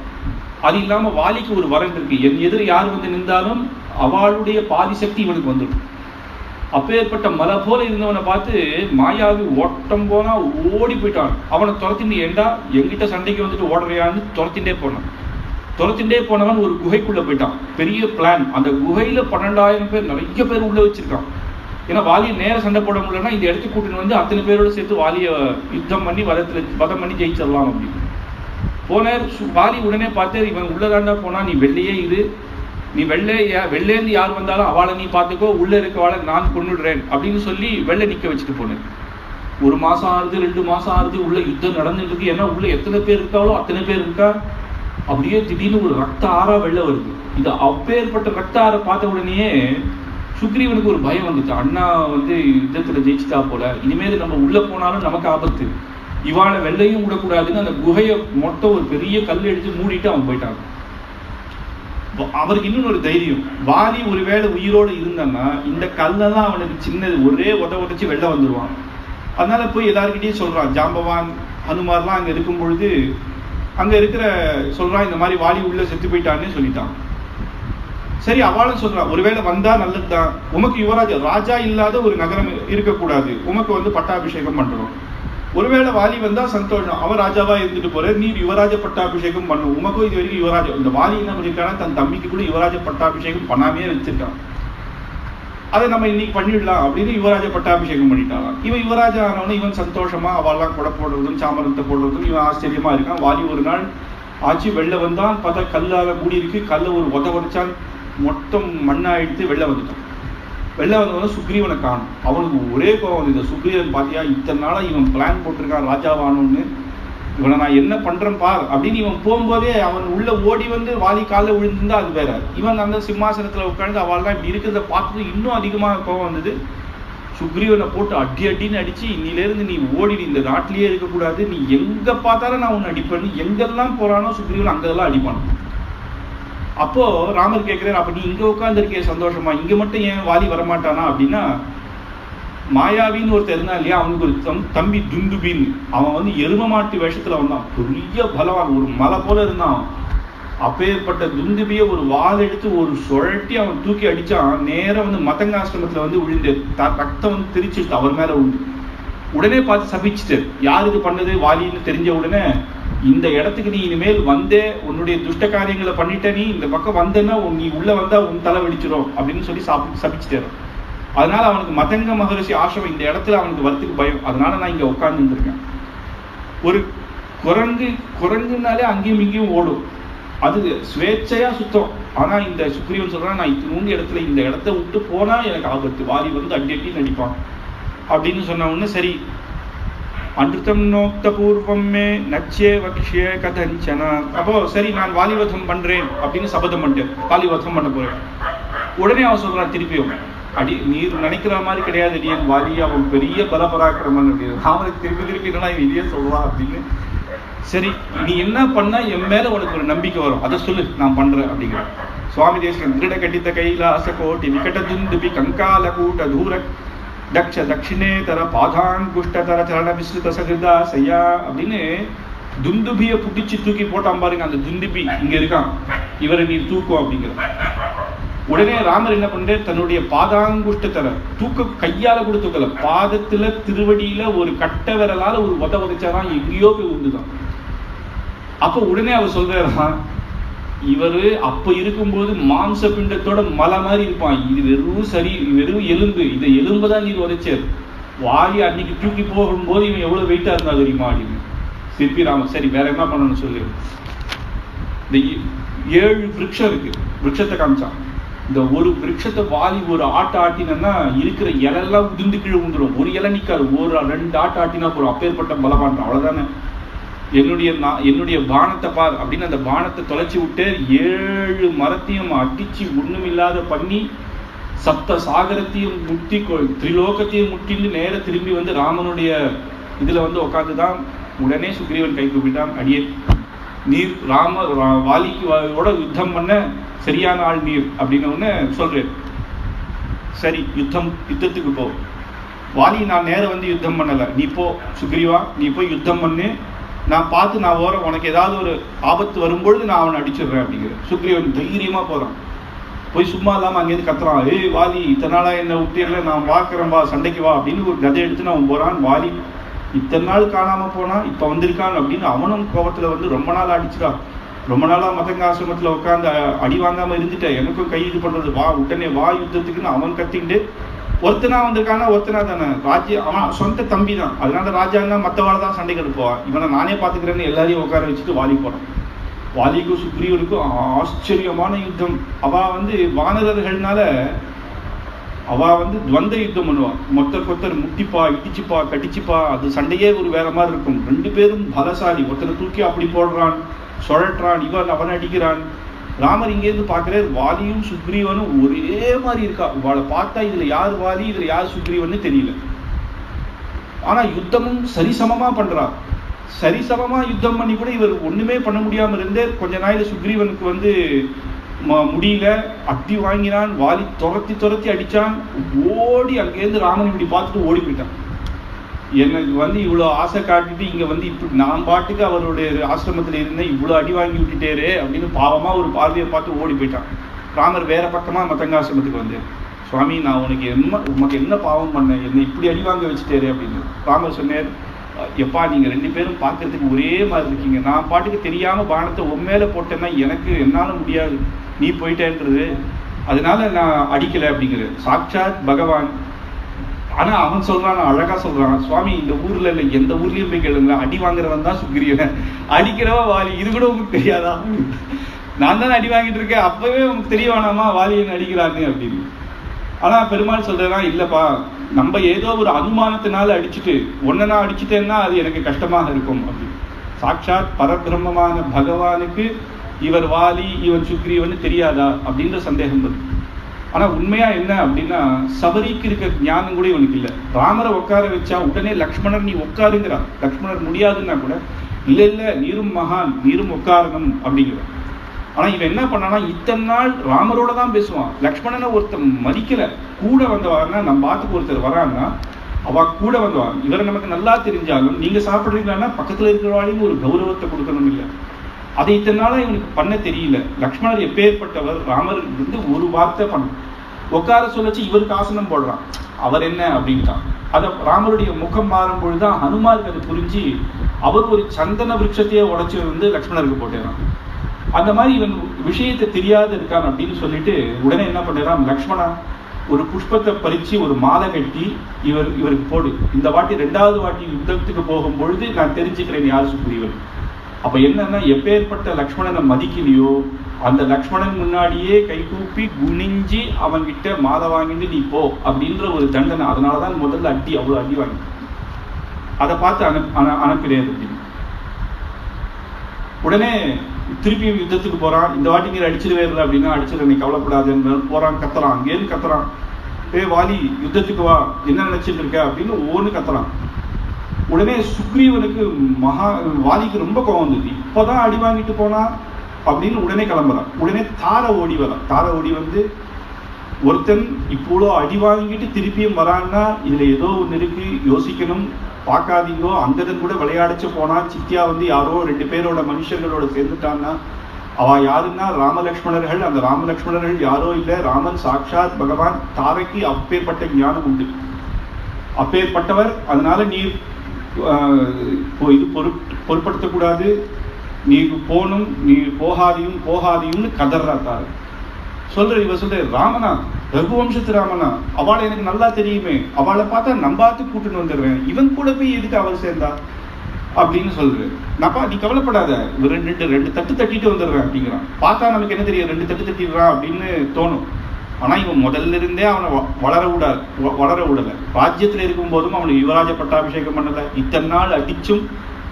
அது இல்லாம வாலிக்கு ஒரு வரம் இருக்கு, என் எதிர யார் வந்து நின்றாலும் அவளுடைய பாதி சக்தி இவனுக்கு வந்துடும். அப்பேற்பட்ட மலை போல இருந்தவனை பார்த்து மாயாவி ஓட்டம் போனா ஓடி போயிட்டான். அவனை துரத்திட்டு, ஏண்டா எங்கிட்ட சண்டைக்கு வந்துட்டு ஓடுறையான்னு துரத்திட்டே போனான். துரத்திண்டே போனவன் ஒரு குகைக்குள்ள போயிட்டான். பெரிய பிளான். அந்த குகையில 12,000 பேர், நிறைய பேர் உள்ள வச்சிருக்கான். ஏன்னா வாலியை நேர சண்டை போட முடியலன்னா இந்த இடத்துக்கு கூட்டின்னு வந்து அத்தனை பேரோட சேர்த்து வாலியை யுத்தம் பண்ணி வதம் பண்ணி ஜெயிச்சிடலாம் அப்படின்னு போனார். வாலி உடனே பார்த்து, இவன் உள்ளதாண்டா போனா, நீ வெள்ளையே இரு, நீ வெள்ளையிருந்து யார் வந்தாலும் அவளை நீ பார்த்துக்கோ, உள்ள இருக்கவாளை நான் கொண்டுடுறேன் அப்படின்னு சொல்லி வெள்ளை நிக்க வச்சுட்டு போனேன். 1 மாசம் ஆகுது, 2 மாசம் ஆகுது, உள்ள யுத்தம் நடந்துட்டு இருக்கு. ஏன்னா உள்ள எத்தனை பேர் இருக்காளோ அத்தனை பேர் இருக்கா. அப்படியே திடீர்னு ஒரு ரத்த ஆறா வெள்ளை வருது. இது அப்பேற்பட்ட ரத்த ஆற பார்த்த உடனேயே சுக்ரீவனுக்கு ஒரு பயம் வந்துச்சு. அண்ணா வந்து யுத்தத்துல ஜெயிச்சுட்டா போல, இனிமேல் நம்ம உள்ள போனாலும் நமக்கு ஆபத்து, இவாளை வெள்ளையும் விடக்கூடாதுன்னு அந்த குகையை மொத்தம் ஒரு பெரிய கல் எடுத்து மூடிட்டு அவன் போயிட்டான். அவருக்கு இன்னொன்று ஒரு தைரியம், வாலி ஒருவேளை உயிரோடு இருந்தான்னா இந்த கல்லெல்லாம் அவனுக்கு சின்னது, ஒரே உதச்சி வெளில வந்துடுவான். அதனால போய் எல்லாருக்கிட்டையும் சொல்றான். ஜாம்பவான் ஹனுமார்லாம் அங்க இருக்கும் பொழுது அங்க இருக்கிற சொல்றான், இந்த மாதிரி வாலி உள்ள செத்து போயிட்டான்னு சொல்லிட்டான். சரி, அவளும் சொல்றான், ஒருவேளை வந்தா நல்லதுதான், உமக்கு யுவராஜா ராஜா இல்லாத ஒரு நகரம் இருக்கக்கூடாது, உமக்கு வந்து பட்டாபிஷேகம் பண்றோம். ஒருவேளை வாலி வந்தா சந்தோஷம், அவன் ராஜாவா இருந்துட்டு போற, நீ யுவராஜ பட்டாபிஷேகம் பண்ணும், உமக்கும் இது வரைக்கும் யுவராஜா. இந்த வாலி என்ன பண்ணிருக்கானா, தன் தம்பிக்கு கூட யுவராஜ பட்டாபிஷேகம் பண்ணாமே வச்சிருக்கான். அதை நம்ம இன்னைக்கு பண்ணிடலாம் அப்படின்னு யுவராஜ பட்டாபிஷேகம் பண்ணிட்டாலாம். இவன் யுவராஜா ஆனவனு இவன் சந்தோஷமா அவெல்லாம் கொடை போடுறதும் சாமரத்தை போடுறதும் இவன் ஆச்சரியமா இருக்கான். வாலி ஒரு நாள் ஆச்சு, வெளில வந்தான், பார்த்தா கல்லால மூடி இருக்கு, கல்ல ஒரு உதச்சான், மொத்தம் மண்ணாயிடுத்து வெளில வந்துட்டான். வெளில வந்தவன சுக்ரீவனை காணும். அவனுக்கு ஒரே கோவம் வந்து, இந்த சுக்ரீவன் பாத்தியா, இத்தனை நாளா இவன் பிளான் போட்டிருக்கான் ராஜாவானு, இவனை நான் என்ன பண்றேன் பார் அப்படின்னு இவன் போகும்போதே அவன் உள்ள ஓடி வந்து வாலி காலில் விழுந்திருந்தா அது வேற. இவன் அந்த சிம்மாசனத்துல உட்காந்து அவள் தான் இப்படி இருக்கிறத பார்த்தது இன்னும் அதிகமாக கோவம் வந்தது. சுக்ரீவனை போட்டு அடின்னு அடிச்சு, இன்னிலிருந்து நீ ஓடி இந்த நாட்டிலேயே இருக்கக்கூடாது, நீ எங்க பார்த்தாலும் நான் உன்னை அடிப்பேன்னு, எங்கெல்லாம் போறானோ சுக்ரீவன் அங்கெல்லாம் அடிப்பான். அப்போ ராமர் கேட்கிறார், அப்ப நீ இங்க உட்கார்ந்து இருக்கே சந்தோஷமா, இங்க மட்டும் ஏன் வாலி வரமாட்டானா அப்படின்னா, மாயாவின்னு ஒருத்தர் இருந்தா இல்லையா, அவனுக்கு ஒரு தம்பி துந்துபின்னு, அவன் வந்து எரும மாட்டு வேஷத்துல வந்தான், பெரிய பலவான், ஒரு மலை போல இருந்தான். அப்பேற்பட்ட துந்துபிய ஒரு வால் எடுத்து ஒரு சுழட்டி அவன் தூக்கி அடிச்சான். நேரம் வந்து மதங்காசிரமத்துல வந்து விழுந்து ரத்தம் வந்து திரிச்சிட்டு அவர் மேல உண்டு. உடனே பார்த்து சபிச்சுட்டு, யார் இது பண்ணது வாலின்னு தெரிஞ்ச உடனே, இந்த இடத்துக்கு நீ இனிமேல் வந்தே உன்னுடைய துஷ்ட காரியங்களை பண்ணிட்ட, நீ இந்த பக்கம் வந்தேன்னா நீ உள்ள வந்தா உன் தலை வெடிச்சிடும் அப்படின்னு சொல்லி சபிச்சுட்டாரு. அதனால அவனுக்கு மதங்க மகரிஷி ஆசிரமம் இந்த இடத்துல அவனுக்கு வரத்துக்கு பயம். அதனால நான் இங்க உட்கார்ந்து இருந்திருக்கேன். ஒரு குரங்குனாலே அங்கேயும் இங்கேயும் ஓடும், அது ஸ்வேச்சையா சுத்தம். ஆனா இந்த சுக்ரீவன் சொல்றான், நான் இத்தினூண்டு இடத்துல இந்த இடத்த விட்டு போனா எனக்கு ஆபத்து, வாலி வந்து அடி நடிப்பான் அப்படின்னு சொன்ன உடனே, சரி அன்றுத்தம் நோக்த பூர்வமே நச்சே வக்ஷே கதஞ்சனா, அப்போ சரி நான் வாலிவதம் பண்றேன் அப்படின்னு சபதம் பண்ணிட்டேன், வாலிவதம் பண்ண போறேன். உடனே அவன் சொல்றான் திருப்பியும், நீர் நினைக்கிற மாதிரி கிடையாது, நீ வாலி அவன் பெரிய பலபராக்கிரமன் அப்படின்னு. அவனுக்கு திருப்பி என்னன்னா இவன் இதையே சொல்றான் அப்படின்னு. சரி, நீ என்ன பண்ணா என் மேல உனக்கு ஒரு நம்பிக்கை வரும், அதை சொல்லு, நான் பண்றேன் அப்படிங்கிற. சுவாமி தேசிகன் திருட கட்டித்த கைலாச கோட்டி விகட துந்துபி கங்கால கூட்ட தூர தக்ஷ தட்சிணேதர பாதாங்குஷ்டதர சரண விஸ்ருத சகிருதா செய்யா அப்படின்னு துந்துபிய புடிச்சு தூக்கி போட்டான் பாருங்க. அந்த துந்துபி இங்க இருக்கான், இவரை நீ தூக்கும் அப்படிங்கிற. உடனே ராமர் என்ன பண்ற, தன்னுடைய பாதாங்குஷ்டத்தர கையால கூட தூக்கல, பாதத்துல திருவடியில ஒரு கட்ட விரலால ஒரு உதச்சாதான் எங்கேயோ போய் உண்டுதான். அப்ப உடனே அவர் சொல்றாரா, இவரு அப்ப இருக்கும்போது மாம்ச பிண்டத்தோட மலை மாதிரி இருப்பான், இது வெறும் எலும்பு, இந்த எலும்புதான் நீர் உதைச்சார். வாலி அன்னைக்கு தூக்கி போகும்போது இவன் எவ்வளவு வெயிட்டா இருந்தா தெரியுமா அப்படின்னு. சிற்பி ராமர், சரி வேற என்ன பண்ணணும்னு சொல்லு. இந்த 7 விருட்சம் இருக்கு, விருட்சத்தை காமிச்சான். இந்த ஒரு விருட்சத்தை வாலி ஒரு ஆட்டை ஆட்டினா இருக்கிற இலெல்லாம் உதிர்ந்து கீழே உந்துடும், ஒரு இலை நிக்காது, ஒரு 2 ஆட்டை ஆட்டினா போறோம், அப்பேற்பட்ட பலவான். அவ்வளவுதானே, என்னுடைய பானத்தை பார் அப்படின்னு அந்த பானத்தை தொலைச்சி விட்டு 7 மரத்தையும் அடிச்சு ஒண்ணுமில்லாத பண்ணி சப்த சாகரத்தையும் முட்டி திரிலோகத்தையும் முட்டின்னு நேர திரும்பி வந்து ராமனுடைய இதுல வந்து உட்காந்துதான். உடனே சுக்ரீவன் கை கூப்பிட்டான், அடியே நீர் வாலிக்கு யுத்தம் பண்ண சரியான ஆள் நீர் அப்படின்னு ஒண்ணு சொல்றேன். சரி, யுத்தத்துக்கு போ. வாலி நான் நேரம் வந்து யுத்தம் பண்ணல, நீ போ சுக்ரீவா, நீ போய் யுத்தம் பண்ணு, நான் பார்த்து நான் ஓரம், உனக்கு ஏதாவது ஒரு ஆபத்து வரும்பொழுது நான் அவனை அடிச்சிடுறேன் அப்படிங்கிற. சுக்ரீவன் தைரியமா போறான், போய் சும்மா இல்லாம அங்கேருந்து கத்துறான், ஏய் வாலி இத்தனை நாளா என்ன விட்டீர்ல, நான் பார்க்கிறேன் வா சண்டைக்கு வா அப்படின்னு ஒரு கதை எடுத்து அவன் போறான். வாலி இத்தனை நாள் காணாம போனா இப்ப வந்திருக்கான் அப்படின்னு அவனும் கோபத்துல வந்து ரொம்ப நாள் அடிச்சுடா, ரொம்ப நாளா மதங்காசிரமத்துல உட்காந்து அடி வாங்காம இருந்துட்டேன், எனக்கும் கை இது பண்றது, வா உடனே வா யுத்தத்துக்குன்னு அவன் கத்திக்கிட்டு ஒருத்தனா வந்திருக்கானா, ஒருத்தனா தானே ராஜ்ய, அவன் சொந்த தம்பி தான், அதனால ராஜான்னா மற்றவாள் தான் சண்டை கெடுப்போம், இவனை நானே பார்த்துக்கிறேன்னு எல்லாரையும் உட்கார வச்சுட்டு வாலி போறான். வாலிக்கும் சுக்ரீவனுக்கும் ஆச்சரியமான யுத்தம். அவ வானரர்கள்னால அவ துவந்த யுத்தம் பண்ணுவான், மொத்தர் முட்டிப்பா இடிச்சுப்பா கடிச்சுப்பா, அது சண்டையே ஒரு வேற மாதிரி இருக்கும். ரெண்டு பேரும் பலசாலி, ஒருத்தரை தூக்கி அப்படி போடுறான், சுழற்றான், இவன் அவன் அடிக்கிறான். ராமர் இங்கேருந்து பார்க்கிறார், வாலியும் சுக்ரீவனும் ஒரே மாதிரி இருக்கா. இவளை பார்த்தா இதுல யார் வாலி இதுல யார் சுக்ரீவன்னு தெரியல. ஆனா யுத்தமும் சரிசமமா பண்றா. சரிசமமா யுத்தம் பண்ணி கூட இவர் ஒண்ணுமே பண்ண முடியாம இருந்தே கொஞ்ச நாயில சுக்ரீவனுக்கு முடியல, அடி வாங்கினான். வாலி துரத்தி அடிச்சான். ஓடி அங்கேருந்து ராமன் இப்படி பார்த்துட்டு ஓடி போயிட்டான். எனக்கு இவ்வளவு ஆசை காட்டிட்டு இங்க இப்படி நான் பாட்டுக்கு அவருடைய ஆசிரமத்துல இருந்தேன், இவ்வளவு அடி வாங்கி விட்டுட்டேரு அப்படின்னு பாவமா ஒரு பார்வையை பார்த்து ஓடி போயிட்டான். ராமர் வேற பக்கமா மதங்காசிரமத்துக்கு சுவாமி நான் உனக்கு என்ன பாவம் பண்ணேன், என்னை இப்படி அடி வாங்க வச்சுட்டேரு அப்படின்னு. ராமர் சொன்னார், எப்பா நீங்க ரெண்டு பேரும் பார்க்கறதுக்கு ஒரே மாதிரி இருக்கீங்க, நான் பாட்டுக்கு தெரியாம பானத்தை உண்மையில போட்டேன்னா என்னால முடியாது, நீ போயிட்டேன்றது, அதனால நான் அடிக்கல அப்படிங்கிறது சாட்சாத் பகவான். ஆனா அவன் சொல்றான், அழகா சொல்றான், சுவாமி இந்த ஊர்ல இல்ல எந்த ஊர்லயும் போய் கேளுங்க, அடி வாங்குறவன் தான் சுக்ரீவன், அடிக்கிறவா வாலி, இது கூட உங்களுக்கு தெரியாதா, நான் தானே அடி வாங்கிட்டு இருக்கேன், அப்பவே உங்களுக்கு தெரிய வேணாமா வாலி என்ன அடிக்கிறாங்க அப்படின்னு. ஆனா பெருமாள் சொல்றா, இல்லப்பா நம்ம ஏதோ ஒரு அனுமானத்தினால அடிச்சுட்டு ஒன்னா அடிச்சுட்டேன்னா அது எனக்கு கஷ்டமாக இருக்கும் அப்படின்னு. சாட்சாத் பரபிரம்மமான பகவானுக்கு இவர் வாலி இவன் சுக்ரீவன் தெரியாதா அப்படின்ற சந்தேகம் வருது. ஆனா உண்மையா என்ன அப்படின்னா, சபரிக்கு இருக்க ஞானம் கூட இவனுக்கு இல்லை. ராமரை உட்கார வச்சா உடனே லக்ஷ்மணர் நீ உட்காருங்கிறான், லக்ஷ்மணர் முடியாதுன்னா கூட இல்ல நீரும் மகான் நீரும் உட்காரணும் அப்படிங்கிறான். ஆனா இவன் என்ன பண்ணானா, இத்தனை நாள் ராமரோட தான் பேசுவான், லக்ஷ்மணனை ஒருத்தன் மதிக்கல. கூட வந்தவாருன்னா நம்ம பாட்டுக்கு ஒருத்தர் வரான்னா அவ கூட வந்தவான், இவரை நமக்கு நல்லா தெரிஞ்சாலும் நீங்க சாப்பிடுறீங்கன்னா பக்கத்துல இருக்கிறவாளையும் ஒரு கௌரவத்தை கொடுக்கணும் இல்லை, அதை இத்தனை நாளா இவனுக்கு பண்ண தெரியல. லக்ஷ்மணர் எப்பேற்பட்டவர், ராமர் ஒரு வார்த்தை பண்ண உட்கார சொல்லச்சு இவருக்கு ஆசனம் போடுறான், அவர் என்ன அப்படின்ட்டான். அதை ராமருடைய முகம் மாறும் பொழுதுதான் ஹனுமாருக்கு அது புரிஞ்சு அவர் ஒரு சந்தன விருட்சத்தையே உடைச்சு லக்ஷ்மணருக்கு போட்டுறான். அந்த மாதிரி இவன் விஷயத்தை தெரியாத இருக்கான் அப்படின்னு சொல்லிட்டு உடனே என்ன பண்ணுறான், லக்ஷ்மணா ஒரு புஷ்பத்தை பறிச்சு ஒரு மாலை கட்டி இவருக்கு போடு, இந்த வாட்டி ரெண்டாவது வாட்டி யுத்தத்துக்கு போகும் பொழுது நான் தெரிஞ்சுக்கிறேன் யார் சுக்ரீவன். அப்ப என்னன்னா, எப்பேற்பட்ட லக்ஷ்மணனை மதிக்கலையோ அந்த லக்ஷ்மணன் முன்னாடியே கைகூப்பி குனிஞ்சி அவன்கிட்ட மாலை வாங்கிட்டு நீ போ அப்படின்ற ஒரு தண்டனை. அதனாலதான் முதல்ல அவ்வளவு அடி வாங்கி அதை பார்த்து அனுப்பிடாது அப்படின்னு. உடனே திருப்பியும் யுத்தத்துக்கு போறான். இந்த வாட்டி நீர் அடிச்சிருவேர்ல அப்படின்னா அடிச்சிரு, நீ கவலைப்படாதுன்னு போறான். கத்துறான், அங்கேருந்து கத்துறான், வாலி யுத்தத்துக்கு வா, என்ன நினைச்சிட்டு இருக்க அப்படின்னு ஒவ்வொன்று கத்துறான். உடனே சுக்ரீவனுக்கு வாலிக்கு ரொம்ப கோவம் வந்தது, இப்பதான் அடி வாங்கிட்டு போனா அப்படின்னு உடனே கிளம்புறான். உடனே தார ஓடி வரான். தார ஓடி ஒருத்தன் இவ்வளோ அடி வாங்கிட்டு திருப்பியும் வரான்னா இதுல ஏதோ ஒன்று இருக்கு, யோசிக்கணும், பார்க்காதீங்கோ. அங்கதன் கூட விளையாடிச்சு போனான். சித்தியா யாரோ ரெண்டு பேரோட மனுஷர்களோட சேர்ந்துட்டான்னா அவ யாருன்னா ராமலக்ஷ்மணர்கள். அந்த ராமலக்ஷ்மணர்கள் யாரோ இல்லை, ராமன் சாட்சாத் பகவான். தாரைக்கு அப்பேற்பட்ட ஞானம் உண்டு, அப்பேற்பட்டவர். அதனால நீ இது பொருட்படுத்தக்கூடாது, நீ போனும், நீ போகாதியும்னு கதர்றா தாரை. இவ சொல்ற ராமனா, ரகுவம்சத்து ராமனா, அவளை எனக்கு நல்லா தெரியுமே, அவளை பார்த்தா நம்பாத்து கூட்டுன்னு வந்துடுறேன், இவன் கூட போய் எதுக்கு அவள் சேர்ந்தா அப்படின்னு சொல்றேன். நான்ப்பா நீ கவலைப்படாத, ரெண்டு தட்டு தட்டிட்டு வந்துடுறேன் அப்படிங்கிறான். பார்த்தா நமக்கு என்ன தெரியும், ரெண்டு தட்டு தட்டிடுறான் அப்படின்னு தோணும். ஆனா இவன் முதல்ல இருந்தே அவனை வளர விடல. ராஜ்யத்துல இருக்கும் போதும் அவனுக்கு யுவராஜ பட்டாபிஷேகம் பண்ணல. இத்தனை நாள் அடிச்சும்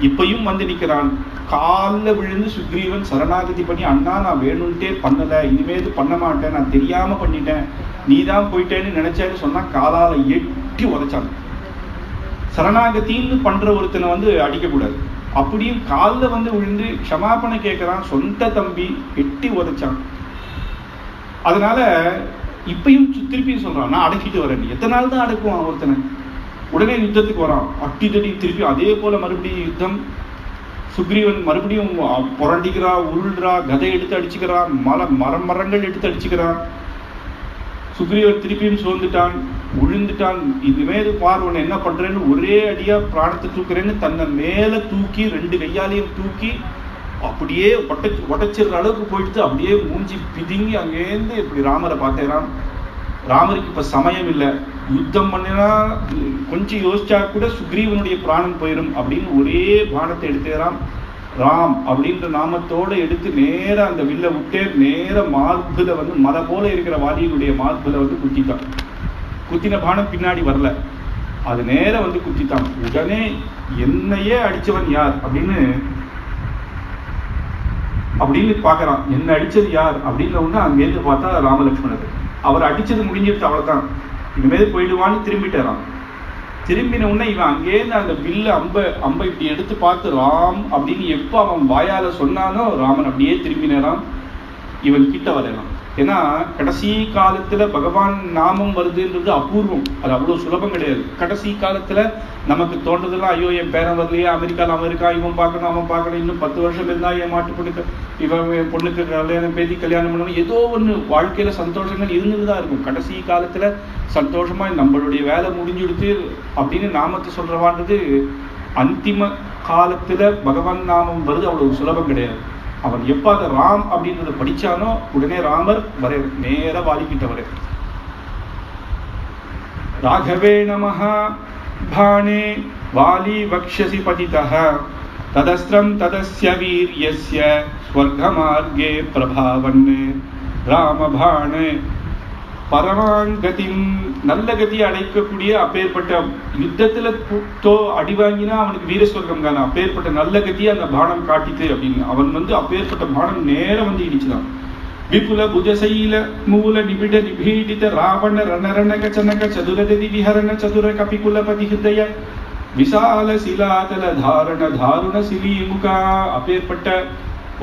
இப்பயும் நிக்கிறான். காலில் விழுந்து சுக்ரீவன் சரணாகதி பண்ணி, அண்ணா நான் வேணும்ட்டே பண்ணல, இனிமே இது பண்ண மாட்டேன், நான் தெரியாம பண்ணிட்டேன், நீதான் போயிட்டேன்னு நினைச்சேன்னு சொன்னா காலால எட்டி உதைச்சான். சரணாகத்தின்னு பண்ற ஒருத்தனை அடிக்கக்கூடாது. அப்படியும் காலில் விழுந்து க்ஷமாபணை கேட்கிறான். சொந்த தம்பி எட்டி உதைச்சான். அதனால இப்பயும் திருப்பியும் சொல்றான், நான் அடக்கிட்டு வரேன். எத்தனை நாள் தான் அடக்குவான் ஒருத்தனை? உடனே யுத்தத்துக்கு வரான். அட்டி தட்டி திருப்பி அதே போல மறுபடியும் யுத்தம். சுக்ரீவன் மறுபடியும் புரண்டிக்கிறா, உருள்றா, கதை எடுத்து அடிச்சுக்கிறான், மரங்கள் எடுத்து அடிச்சுக்கிறான். சுக்ரீவன் திருப்பியும் சோர்ந்துட்டான், விழுந்துட்டான். இதுமே பார்வன் என்ன பண்றேன்னு ஒரே அடியா பிராணத்தை தூக்குறேன்னு தன்னை மேல தூக்கி ரெண்டு கையாலையும் தூக்கி அப்படியே உடைச்சிடுற அளவுக்கு போயிட்டு அப்படியே மூஞ்சி பிதுங்கி அங்கேருந்து இப்படி ராமரை பார்த்தேராம். ராமருக்கு இப்ப சமயம் இல்லை, யுத்தம் பண்ணினா கொஞ்சம் யோசிச்சா கூட சுக்ரீவனுடைய பிராணம் போயிடும் அப்படின்னு ஒரே பானத்தை எடுத்தேராம். ராம் அப்படின்ற நாமத்தோட எடுத்து நேர அந்த வில்ல விட்டே நேர மார்புல வந்து மலை போல இருக்கிற வாலியினுடைய மார்புல வந்து குத்திட்டான். குத்தின பானம் பின்னாடி வரல, அது நேர வந்து குத்திட்டான். உடனே என்னையே அடிச்சவன் யார் அப்படின்னு பாக்குறான். என்ன அடிச்சது யார் அப்படின்ற ஒண்ணு அங்கேருந்து பார்த்தா ராமலட்சுமணர். அவர் அடிச்சது முடிஞ்சிருச்சு, அவ்வளவுதான், இனிமேல் போயிடுவான்னு திரும்பிட்டாராம். திரும்பின உடனே இவன் அங்கேருந்து அந்த வில்ல அம்பை இப்படி எடுத்து பார்த்து ராம் அப்படின்னு எப்ப அவன் வாயால சொன்னானோ ராமன் அப்படியே திரும்பினாராம், இவன் கிட்ட வரலாம். ஏன்னா கடைசி காலத்துல பகவான் நாமம் வருதுன்றது அபூர்வம், அது அவ்வளவு சுலபம் கிடையாது. கடைசி காலத்துல நமக்கு தோன்றதெல்லாம் ஐயோ என் பேரன் வரலையே, அமெரிக்கால அவன் இருக்கா, இவன் பார்க்கணும் அவன் பார்க்கணும், இன்னும் 10 வருஷம் இருந்தா என் மாட்டு பொண்ணுக்கு இவன் பொண்ணுக்கு கல்யாணம் பண்ணணும், ஏதோ ஒண்ணு வாழ்க்கையில சந்தோஷங்கள் இருந்துதான் இருக்கும். கடைசி காலத்துல சந்தோஷமா நம்மளுடைய வேலை முடிஞ்சுடுத்து அப்படின்னு நாமத்தை சொல்றவான்றது அந்திம காலத்துல பகவான் நாமம் வருது அவ்வளவு சுலபம் கிடையாது. அவன் எப்ப அதை ராம் அப்படின்றத படிச்சானோ உடனே ராமர் வர நேர வாலிக்கிட்ட வர ராகவே நமஹ பாணே வாலி வக்ஷசி பதிதஹ ததஸ்திரம் ததஸ்ய வீர்யஸ்ய ஸ்வர்கமார்கே பிரபாவன்னே ராமபாணே பரமாங்கதிம் நல்ல கதியை அடைக்கக்கூடிய அப்பேற்பட்ட யுத்தத்துல அடி வாங்கினா அவனுக்கு வீரஸ்வர்க்கம் தானே, அப்பேற்பட்ட நல்ல கதியை அந்த பானம் காட்டித்து அப்படின்னு அவன் வந்து அப்பேற்பட்ட பானம் நேரம் வந்து இடிச்சுதான். விபுல புஜசைல மூல நிபிட நிபீடித ராவண ரணரணக சனக சதுரதி விஹரண சதுர கபிகுலபதி ஹிருதய விசால சிலாதல தாரண தாருண சிலீமுகா. அப்பேற்பட்ட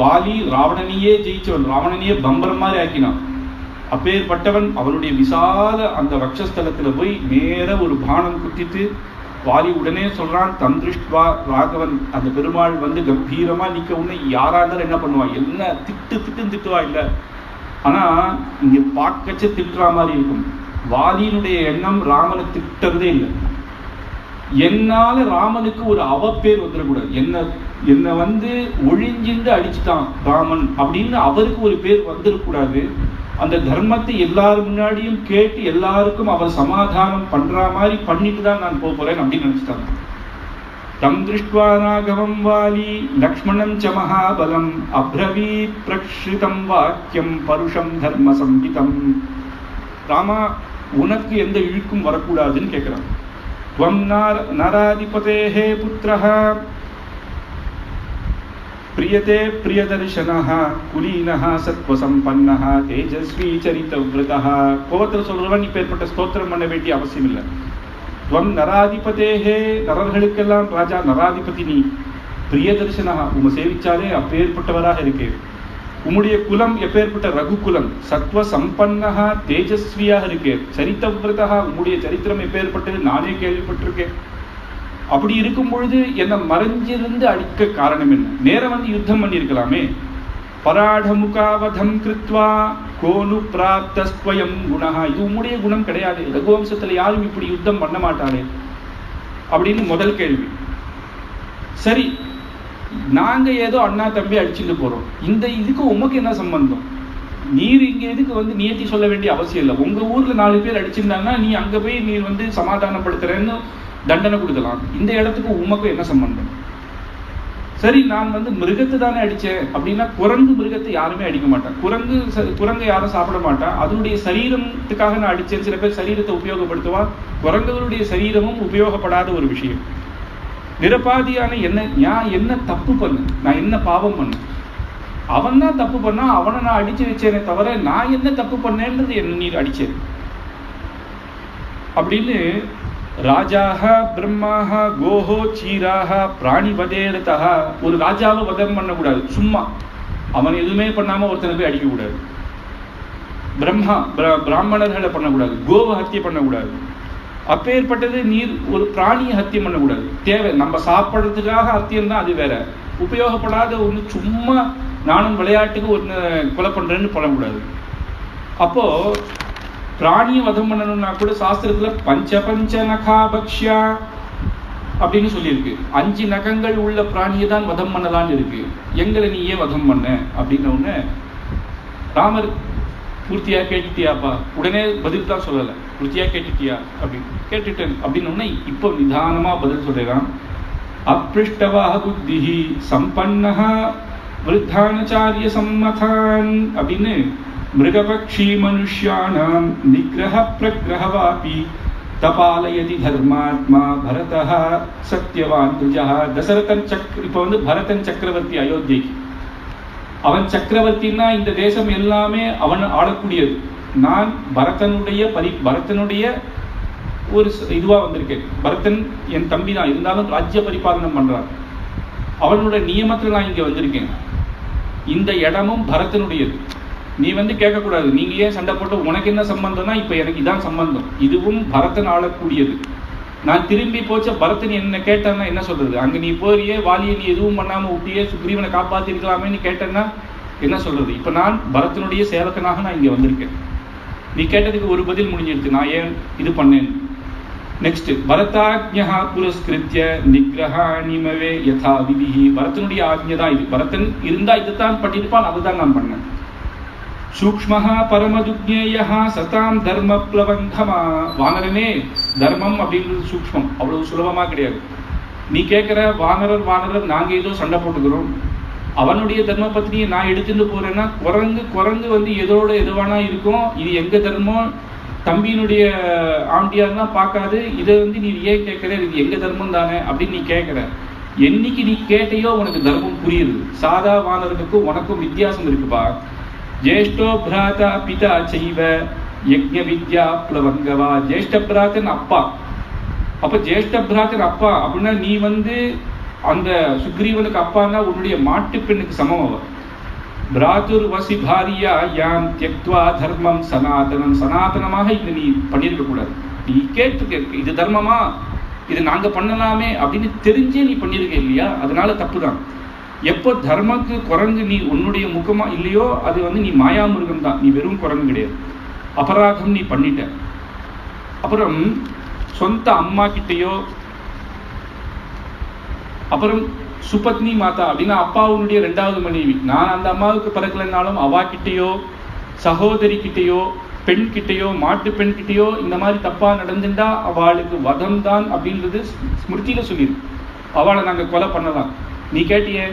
வாலி ராவணனையே ஜெயிச்சவன், ராவணனையே பம்பரம் மாதிரி ஆக்கினான். அப்பேற்பட்டவன் அவனுடைய விசால அந்த வக்ஷஸ்தலத்துல போய் நேர ஒரு பானம் குத்திட்டு வாலி உடனே சொல்றான், தந்திருஷ்டுவா ராகவன் அந்த பெருமாள் வந்து கம்பீரமா நிக்க உடனே யாரா இருந்தாலும் என்ன பண்ணுவான், என்ன திட்டுவா இல்ல, ஆனா இங்க பார்க்கச்ச திட்டுற மாதிரி இருக்கும். வாலியினுடைய எண்ணம் ராமனை திட்டறதே இல்லை. என்னால ராமனுக்கு ஒரு அவப்பேர் வந்துடக்கூடாது, என்ன வந்து ஒழிஞ்சிருந்து அடிச்சுட்டான் ராமன் அப்படின்னு அவருக்கு ஒரு பேர் வந்துடக்கூடாது. அந்த தர்மத்தை எல்லாரும் முன்னாடியும் கேட்டு எல்லாருக்கும் அவர் சமாதானம் பண்ற மாதிரி பண்ணிட்டு தான் நான் போறேன் அப்படின்னு நினைச்சிட்டாங்க. தம் திருஷ்டுவா ராகவம் வாலி லக்ஷ்மணம் ச மகாபலம் அப்ரவீ பிரக்ஷிதம் வாக்கியம் பருஷம் தர்ம சம்ஹிதம். ராமா உனக்கு எந்த இழுக்கும் வரக்கூடாதுன்னு கேட்கிறான். துவம் நராதிபதேஹே புத்ரஹ பிரியதே பிரியதர்ஷனஹ குலீனஹ சத்வசம்பன்னஹ தேஜஸ்வி சரிதவ்ரதஹ. கோவத்தில் சொல்றவன் இப்பேற்பட்ட ஸ்தோத்திரம் பண்ண வேண்டிய அவசியம் இல்லை. துவம் நராதிபதேஹே நரர்களுக்கெல்லாம் ராஜா நராதிபதி நீ, பிரியதர்ஷனஹ உம சேவிச்சாலே அப்பேற்பட்டவராக இருக்கே. உம்முடைய குலம் எப்பேற்பட்ட ரகுகுலம், சத்வ சம்பன்னஹ தேஜஸ்வியாக இருக்கே. சரிதவ்ரதஹ உம்முடைய சரித்திரம் எப்பேற்பட்டது நானே கேள்விப்பட்டிருக்கேன். அப்படி இருக்கும் பொழுது என்ன மறைஞ்சிருந்து அடிக்க காரணம் என்ன? நேரம் வந்து யுத்தம் பண்ணியிருக்கலாமே. பராடமுகாவதம் கிருத்வா கோனு பிராப்தஸ்வயம் குணஹா. இது உம்முடைய குணம் கிடையாது, ரகுவம்சத்துல யாரும் இப்படி யுத்தம் பண்ண மாட்டாரே அப்படின்னு முதல் கேள்வி. சரி, நாங்க ஏதோ அண்ணா தம்பி அடிச்சுட்டு போறோம், இந்த இதுக்கு உமக்கு என்ன சம்பந்தம்? நீர் இங்க எதுக்கு வந்து நியத்தி சொல்ல வேண்டிய அவசியம் இல்லை. உங்க ஊர்ல 4 பேர் அடிச்சிருந்தாங்கன்னா நீ அங்க போய் நீர் வந்து சமாதானப்படுத்துறேன்னு தண்டனை கொடுக்கலாம். இந்த இடத்துக்கு உமக்கு என்ன சம்பந்தம்? சரி, நான் வந்து மிருகத்தை தானே அடிச்சேன் அப்படின்னா, குரங்கு மிருகத்தை யாருமே அடிக்க மாட்டான். குரங்கை யாரும் சாப்பிட மாட்டான். அதனுடைய சரீரத்துக்காக நான் அடிச்சேன். சில பேர் சரீரத்தை உபயோகப்படுத்துவா. குரங்குகளுடைய சரீரமும் உபயோகப்படாத ஒரு விஷயம். நிரபாதியான என்ன தப்பு பண்ணு, நான் என்ன பாவம் பண்ண, அவன் தான் தப்பு பண்ணா, அவனை நான் அடிச்சு வச்சேனே தவிர நான் என்ன தப்பு பண்ணேன்றது என்ன நீர் அடிச்சேன் அப்படின்னு. ராஜாஹ பிரம்மாஹ கோஹோ சீராஹ பிராணி வதேரதஹ. ஒரு ராஜாவை வதம் பண்ணக்கூடாது, சும்மா அவன் எதுவுமே பண்ணாம ஒருத்தனை போய் அடிக்க கூடாது. பிராமணர்களை பண்ணக்கூடாது, கோவை ஹத்தியை பண்ணக்கூடாது. அப்பேற்பட்டது நீர் ஒரு பிராணியை ஹத்தியம் பண்ணக்கூடாது. தேவை நம்ம சாப்பிட்றதுக்காக ஹத்தியம் தான், அது வேற. உபயோகப்படாத ஒன்று சும்மா நானும் விளையாட்டுக்கு ஒன்று கொலை பண்றேன்னு பண்ணக்கூடாது. அப்போ பிராணியை வதம் பண்ணணும்னா கூட சாஸ்திரத்துல பஞ்ச நகா பக்ஷ்யா அப்படின்னு சொல்லியிருக்கு. 5 நகங்கள் உள்ள பிராணியை தான் வதம் பண்ணலான்னு இருக்கு, எங்களை நீயே வதம் பண்ண அப்படின்ன உடனே ராமர் பூர்த்தியா கேட்டுட்டியாப்பா, உடனே பதில் தான் சொல்லலை, பூர்த்தியா கேட்டுட்டியா அப்படின்னு கேட்டுட்டேன் அப்படின்னு உடனே இப்போ நிதானமா பதில் சொல்றான். அப்ருஷ்டவாஹ புத்திஹி சம்பன்னஹ விருத்தானச்சாரிய சம்மதான் அப்படின்னு மிருகபக்ஷி மனுஷ்யானாம் நிகிரஹ பிரகிரஹவாபி தபாலயதி தர்மாத்மா பரதஹ சத்யவான் துஜஹ. தசரதன் இப்போ பரதன் சக்கரவர்த்தி அயோத்தியைக்கு. அவன் சக்கரவர்த்தின்னா இந்த தேசம் எல்லாமே அவன் ஆளக்கூடியது. நான் பரதனுடைய ஒரு இதுவா வந்திருக்கேன். பரதன் என் தம்பி தான், இருந்தாலும் ராஜ்ய பரிபாலனம் பண்றான். அவனோட நியமத்தில் நான் இங்க வந்திருக்கேன். இந்த இடமும் பரதனுடையது. நீ கேட்கக்கூடாது, நீங்க ஏன் சண்டை போட்டு உனக்கு என்ன சம்பந்தம்னா இப்ப எனக்கு இதான் சம்பந்தம். இதுவும் பரதன் ஆளக்கூடியது. நான் திரும்பி போச்ச பரதன் என்ன கேட்டான்னா என்ன சொல்றது? அங்க நீ போறியே, வாலியை நீ எதுவும் பண்ணாம விட்டியே, சுக்ரீவனை காப்பாத்தி இருக்கலாமே கேட்டேன்னா என்ன சொல்றது? இப்ப நான் பரதனுடைய சேவகனாக நான் இங்க வந்திருக்கேன். நீ கேட்டதுக்கு ஒரு பதில் முடிஞ்சிடுச்சு, நான் ஏன் இது பண்ணேன். நெக்ஸ்ட், பரதாஜ்ஞா புரஸ்கிருத்ய நிகிரஹாணிமவே யதா விதிஹி. பரதனுடைய ஆஜ்ஞை தான் இது. பரதன் இருந்தா இதுதான் பண்ணிருப்பான், அதுதான் நான் பண்ணேன். சூக்ஷ்மஹா பரமதுக்ஞேயஹா சதாம் தர்ம பிளவங்கமா. வானரனே, தர்மம் அப்படின்றது சூக்ஷ்மம், அவ்வளவு சுலபமா கிடையாது. நீ கேட்கிற வானரர் நாங்க ஏதோ சண்டை போட்டுக்கிறோம், அவனுடைய தர்ம பத்தினியை நான் எடுத்துட்டு போறேன்னா குரங்கு எதோட எதுவானா இருக்கும், இது எங்க தர்மம், தம்பியினுடைய ஆண்டியாருன்னா பார்க்காது, இதை நீ ஏன் கேட்கிற, இது எங்க தர்மம் தானே அப்படின்னு நீ கேட்கிற. என்னைக்கு நீ கேட்டையோ உனக்கு தர்மம் புரியுது. சாதா வானரனுக்கும் உனக்கும் வித்தியாசம் இருக்குப்பா. ஜேஷ்டோ பிராதா பிதா செய்வ யஜ்ஞ வித்யா பிளவங்கவா. ஜேஷ்ட பிராத்தன் அப்பா. அப்ப ஜேஷ்ட பிராத்தன் அப்பா அப்படின்னா நீ அந்த சுக்ரீவனுக்கு அப்பான்னா உன்னுடைய மாட்டு பெண்ணுக்கு சமம் அவர். பிராதுர் வசி பாரியா யாம் தியக்த்வா தர்மம் சனாதனம். சனாதனமாக இது நீ பண்ணிருக்க கூடாது. நீ கேட்டு இது தர்மமா, இது நாங்க பண்ணலாமே அப்படின்னு தெரிஞ்சே நீ பண்ணிருக்க இல்லையா, அதனால தப்புதான். எப்போ தர்மக்கு குரங்கு நீ உன்னுடைய முகமா இல்லையோ அது நீ மாயாமிருகம் தான், நீ வெறும் குரங்கு கிடையாது. அபராதம் நீ பண்ணிட்ட. அப்புறம் சொந்த அம்மா கிட்டையோ, அப்புறம் சுபத்னி மாதா அப்படின்னா அப்பாவுடைய 2வது மனைவி, நான் அந்த அம்மாவுக்கு பிறக்கலைன்னாலும் அவா கிட்டையோ, சகோதரி கிட்டையோ, பெண் கிட்டையோ, மாட்டு பெண் கிட்டையோ இந்த மாதிரி தப்பா நடந்துட்டா அவளுக்கு வதம் தான் அப்படின்றது ஸ்மிருதியில சொல்லியிருக்கு. அவளை நாங்க கொலை பண்ணலாம். நீ கேட்டியே,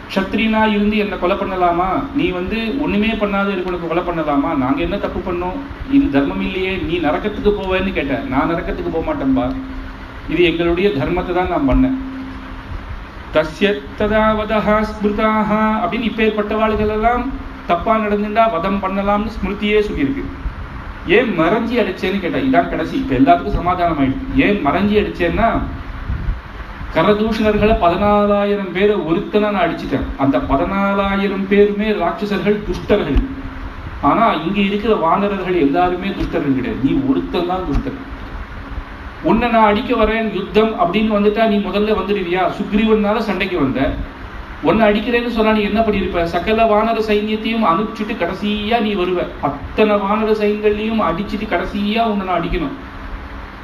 க்ஷத்ரியனா இருந்து என்ன கொலை பண்ணலாமா, நீ ஒண்ணுமே பண்ணாத இருக்கனுக்கு கொலை பண்ணலாமா, நாங்க என்ன தப்பு பண்ணோம், இது தர்மம் இல்லையே, நீ நரக்கத்துக்கு போவேன்னு கேட்ட. நான் நரக்கத்துக்கு போக மாட்டேன்பா, இது எங்களுடைய தர்மத்தை தான் நான் பண்ணேன். தஸ்ய ததா வதஹா ஸ்மிருதாக அப்படின்னு இப்பேற்பட்டவாளுகள் எல்லாம் தப்பா நடந்துட்டா வதம் பண்ணலாம்னு ஸ்மிருதியே சொல்லியிருக்கு. ஏன் மறைஞ்சி அடிச்சேன்னு கேட்டா, இதான் கடைசி. இப்ப எல்லாத்துக்கும் சமாதானம் ஆயிடுச்சு. ஏன் மறைஞ்சி அடிச்சேன்னா, கரதூஷணர்களை 14,000 பேரை ஒருத்தனை நான் அடிச்சுட்டேன். அந்த 14,000 பேருமே ராட்சசர்கள், துஷ்டர்கள். ஆனா இங்க இருக்கிற வானரர்கள் எல்லாருமே துஷ்டர்கள் கிடையாது, நீ ஒருத்தன் தான் துஷ்டர். உன்னை நான் அடிக்க வரேன் யுத்தம் அப்படின்னு வந்துட்டா நீ முதல்ல வந்துடுவியா? சுக்ரீவனால சண்டைக்கு வந்த, உன்னை அடிக்கிறேன்னு சொன்னா நீ என்ன பண்ணிருப்ப? சகல வானர சைன்யத்தையும் அனுப்பிச்சுட்டு கடைசியா நீ வருவ. அத்தனை வானர சைன்யங்களையும் அடிச்சுட்டு கடைசியா உன்னை நான் அடிக்கணும்.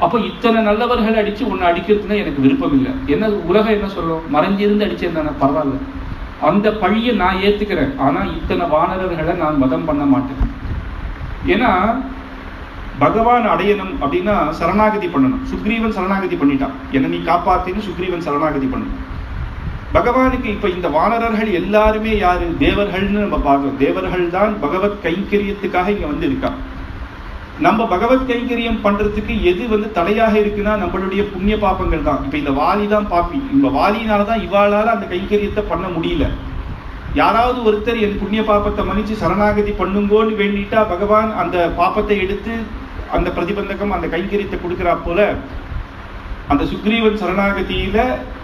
அப்போ இத்தனை நல்லவர்கள் அடிச்சு உன்னை அடிக்கிறதுனா எனக்கு விருப்பம் இல்லை. என்ன உலகம் என்ன சொல்லும், மறைஞ்சிருந்து அடிச்சேன் தானே, பரவாயில்ல, அந்த பழியை நான் ஏத்துக்கிறேன். ஆனா இத்தனை வானரர்களை நான் வதம் பண்ண மாட்டேன். ஏன்னா பகவான் அடையணும் அப்படின்னா சரணாகதி பண்ணணும். சுக்ரீவன் சரணாகதி பண்ணிட்டான், என்ன நீ காப்பாத்தின்னு சுக்ரீவன் சரணாகதி பண்ணணும். பகவானுக்கு இப்ப இந்த வானரர்கள் எல்லாருமே யாரு? தேவர்கள்னு நம்ம பார்க்கிறோம். தேவர்கள் தான் பகவத் கைங்கரியத்துக்காக இங்க இருக்கா. நம்ம பகவத் கைங்கரியம் பண்றதுக்கு எது தடையாக இருக்குன்னா நம்மளுடைய புண்ணிய பாப்பங்கள் தான். இப்ப இந்த வாலி தான் பாப்பி. இந்த வாலினாலதான் இவாளால அந்த கைங்கரியத்தை பண்ண முடியல. யாராவது ஒருத்தர் என் புண்ணிய பாப்பத்தை மன்னிச்சு சரணாகதி பண்ணுங்கோன்னு வேண்டிட்டா பகவான் அந்த பாப்பத்தை எடுத்து அந்த பிரதிபந்தகம் அந்த கைங்கரியத்தை கொடுக்கிறா போல அந்த சுக்ரீவன் சரணாகதியில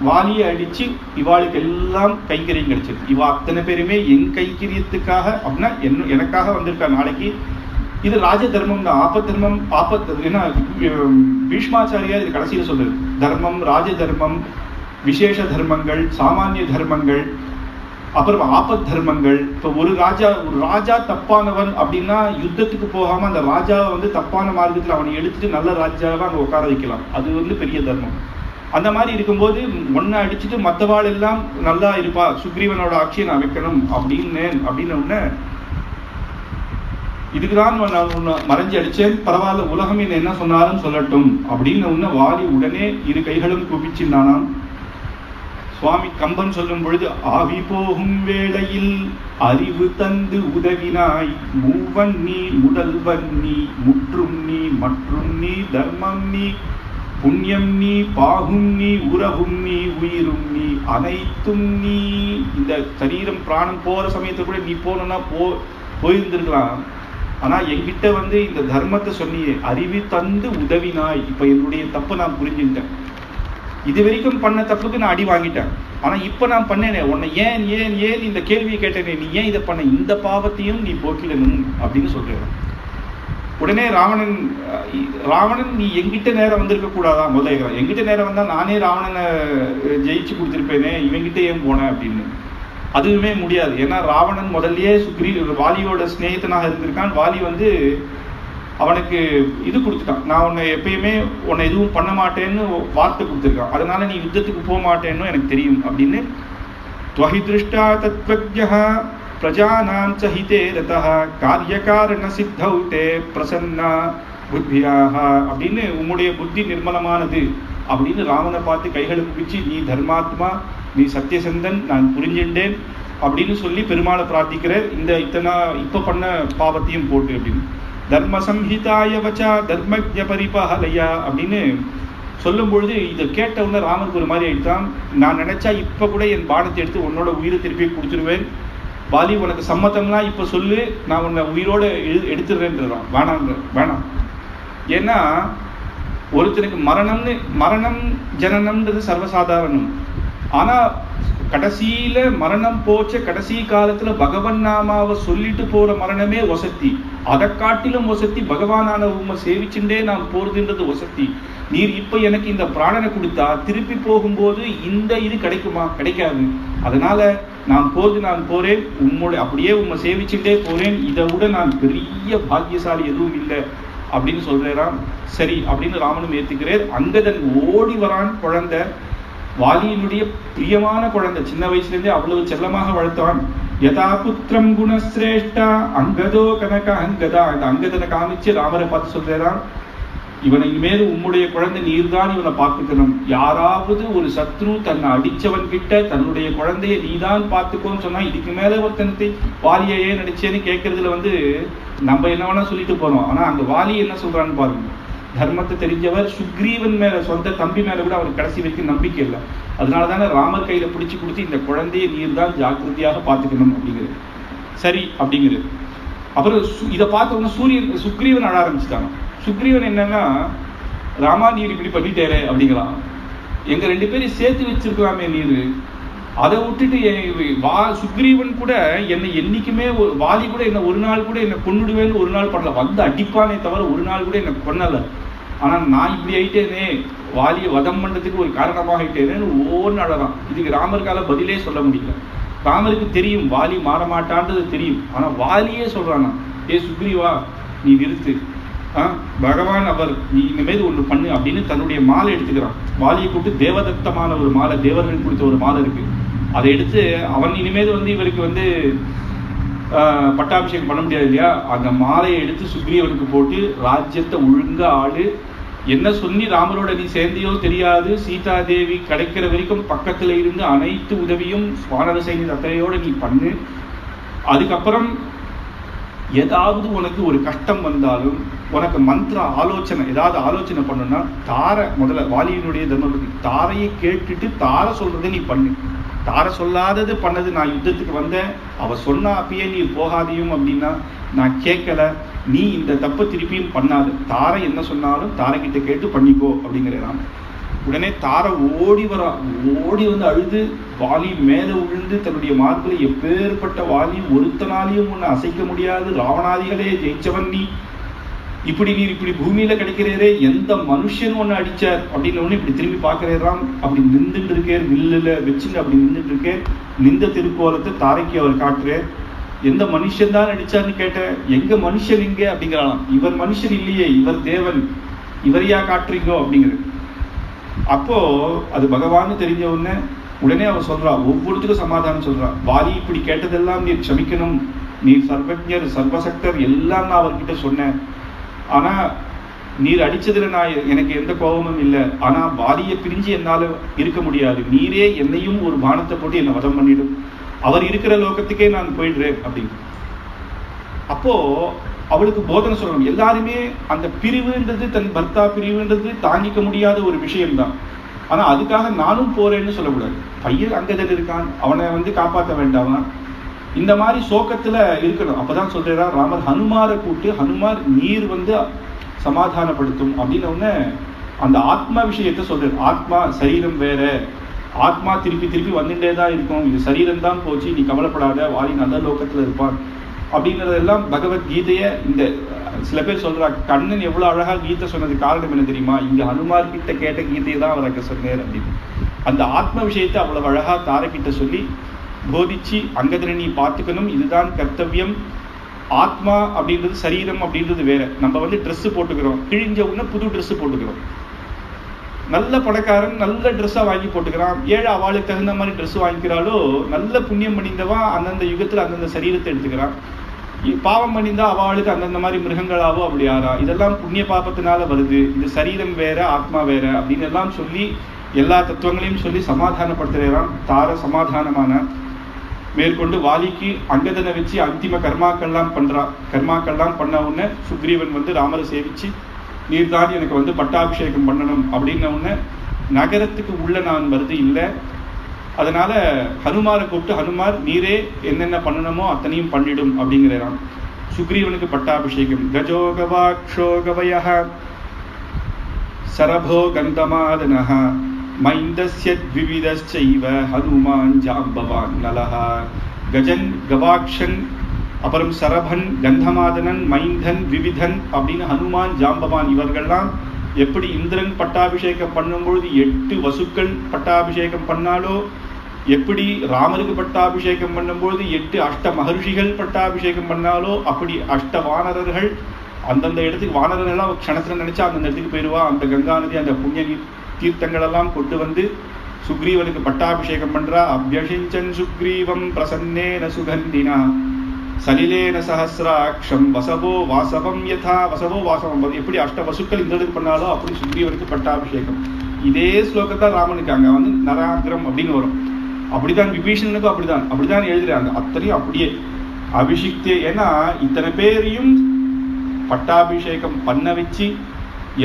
வாலியை அடிச்சு இவாளுக்கு எல்லாம் கைங்கரியம் கிடைச்சிருக்கு. இவா அத்தனை பேருமே என் கைங்கரியத்துக்காக அப்படின்னா எனக்காக வந்திருக்கா. நாளைக்கு இது ராஜ தர்மம் தான். ஆபத் தர்மம் ஏன்னா பீஷ்மாச்சாரியா இது கடைசியில சொல்றது. தர்மம், ராஜ தர்மம், விசேஷ தர்மங்கள், சாமானிய தர்மங்கள், அப்புறம் ஆபத் தர்மங்கள். இப்போ ஒரு ராஜா தப்பானவன் அப்படின்னா யுத்தத்துக்கு போகாம அந்த ராஜாவை தப்பான மார்க்கத்தில் அவனை எடுத்துட்டு நல்ல ராஜாவை அங்க உட்கார வைக்கலாம். அது பெரிய தர்மம். அந்த மாதிரி இருக்கும்போது ஒன்றை அடிச்சுட்டு மற்றவாள் எல்லாம் நல்லா இருப்பா, சுக்ரீவனோட ஆட்சியை நான் வைக்கணும் அப்படின்னு உடனே இதுக்குதான் நான் உன்னை மறைஞ்சு அடிச்சேன், பரவாயில்ல உலகம் என்ன சொன்னாலும் சொல்லட்டும் அப்படின்னு உன்ன வாலி உடனே இரு கைகளும் கூப்பிச்சிருந்தானாம். சுவாமி கம்பன் சொல்லும் பொழுது, ஆவி போகும் வேளையில் அறிவு தந்து உதவினாய், மூவன் நீ முதல்வன் நீ, முற்றும் நீ மற்றும் நீ, தர்மம் நீ புண்ணியம் நீ, பாகும் நீ, உறவும் நீ, உயிரும் நீ, அனைத்தும் நீ. இந்த சரீரம் பிராணம் போற சமயத்துல கூட நீ போனா போயிருந்திருக்கலாம். ஆனா என்கிட்ட இந்த தர்மத்தை சொன்னியே, அறிவு தந்து உதவினாய். இப்ப என்னுடைய தப்பை நான் புரிஞ்சுட்டேன். இது வரைக்கும் பண்ண தப்புக்கு நான் அடி வாங்கிட்டேன். ஆனா இப்ப நான் பண்ணேனே, உன்னை ஏன் ஏன் ஏன் இந்த கேள்வியை கேட்டேனே, நீ ஏன் இதை பண்ண, இந்த பாவத்தையும் நீ போக்கிடணும் அப்படின்னு சொல்றேன். உடனே ராவணன் நீ எங்கிட்ட நேரம் வந்திருக்க கூடாதா, முதல்ல எங்கிட்ட நேரம் வந்தா நானே ராவணனை ஜெயிச்சு கொடுத்திருப்பேனே, இவங்கிட்ட ஏன் போனேன் அப்படின்னு. அதுவுமே முடியாது. ஏன்னா ராவணன் முதல்லயே வாலியோட ஸ்நேகிதனாக இருந்திருக்கான். வாலி அவனுக்கு இது கொடுத்துட்டான், நான் உன்னை எப்பயுமே உன்னை எதுவும் பண்ண மாட்டேன்னு வார்த்தை கொடுத்துருக்கான். அதனால நீ யுத்தத்துக்கு போக மாட்டேன்னு எனக்கு தெரியும் அப்படின்னு. துவஹி திருஷ்டா தத்வஜ்ஞா பிரஜானாம் சஹிதே ரதஹ காரியகாரண சித்தௌதே பிரசன்னா புத்தியாக அப்படின்னு, உம்முடைய புத்தி நிர்மலமானது அப்படின்னு ராவனை பார்த்து கைகளை குவிச்சு, நீ தர்மாத்மா, நீ சத்தியசந்தன், நான் புரிஞ்சுட்டேன் அப்படின்னு சொல்லி பெருமாளை பிரார்த்திக்கிறார். இப்ப பண்ண பாவத்தையும் போட்டு அப்படின்னு. தர்ம சம்ஹிதாய வச்சா தர்மஜ பரிபஹலயா அப்படின்னு சொல்லும் பொழுது இதை கேட்ட உடனே ராமருக்கு ஒரு மாதிரி ஆயிட்டான். நான் நினைச்சா இப்ப கூட என் பானத்தை எடுத்து உன்னோட உயிரை திருப்பி கொடுத்துருவேன். வாலி உனக்கு சம்மத்தம்லாம் இப்ப சொல்லு, நான் உன்னை உயிரோட எடுத்துடுறேன்றான். வேணாம். ஏன்னா ஒருத்தனுக்கு மரணம் ஜனனம்ன்றது சர்வசாதாரணம். ஆனா கடைசியில மரணம் போச்ச கடைசி காலத்துல பகவன் நாமாவை சொல்லிட்டு போற மரணமே வசத்தி. அதை காட்டிலும் வசத்தி பகவானான உண்மை சேவிச்சுட்டே நான் போறதுன்றது வசத்தி. நீர் இப்ப எனக்கு இந்த பிராணனை கொடுத்தா திருப்பி போகும்போது இந்த இது கிடைக்குமா? கிடைக்காது. அதனால நான் போறேன், அப்படியே உண்மை சேவிச்சுட்டே போறேன். இதை விட நான் பெரிய பாக்கியசாலி எதுவும் இல்லை அப்படின்னு சொல்றாராம். சரி அப்படின்னு ராமனும் ஏத்துக்கிறார். அங்கதன் ஓடி வரான். குழந்தை வாலியினுடைய பிரியமான குழந்தை, சின்ன வயசுல இருந்தே அவ்வளவு செல்லமாக வளர்த்தவன். யதா புத்திரம் குணசிரேஷ்டா அங்கதோ கனக அங்கதா. இந்த அங்கதனை காமிச்சு ராமரை பார்த்து சொல்றான், இவனை இனிமேல் உம்முடைய குழந்தை நீர்தான் இவனை பார்த்துக்கணும். யாராவது ஒரு சத்ரு தன்னை அடிச்சவன் கிட்ட தன்னுடைய குழந்தைய நீதான் பார்த்துக்கோன்னு சொன்னா, இதுக்கு மேல ஒருத்தனத்தை வாலியையே நடிச்சேன்னு கேட்கறதுல நம்ம என்ன வேணா சொல்லிட்டு போறோம். ஆனா அந்த வாலி என்ன சொல்றான்னு பாருங்க. தர்மத்தை தெரிஞ்சவர், சுக்ரீவன் மேல, சொந்த தம்பி மேல கூட அவருக்கு கடைசி வரைக்கும் நம்பிக்கை இல்லை. அதனாலதானே ராமர் கையில பிடிச்சு கொடுத்து இந்த குழந்தையை நீர் தான் ஜாக்கிரதையாக பார்த்துக்கணும் அப்படிங்கிறது. சரி அப்படிங்கிறது. அப்புறம் இதை பார்த்த உடனே சுக்ரீவன் அழ ஆரம்பிச்சுட்டாங்க. சுக்ரீவன் என்னன்னா, ராமா நீர் இப்படி பண்ணிட்டேரே அப்படிங்களாம். எங்க 2 பேரையும் சேர்த்து வச்சிருக்கலாமே நீர், அதை விட்டுட்டு சுக்ரீவன் கூட என்னை என்னைக்குமே, வாலி கூட என்ன ஒரு நாள் கூட என்ன கொன்னுடுவேன்னு ஒரு நாள் பண்ணல, அடிப்பானே தவிர ஒரு நாள் கூட என்ன கொன்னல. ஆனா நான் இப்படி ஆயிட்டேனே, வாலியை வதம் பண்றதுக்கு ஒரு காரணமாக ஆயிட்டேனேன்னு ஓன்னு அழறான். இதுக்கு ராமருக்கால பதிலே சொல்ல முடியல. ராமருக்கு தெரியும் வாலி மாற மாட்டான்றது தெரியும். ஆனா வாலியே சொல்றானா, ஏ சுக்ரீவா நீ நிறுத்து, பகவான் அவர், நீ இனிமேல் ஒண்ணு பண்ணு அப்படின்னு தன்னுடைய மாலை எடுத்துக்கிறான். வாலியை கூப்பிட்டு தேவதத்தமான ஒரு மாலை, தேவர்கள் கொடுத்த ஒரு மாலை இருக்கு, அதை எடுத்து அவன் இனிமேல் இவருக்கு பட்டாபிஷேகம் பண்ண முடியாது இல்லையா, அந்த மாலையை எடுத்து சுக்ரீவனுக்கு போட்டு, ராஜ்யத்தை ஒழுங்கா ஆளு, என்ன சொல்லி ராமரோட நீ சேர்ந்தியோ தெரியாது, சீதாதேவி கிடைக்கிற வரைக்கும் பக்கத்துல இருந்து அனைத்து உதவியும் வானர சைன்ய அத்தனையோட நீ பண்ணு. அதுக்கப்புறம் ஏதாவது உனக்கு ஒரு கஷ்டம் வந்தாலும், உனக்கு மந்திர ஆலோசனை ஏதாவது ஆலோசனை பண்ணுன்னா, முதல்ல வாலியினுடைய தர்மபதி தாரையை கேட்டுட்டு தார சொல்றதை நீ பண்ணு. தார சொல்லாதது பண்ணது, நான் யுத்தத்துக்கு வந்தேன், அவ சொன்னா அப்பயே நீ போகாதையும் அப்படின்னா நான் கேட்கல, நீ இந்த தப்பை திருப்பியும் பண்ணாது, தாரை என்ன சொன்னாலும் தாரைக்கிட்ட கேட்டு பண்ணிக்கோ அப்படிங்கிறான். உடனே தாரை ஓடி அழுது வாலி மேல விழுந்து தன்னுடைய மார்பில், எப்பேற்பட்ட வாலி, ஒருத்தனாலையும் உன்னை அசைக்க முடியாது, ராவணாதிகளே ஜெயிச்சவன் நீ, நீர் இப்படி பூமியில கிடைக்கிறே, எந்த மனுஷன் ஒண்ணு அடிச்சார் அப்படின்னு ஒண்ணு இப்படி திரும்பி பாக்குறான். அப்படி நின்றுட்டு இருக்கேன், வில்லுல வச்சுட்டு அப்படி நின்றுட்டு இருக்கேன். நின்ற திருக்கோலத்தை தாரைக்கு அவர் காட்டுறார். எந்த மனுஷன் தான் அடிச்சார்னு கேட்ட, எங்க மனுஷன் இங்க அப்படிங்கிறான். இவர் மனுஷன் இல்லையே, இவர் தேவன், இவரையா காட்டுறீங்கோ அப்படிங்கிறது. அப்போ அது பகவான்னு தெரிஞ்ச உடனே அவர் சொல்றா, ஒவ்வொருத்தருக்கும் சமாதானம் சொல்றா. வாலி இப்படி கேட்டதெல்லாம் நீர் க்ஷமிக்கணும், நீர் சர்வஜர் சர்வசக்தர் எல்லாம் நான் அவர்கிட்ட சொன்னேன். ஆனா நீர் அடிச்சதுல எனக்கு எந்த கோபமும் இல்லை. ஆனா வாலியை பிரிஞ்சு என்னால இருக்க முடியாது. நீரே என்னையும் ஒரு பானத்தை போட்டு என்னை வதம் பண்ணிடும், அவர் இருக்கிற லோகத்துக்கே நான் போயிடுறேன் அப்படின்னு. அப்போ அவளுக்கு போதனை சொல்லணும். எல்லாருமே அந்த பிரிவுன்றது, தன் பர்த்தா பிரிவுன்றது தாங்கிக்க முடியாத ஒரு விஷயம்தான். ஆனா அதுக்காக நானும் போறேன்னு சொல்லக்கூடாது. பையன் அங்கதன் இருக்கான், அவனை காப்பாற்ற வேண்டாமா, இந்த மாதிரி சோகத்துல இருக்கணும். அப்பதான் சொல்றா ராமர் ஹனுமாரை கூப்பிட்டு, ஹனுமார் நீர் சமாதானப்படுத்தும் அப்படின்னு அந்த ஆத்மா விஷயத்த சொல்றாரு. ஆத்மா சரீரம் வேற, ஆத்மா திருப்பி திருப்பி வந்துட்டே தான் இருக்கும், இது சரீரம் தான் போச்சு, நீ கவலைப்படாத, வாலி நல்ல லோகத்துல இருப்பான் அப்படின்றதெல்லாம் பகவத்கீதைய இந்த சில பேர் சொல்றா, கண்ணன் எவ்வளவு அழகா கீதை சொன்னது காரணம் என்ன தெரியுமா, இங்க ஹனுமார் கிட்ட கேட்ட கீதையை தான் அவர் அங்க சொன்னார் அப்படின்னு. அந்த ஆத்ம விஷயத்தை அவ்வளவு அழகா தாரகிட்ட சொல்லி போதிச்சு, அங்கதனை நீ பார்த்துக்கணும், இதுதான் கர்த்தவியம். ஆத்மா அப்படின்றது சரீரம் அப்படின்றது வேற. நம்ம ட்ரெஸ் போட்டுக்கிறோம், கிழிஞ்ச உடனே புது ட்ரெஸ் போட்டுக்கிறோம். நல்ல பணக்காரன் நல்ல ட்ரெஸ்ஸா வாங்கி போட்டுக்கிறான், ஏழை அவளுக்கு தகுந்த மாதிரி ட்ரெஸ் வாங்கிக்கிறாளோ, நல்ல புண்ணியம் பண்ணிந்தவா அந்தந்த யுகத்துல அந்தந்த சரீரத்தை எடுத்துக்கிறான். பாவம் பண்ணிந்தா அவளுக்கு அந்தந்த மாதிரி மிருகங்களாவோ அப்படி ஆறா. இதெல்லாம் புண்ணிய பாபத்தினால வருது, இது சரீரம் வேற ஆத்மா வேற அப்படின்னு எல்லாம் சொல்லி எல்லா தத்துவங்களையும் சொல்லி சமாதானப்படுத்துறான். தார சமாதானமான மேற்கொண்டு வாலிக்கு அங்கதனை வச்சு அந்திம கர்மாக்கள்லாம் பண்ண உடனே சுக்ரீவன் ராமரை சேவிச்சு, நீர்தான் எனக்கு பட்டாபிஷேகம் பண்ணணும் அப்படின்ன உடனே நகரத்துக்கு உள்ள நான் வருது இல்லை, அதனால ஹனுமாரை கூப்பிட்டு, ஹனுமார் நீரே என்னென்ன பண்ணணுமோ அத்தனையும் பண்ணிடும் அப்படிங்கிறான். சுக்ரீவனுக்கு பட்டாபிஷேகம். கஜோ கவாக்ஷோ கவயஹ சரபோ கந்தமாதனஹ மைந்தஸ்ய த்விவிதஸ்சைவ ஹனுமான் ஜாம்பவான் நலஹ. கஜன் கவாக்ஷன் அப்புறம் சரபன் கந்தமாதனன் மைந்தன் விவிதன் அப்படின்னு ஹனுமான் ஜாம்பவான் இவர்கள்லாம் எப்படி இந்திரன் பட்டாபிஷேகம் பண்ணும்பொழுது 8 வசுக்கள் பட்டாபிஷேகம் பண்ணாலோ, எப்படி ராமருக்கு பட்டாபிஷேகம் பண்ணும்போது 8 அஷ்ட மகர்ஷிகள் பட்டாபிஷேகம் பண்ணாலோ, அப்படி அஷ்ட வானரர்கள் அந்தந்த இடத்துக்கு, வானரர்கள்லாம் க்ஷணத்துல நினைச்சா அந்தந்த இடத்துக்கு போயிடுவா. அந்த கங்கா நதி அந்த புண்ணிய தீர்த்தங்கள் எல்லாம் கொண்டு சுக்ரீவனுக்கு பட்டாபிஷேகம் பண்றா. அபியஷிஞ்சன் சுக்ரீவம் பிரசன்னேன சுகந்தினா சலிலேன சஹஸ்ராட்சம் வசவோ வாசவம் யதா. வசவோ வாசவம் எப்படி அஷ்ட வசுக்கள் இந்திரனுக்கு பண்ணாலோ அப்படி சுக்ரீவனுக்கு பட்டாபிஷேகம். இதே ஸ்லோகத்தான் ராமனுக்கு அங்க நராகிரம் அப்படின்னு வரும். அப்படிதான் விபீஷணனுக்கும் அப்படிதான் எழுதுறாங்க. அத்தனையும் அப்படியே அபிஷிக்தே. ஏன்னா இத்தனை பேரையும் பட்டாபிஷேகம் பண்ண வச்சு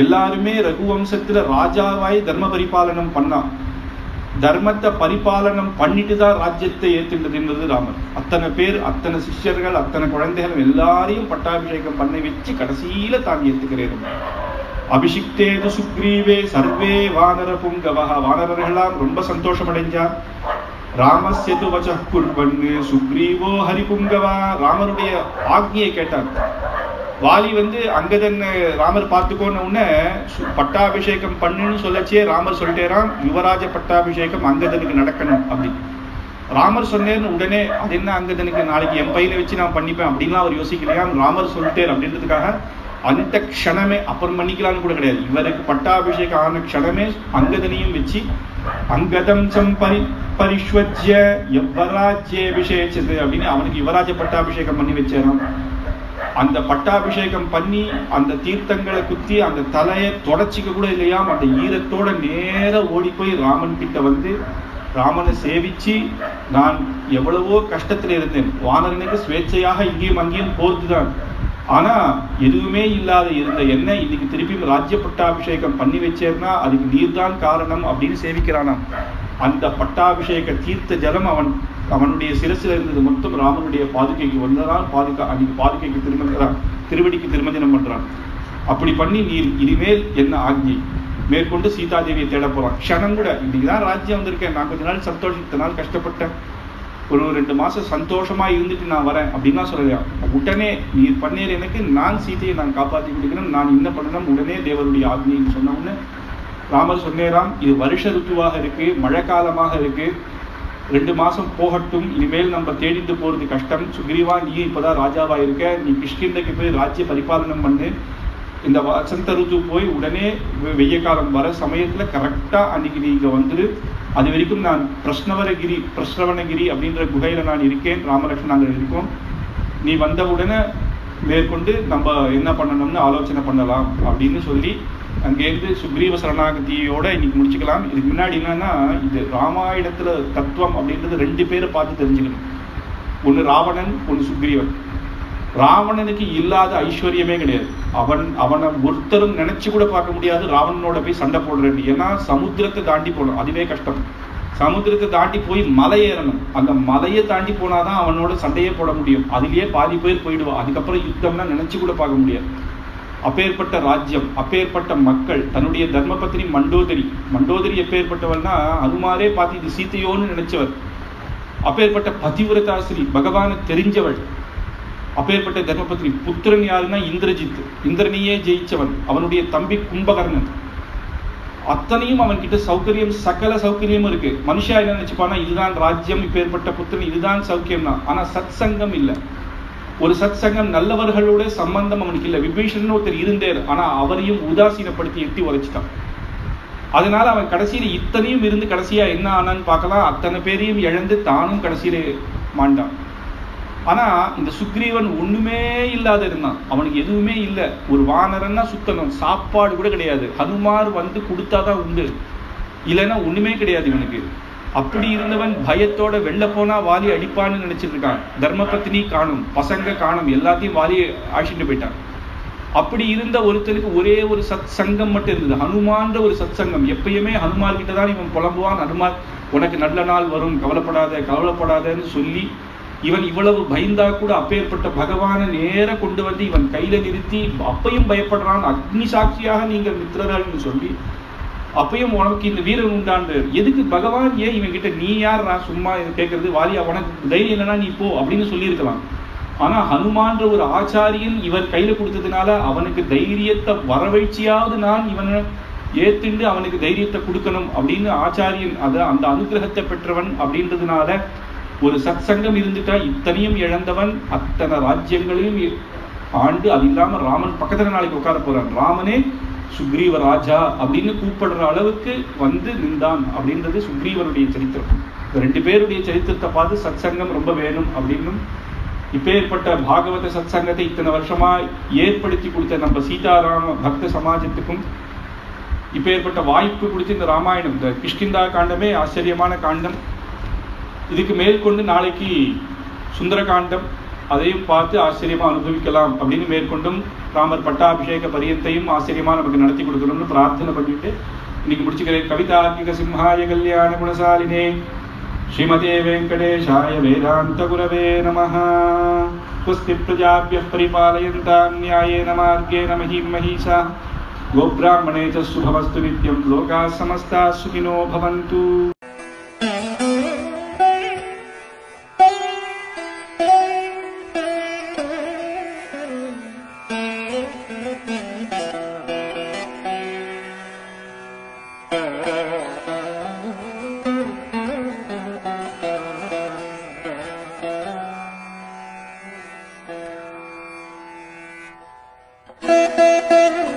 எல்லாருமே ரகுவம்சத்துல ராஜாவாய் தர்ம பரிபாலனம் பண்ணா. தர்மத்தை பரிபாலனம் பண்ணிட்டு தான் ராஜ்யத்தை ஏத்துண்டது என்பது ராமர். அத்தனை பேர், அத்தனை சிஷ்யர்கள், அத்தனை குழந்தைகள் எல்லாரையும் பட்டாபிஷேகம் பண்ணி வச்சு கடைசியில தான் ஏத்துக்கிறேன். அபிஷிக்தேது சுக்ரீவே சர்வே வானர புங்கவஹ. வானரர்களாம் ரொம்ப சந்தோஷம் அடைஞ்சார். ராமஸ்யது வச குர்வன்னு சுக்ரீவோ ஹரிபுங்கவா. ராமருடைய ஆக்ஞையை கேட்டார். வாலி அங்கதன் ராமர் பார்த்துக்கோன்னு உடனே பட்டாபிஷேகம் பண்ணுன்னு சொல்லச்சே ராமர் சொல்லிட்டேராம், யுவராஜ பட்டாபிஷேகம் அங்கதனுக்கு நடக்கணும் அப்படின்னு. ராமர் சொன்னேன்னு உடனே அது என்ன அங்கதனுக்கு, நாளைக்கு என் பையில வச்சு நான் பண்ணிப்பேன் அப்படின்லாம் அவர் யோசிக்கலையா. ராமர் சொல்லிட்டேர் அப்படின்றதுக்காக அந்த க்ஷணமே, அப்புறம் பண்ணிக்கலான்னு கூட கிடையாது, இவருக்கு பட்டாபிஷேகம் ஆன க்ஷணமே அங்கதனையும் வச்சு அங்கதம் பரிஷ்வஜ்ய யுவராஜ்ய அபிஷேகது அப்படின்னு அவனுக்கு யுவராஜ பட்டாபிஷேகம் பண்ணி வச்சாராம். அந்த பட்டாபிஷேகம் பண்ணி அந்த தீர்த்தங்களை குத்தி அந்த தலையை தொடச்சிக்க கூட இல்லையாம். அந்த ஈரத்தோட நேர ஓடி போய் ராமன் கிட்ட ராமனை சேவிச்சு, நான் எவ்வளவோ கஷ்டத்துல இருந்தேன், வானரனுக்கு சுவேச்சையாக இங்கேயும் அங்கேயும் போர்த்துதான், ஆனா எதுவுமே இல்லாத இருந்த என்ன இன்னைக்கு திருப்பி ராஜ்ய பட்டாபிஷேகம் பண்ணி வச்சேன்னா அதுக்கு நீர்தான் காரணம் அப்படின்னு சேவிக்கிறானாம். அந்த பட்டாபிஷேக தீர்த்த ஜலம் அவனுடைய சிரசில இருந்தது மொத்தம் ராமனுடைய பாதுகைக்கு வந்ததான். அன்னைக்கு பாதுகைக்கு திருவடிக்கு திருமஞ்சனம் பண்றான். அப்படி பண்ணி நீர் இனிமேல் என்ன ஆக்ஞை மேற்கொண்டு சீதாதேவியை தேட போறான். க்ஷணம் கூட இன்னைக்குதான் ராஜ்யம் வந்திருக்கேன், நான் கொஞ்ச நாள் சந்தோஷத்த நாள் கஷ்டப்பட்டேன், ஒரு 2 மாசம் சந்தோஷமா இருந்துட்டு நான் வரேன் அப்படின்னா சொல்லலையா. உடனே நீர் பண்ணீர், எனக்கு நான் சீதையை நான் காப்பாற்றி கொடுக்கணும், நான் என்ன பண்ணணும், உடனே தேவருடைய ஆக்ஞைன்னு சொன்ன உடனே ராமர் சொன்னேராம், இது வருஷ ருத்துவாக இருக்கு, மழை காலமாக இருக்கு, 2 மாசம் போகட்டும், இனிமேல் நம்ம தேடிட்டு போறது கஷ்டம். சுக்ரீவா, நீ இப்பதான் ராஜாவா இருக்க, நீ கிஷ்கிந்தைக்கு போய் ராஜ்ய பரிபாலனம் பண்ணு, இந்த வசந்த ருத்து போய் உடனே வெய்ய காலம் வர சமயத்துல கரெக்டா அன்னைக்கு நீங்க வந்துரு. அது வரைக்கும் நான் பிரஸ்ரவணகிரி அப்படின்ற குகையில நான் இருக்கேன், ராமலட்சுமணன் நாங்கள் இருக்கோம். நீ வந்த உடனே மேற்கொண்டு நம்ம என்ன பண்ணணும்னு ஆலோசனை பண்ணலாம் அப்படின்னு சொல்லி அங்கேருந்து சுக்ரீவ சரணாகதியோட இன்னைக்கு முடிச்சுக்கலாம். இதுக்கு முன்னாடி என்னன்னா, இது ராமாயணத்துல தத்துவம் அப்படின்றது 2 பேரை பார்த்து தெரிஞ்சுக்கணும். ஒன்று ராவணன், ஒன்று சுக்ரீவன். ராவணனுக்கு இல்லாத ஐஸ்வர்யமே கிடையாது. அவனை ஒருத்தரும் நினைச்சு கூட பார்க்க முடியாது ராவணனோட போய் சண்டை போடுறேன். ஏன்னா சமுத்திரத்தை தாண்டி போகணும், அதுவே கஷ்டம். சமுத்திரத்தை தாண்டி போய் மலை ஏறணும், அந்த மலையை தாண்டி போனாதான் அவனோட சண்டையே போட முடியும். அதுலயே பாதி பேர் போயிடுவான். அதுக்கப்புறம் யுத்தம்னா நினைச்சு கூட பார்க்க முடியாது. அப்பேற்பட்ட ராஜ்யம், அப்பேற்பட்ட மக்கள். தன்னுடைய தர்மபத்னி மண்டோதரி எப்பேற்பட்டவள்னா அனுமாரே பார்த்து இது சீத்தையோன்னு நினைச்சவர். அப்பேற்பட்ட பதிவிரதாசிரி, பகவானை தெரிஞ்சவள். அப்பேற்பட்ட தர்மபத்னி. புத்திரன் யாருன்னா இந்திரஜித், இந்திரனையே ஜெயிச்சவன். அவனுடைய தம்பி கும்பகர்ணன். அத்தனையும் அவன் கிட்ட சௌகரியம், சகல சௌகரியமும் இருக்கு. மனுஷா என்ன நினைச்சுப்பானா, இதுதான் ராஜ்யம், இப்பேற்பட்ட புத்திரன், இதுதான் சௌக்கியம் தான். ஆனா சத் சங்கம் இல்லை. ஒரு சத் சங்கம், நல்லவர்களோட சம்பந்தம் அவனுக்கு இல்லை. விபீஷணன் ஒருத்தர் இருந்தார், ஆனா அவரையும் உதாசீனப்படுத்தி எட்டி உரைச்சிட்டான். அதனால அவன் கடைசியில இத்தனையும் இருந்து கடைசியா என்ன ஆனான்னு பார்க்கலாம். அத்தனை பேரையும் இழந்து தானும் கடைசியில மாண்டான். ஆனா இந்த சுக்ரீவன் ஒண்ணுமே இல்லாத இருந்தான். அவனுக்கு எதுவுமே இல்லை. ஒரு வானரன்னா சுத்தணும், சாப்பாடு கூட கிடையாது. ஹனுமார் வந்து கொடுத்தாதான் உண்டு, இல்லைன்னா ஒண்ணுமே கிடையாது இவனுக்கு. அப்படி இருந்தவன் பயத்தோட வெளில போனா வாலி அடிப்பான்னு நினைச்சிட்டு இருக்கான். தர்மபத்னி காணும், பசங்க காணும், எல்லாத்தையும் வாலி ஆட்சிட்டு போயிட்டான். அப்படி இருந்த ஒருத்தருக்கு ஒரே ஒரு சத் சங்கம் மட்டும் இருந்தது, ஹனுமான்ற ஒரு சத் சங்கம். எப்பயுமே ஹனுமார் கிட்டதான் இவன் புலம்புவான். ஹனுமார் உனக்கு நல்ல நாள் வரும், கவலைப்படாதன்னு சொல்லி இவன் இவ்வளவு பயந்தா கூட அப்பேற்பட்ட பகவானை நேர கொண்டு வந்து இவன் கையில நிறுத்தி அப்பையும் பயப்படுறான். அக்னி சாட்சியாக நீங்கள் மித்திரர்கள்னு சொல்லி அப்பையும் உனக்கு இந்த வீரன் உண்டாண்டு. எதுக்கு பகவான் ஏன் இவன் கிட்ட நீ யார் நான் சும்மா கேட்கறது, வாலியா உனக்கு தைரியம் இல்லைன்னா நீ போ அப்படின்னு சொல்லியிருக்கலாம். ஆனா ஹனுமான்ற ஒரு ஆச்சாரியன் இவர் கையில கொடுத்ததுனால அவனுக்கு தைரியத்தை வரவழைச்சியாவது நான் இவனை ஏத்துண்டு அவனுக்கு தைரியத்தை கொடுக்கணும் அப்படின்னு ஆச்சாரியன் அந்த அனுகிரகத்தை பெற்றவன் அப்படின்றதுனால ஒரு சத் சங்கம் இருந்துட்டா இத்தனையும் இழந்தவன் அத்தனை ராஜ்யங்களையும் ஆண்டு. அது இல்லாம ராமன் பக்கத்துல நாளைக்கு உட்கார போறான். ராமனே சுக்ரீவ ராஜா அப்படின்னு கூப்பிடுற அளவுக்கு வந்து நின்றான் அப்படின்றது சுக்ரீவனுடைய சரித்திரம். இந்த 2 பேருடைய சரித்திரத்தை பார்த்து சத் சங்கம் ரொம்ப வேணும் அப்படின்னும், இப்பேற்பட்ட பாகவத சத் சங்கத்தை இத்தனை வருஷமா ஏற்படுத்தி கொடுத்த நம்ம சீதாராம பக்த சமாஜத்துக்கும் இப்பேற்பட்ட வாய்ப்பு கொடுத்து இந்த ராமாயணம், இந்த கிஷ்கிந்தா காண்டமே ஆச்சரியமான காண்டம். இதுக்கு மேற்கொண்டு நாளைக்கு சுந்தரகாண்டம் அதையும் பார்த்து ஆச்சரியமா அனுபவிக்கலாம் அப்படின்னு மேற்கொண்டும் ராமர் பட்டாபிஷேக பரியத்தையும் ஆச்சரியமா நமக்கு நடத்தி கொடுக்கணும்னு பிரார்த்தனை பண்ணிட்டு இன்னைக்கு முடிச்சுக்கிறேன். கவிதார்க்கிக சிம்ஹாய கல்யாண குணசாலினே ஸ்ரீமதே வெங்கடேஷாய வேதாந்த குரவே நமஹ. ஸ்வஸ்தி பிரஜாப்யः பரிபாலயந்தாம் ந்யாயேன மார்கேண மஹீம் மஹீஷாः. கோப்ராஹ்மணே ச சுபமஸ்து நித்யம். லோகாः சமஸ்தாः சுகினோ பவந்து. Thank you.